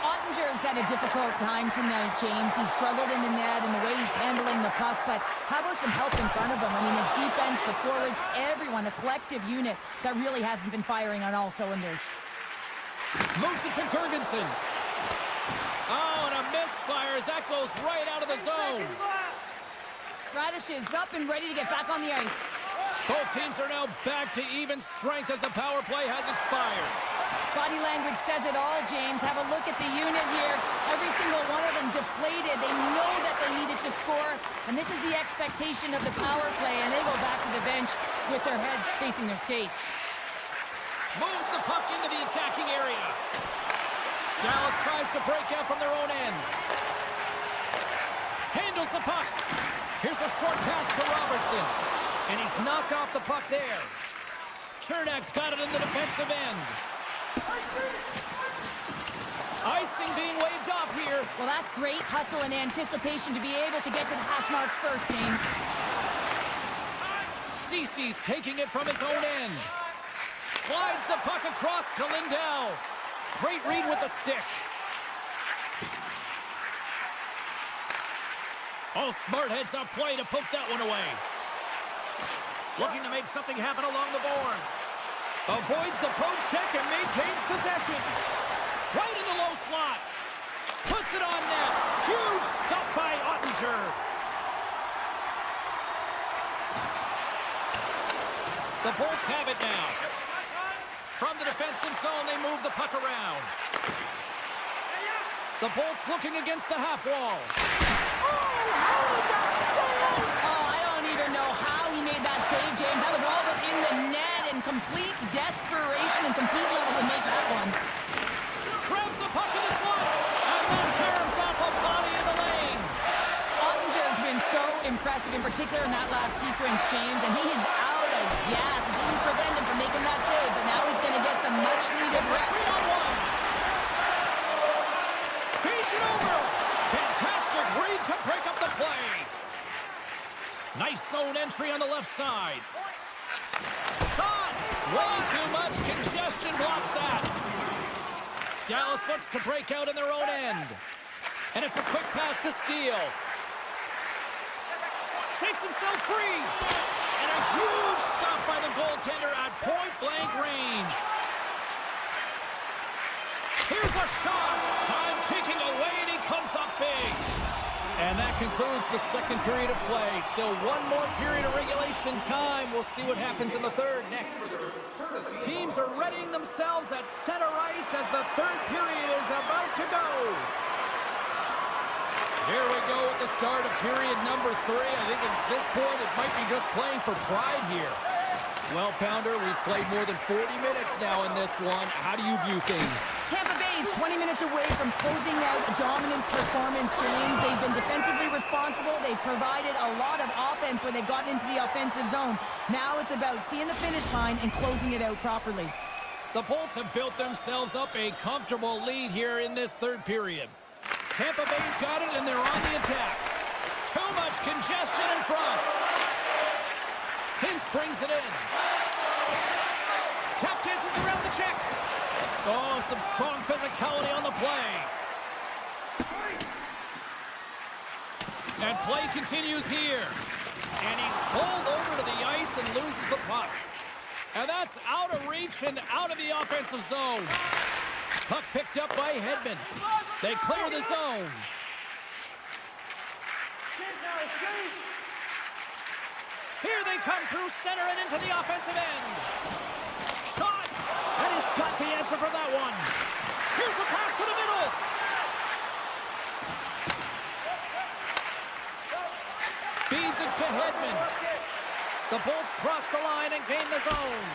Speaker 2: Ottinger's had a difficult time tonight, James. He struggled in the net and the way he's handling the puck, but how about some help in front of him? I mean, his defense, the forwards, everyone, a collective unit that really hasn't been firing on all cylinders.
Speaker 1: Moves it to Gergensons. Oh, and a misfire as that goes right out of the zone.
Speaker 2: Radish is up and ready to get back on the ice.
Speaker 1: Both teams are now back to even strength as the power play has expired.
Speaker 2: Body language says it all, James. Have a look at the unit here. Every single one of them deflated. They know that they needed to score, and this is the expectation of the power play, and they go back to the bench with their heads facing their skates.
Speaker 1: Moves the puck into the attacking area. Dallas tries to break out from their own end. Handles the puck. Here's a short pass to Robertson. And he's knocked off the puck there. Chernak's got it in the defensive end. Icing being waved off here.
Speaker 2: Well, that's great hustle and anticipation to be able to get to the hash marks first, James.
Speaker 1: Cece's taking it from his own end. Slides the puck across to Lindell. Great read with the stick. Oh, smart heads up play to poke that one away. Looking to make something happen along the boards. Avoids the poke check and maintains possession. Right in the low slot. Puts it on net. Huge stop by Ottinger. The Bolts have it now. From the defensive zone, they move the puck around. The Bolts looking against the half wall.
Speaker 2: Oh, how did that stay out? Oh, I don't even know how he made that save, James. That was all within the net and complete desperation and complete level to make that one.
Speaker 1: Grabs the puck in the slot, and then tears off a body in the lane.
Speaker 2: Ottinger has been so impressive, in particular in that last sequence, James, and he is out of gas. It didn't prevent him from making that save, but now he's going to get some much-needed rest.
Speaker 1: 3-on-1. Feeds it over. Fantastic read to break up the play. Nice zone entry on the left side. Shot! Way too much congestion blocks that. Dallas looks to break out in their own end. And it's a quick pass to Steele. Shakes himself free. And a huge stop by the goaltender at point-blank range. Here's a shot. Time ticking away, and he comes up big. And that concludes the second period of play. Still one more period of regulation time. We'll see what happens in the third next. Teams are readying themselves at center ice as the third period is about to go. Here we go at the start of period number 3. I think at this point it might be just playing for pride here. Well, Pounder, we've played more than 40 minutes now in this one. How do you view things?
Speaker 2: Tampa Bay is 20 minutes away from closing out a dominant performance, James. They've been defensively responsible. They've provided a lot of offense when they've gotten into the offensive zone. Now it's about seeing the finish line and closing it out properly.
Speaker 1: The Bolts have built themselves up a comfortable lead here in this third period. Tampa Bay's got it, and they're on the attack. Too much congestion in front. Hintz brings it in. Tap dances around the check. Oh, some strong physicality on the play. And play continues here. And he's pulled over to the ice and loses the puck. And that's out of reach and out of the offensive zone. Puck picked up by Hedman. They clear the zone. Here they come through center and into the offensive end. Shot! And he's got the answer for that one. Here's a pass to the middle. Feeds it to Hedman. The Bolts cross the line and gain the zone.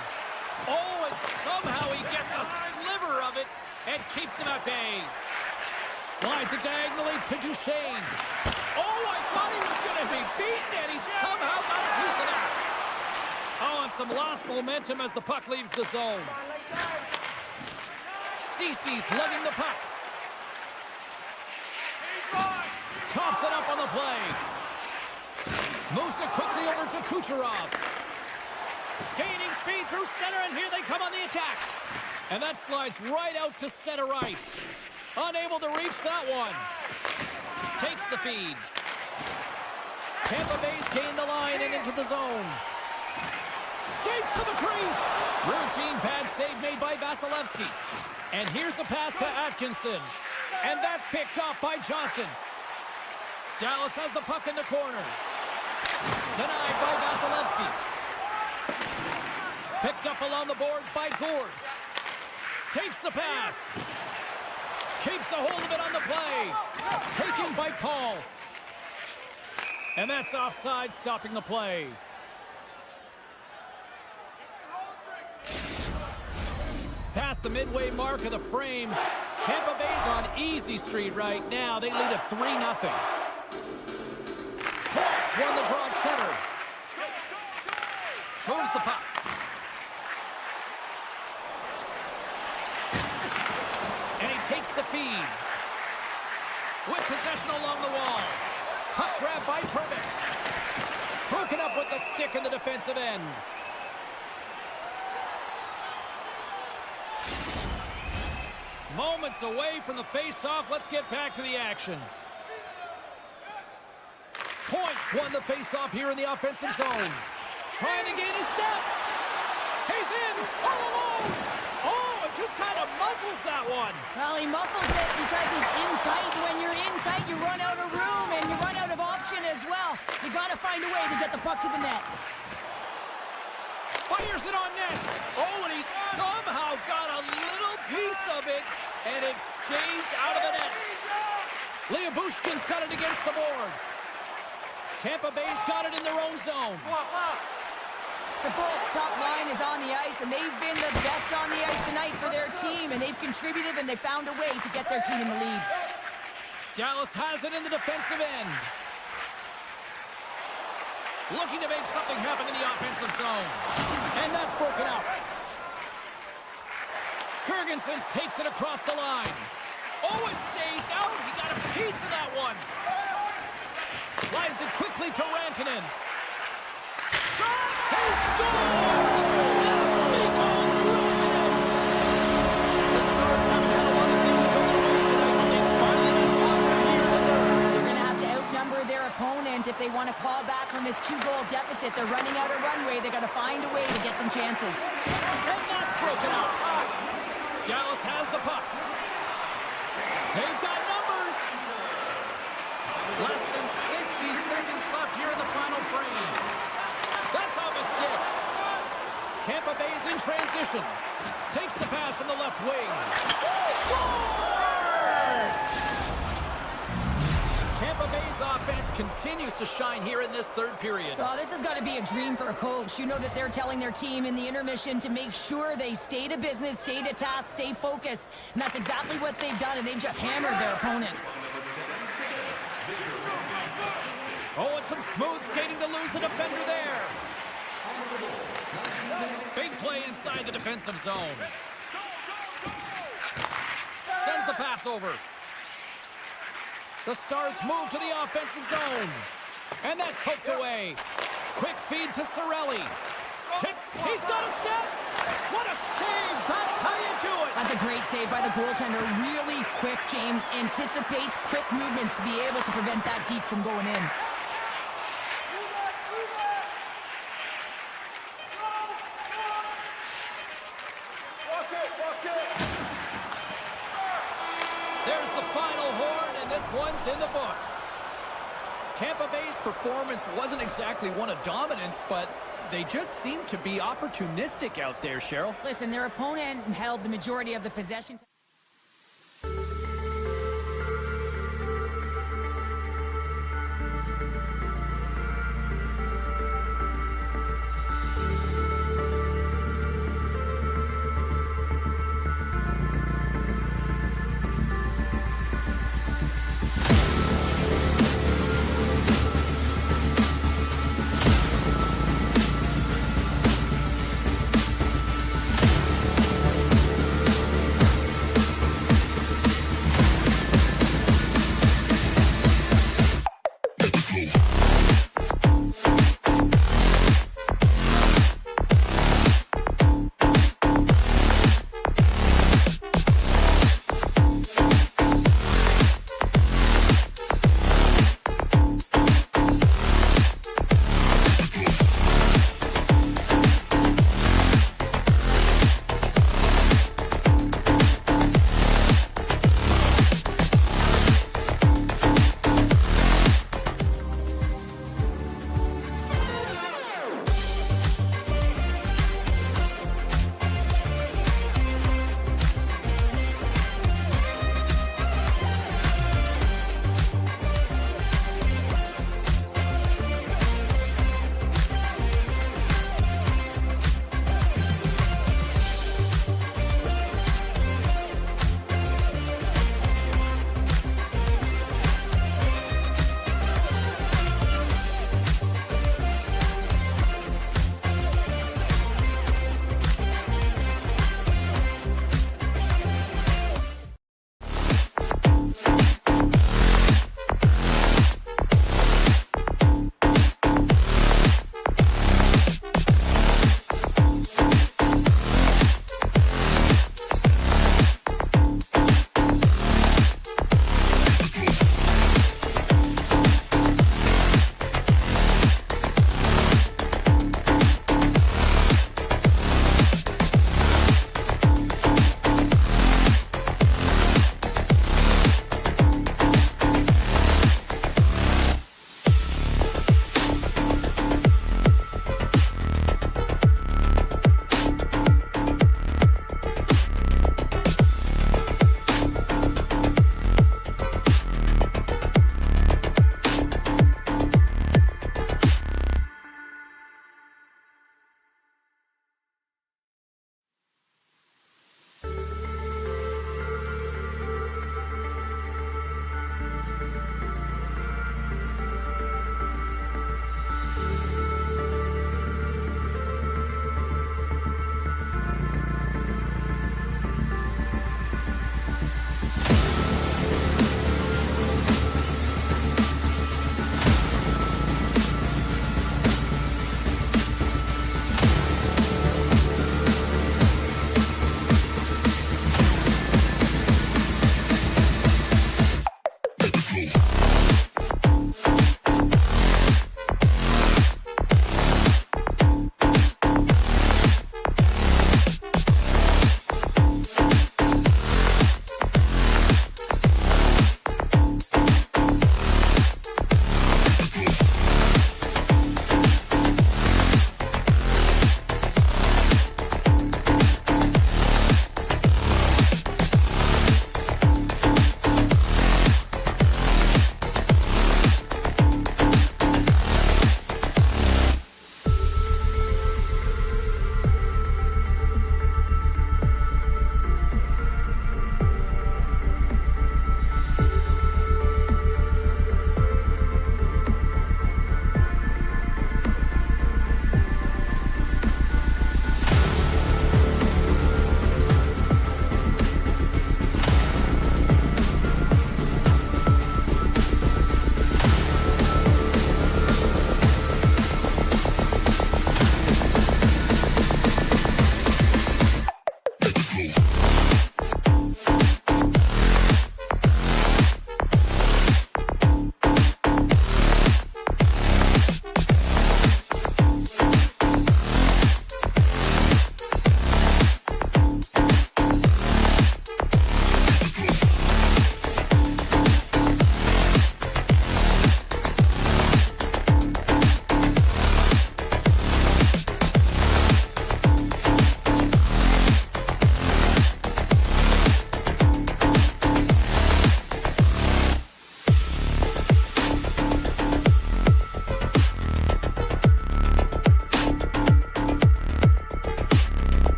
Speaker 1: Oh, and somehow he gets a sliver of it and keeps them at bay. Slides it diagonally to Duchesne. Oh, I thought he was going to be beaten, and he somehow got a piece of that. Oh, and some lost momentum as the puck leaves the zone. Cece's lugging the puck. Coughs it up on the play. Moves it quickly over to Kucherov. Gaining speed through center, and here they come on the attack. And that slides right out to center ice. Unable to reach that one. Takes the feed. Tampa Bay's gained the line and into the zone. Skates to the crease. Routine pad save made by Vasilevsky. And here's the pass to Atkinson. And that's picked off by Johnston. Dallas has the puck in the corner. Denied by Vasilevsky. Picked up along the boards by Gourde. Takes the pass. Keeps a hold of it on the play. Taken by Paul. And that's offside, stopping the play. Past the midway mark of the frame. Tampa Bay's on easy street right now. They lead at 3-0. Points won the draw at center. Moves the puck. And he takes the feed. With possession along the wall. Puck grab by Pervix. Broken up with the stick in the defensive end. Moments away from the face-off. Let's get back to the action. Points won the face-off here in the offensive zone. Trying to gain a step. He's in all alone. Oh, it just kind of muffles that one.
Speaker 2: Well, he muffles it because he's in tight. When you're in tight, you run out of room and you run out of option as well. You got to find a way to get the puck to the net.
Speaker 1: Fires it on net. Oh, and he somehow got a little piece of it, and it stays out of the net. Liabushkin's got it against the boards. Tampa Bay's got it in their own zone.
Speaker 2: The Bolts' top line is on the ice, and they've been the best on the ice tonight for their team, and they've contributed, and they found a way to get their team in the lead.
Speaker 1: Dallas has it in the defensive end. Looking to make something happen in the offensive zone. And that's broken out. Girgensons takes it across the line. Oh, it stays out. He got a piece of that one. Slides it quickly to Rantanen. He scores! That's Majkel Rantanen. The Stars haven't had a lot of things going away tonight, but they finally got positive here in the third.
Speaker 2: They're going to have to outnumber their opponent if they want to claw back from this 2-goal deficit. They're running out of runway. They got to find a way to get some chances.
Speaker 1: And that's broken up. Dallas has the puck. They've got numbers. Less than 60 seconds left here in the final frame. That's off a stick. Tampa Bay's in transition. Takes the pass from the left wing. Scores! Tampa Bay's offense continues to shine here in this third period.
Speaker 2: Oh, this has got to be a dream for a coach. You know that they're telling their team in the intermission to make sure they stay to business, stay to task, stay focused. And that's exactly what they've done, and they've just hammered their opponent.
Speaker 1: Oh, and some smooth skating to lose the defender there. Big play inside the defensive zone. Sends the pass over. The Stars move to the offensive zone. And that's poked away. Quick feed to Cirelli. He's got a step. What a save. That's how you do it.
Speaker 2: That's a great save by the goaltender. Really quick, James. Anticipates quick movements to be able to prevent that deep from going in.
Speaker 1: There's the final horn, and this one's in the books. Tampa Bay's performance wasn't exactly one of dominance, but they just seemed to be opportunistic out there, Cheryl.
Speaker 2: Listen, their opponent held the majority of the possession.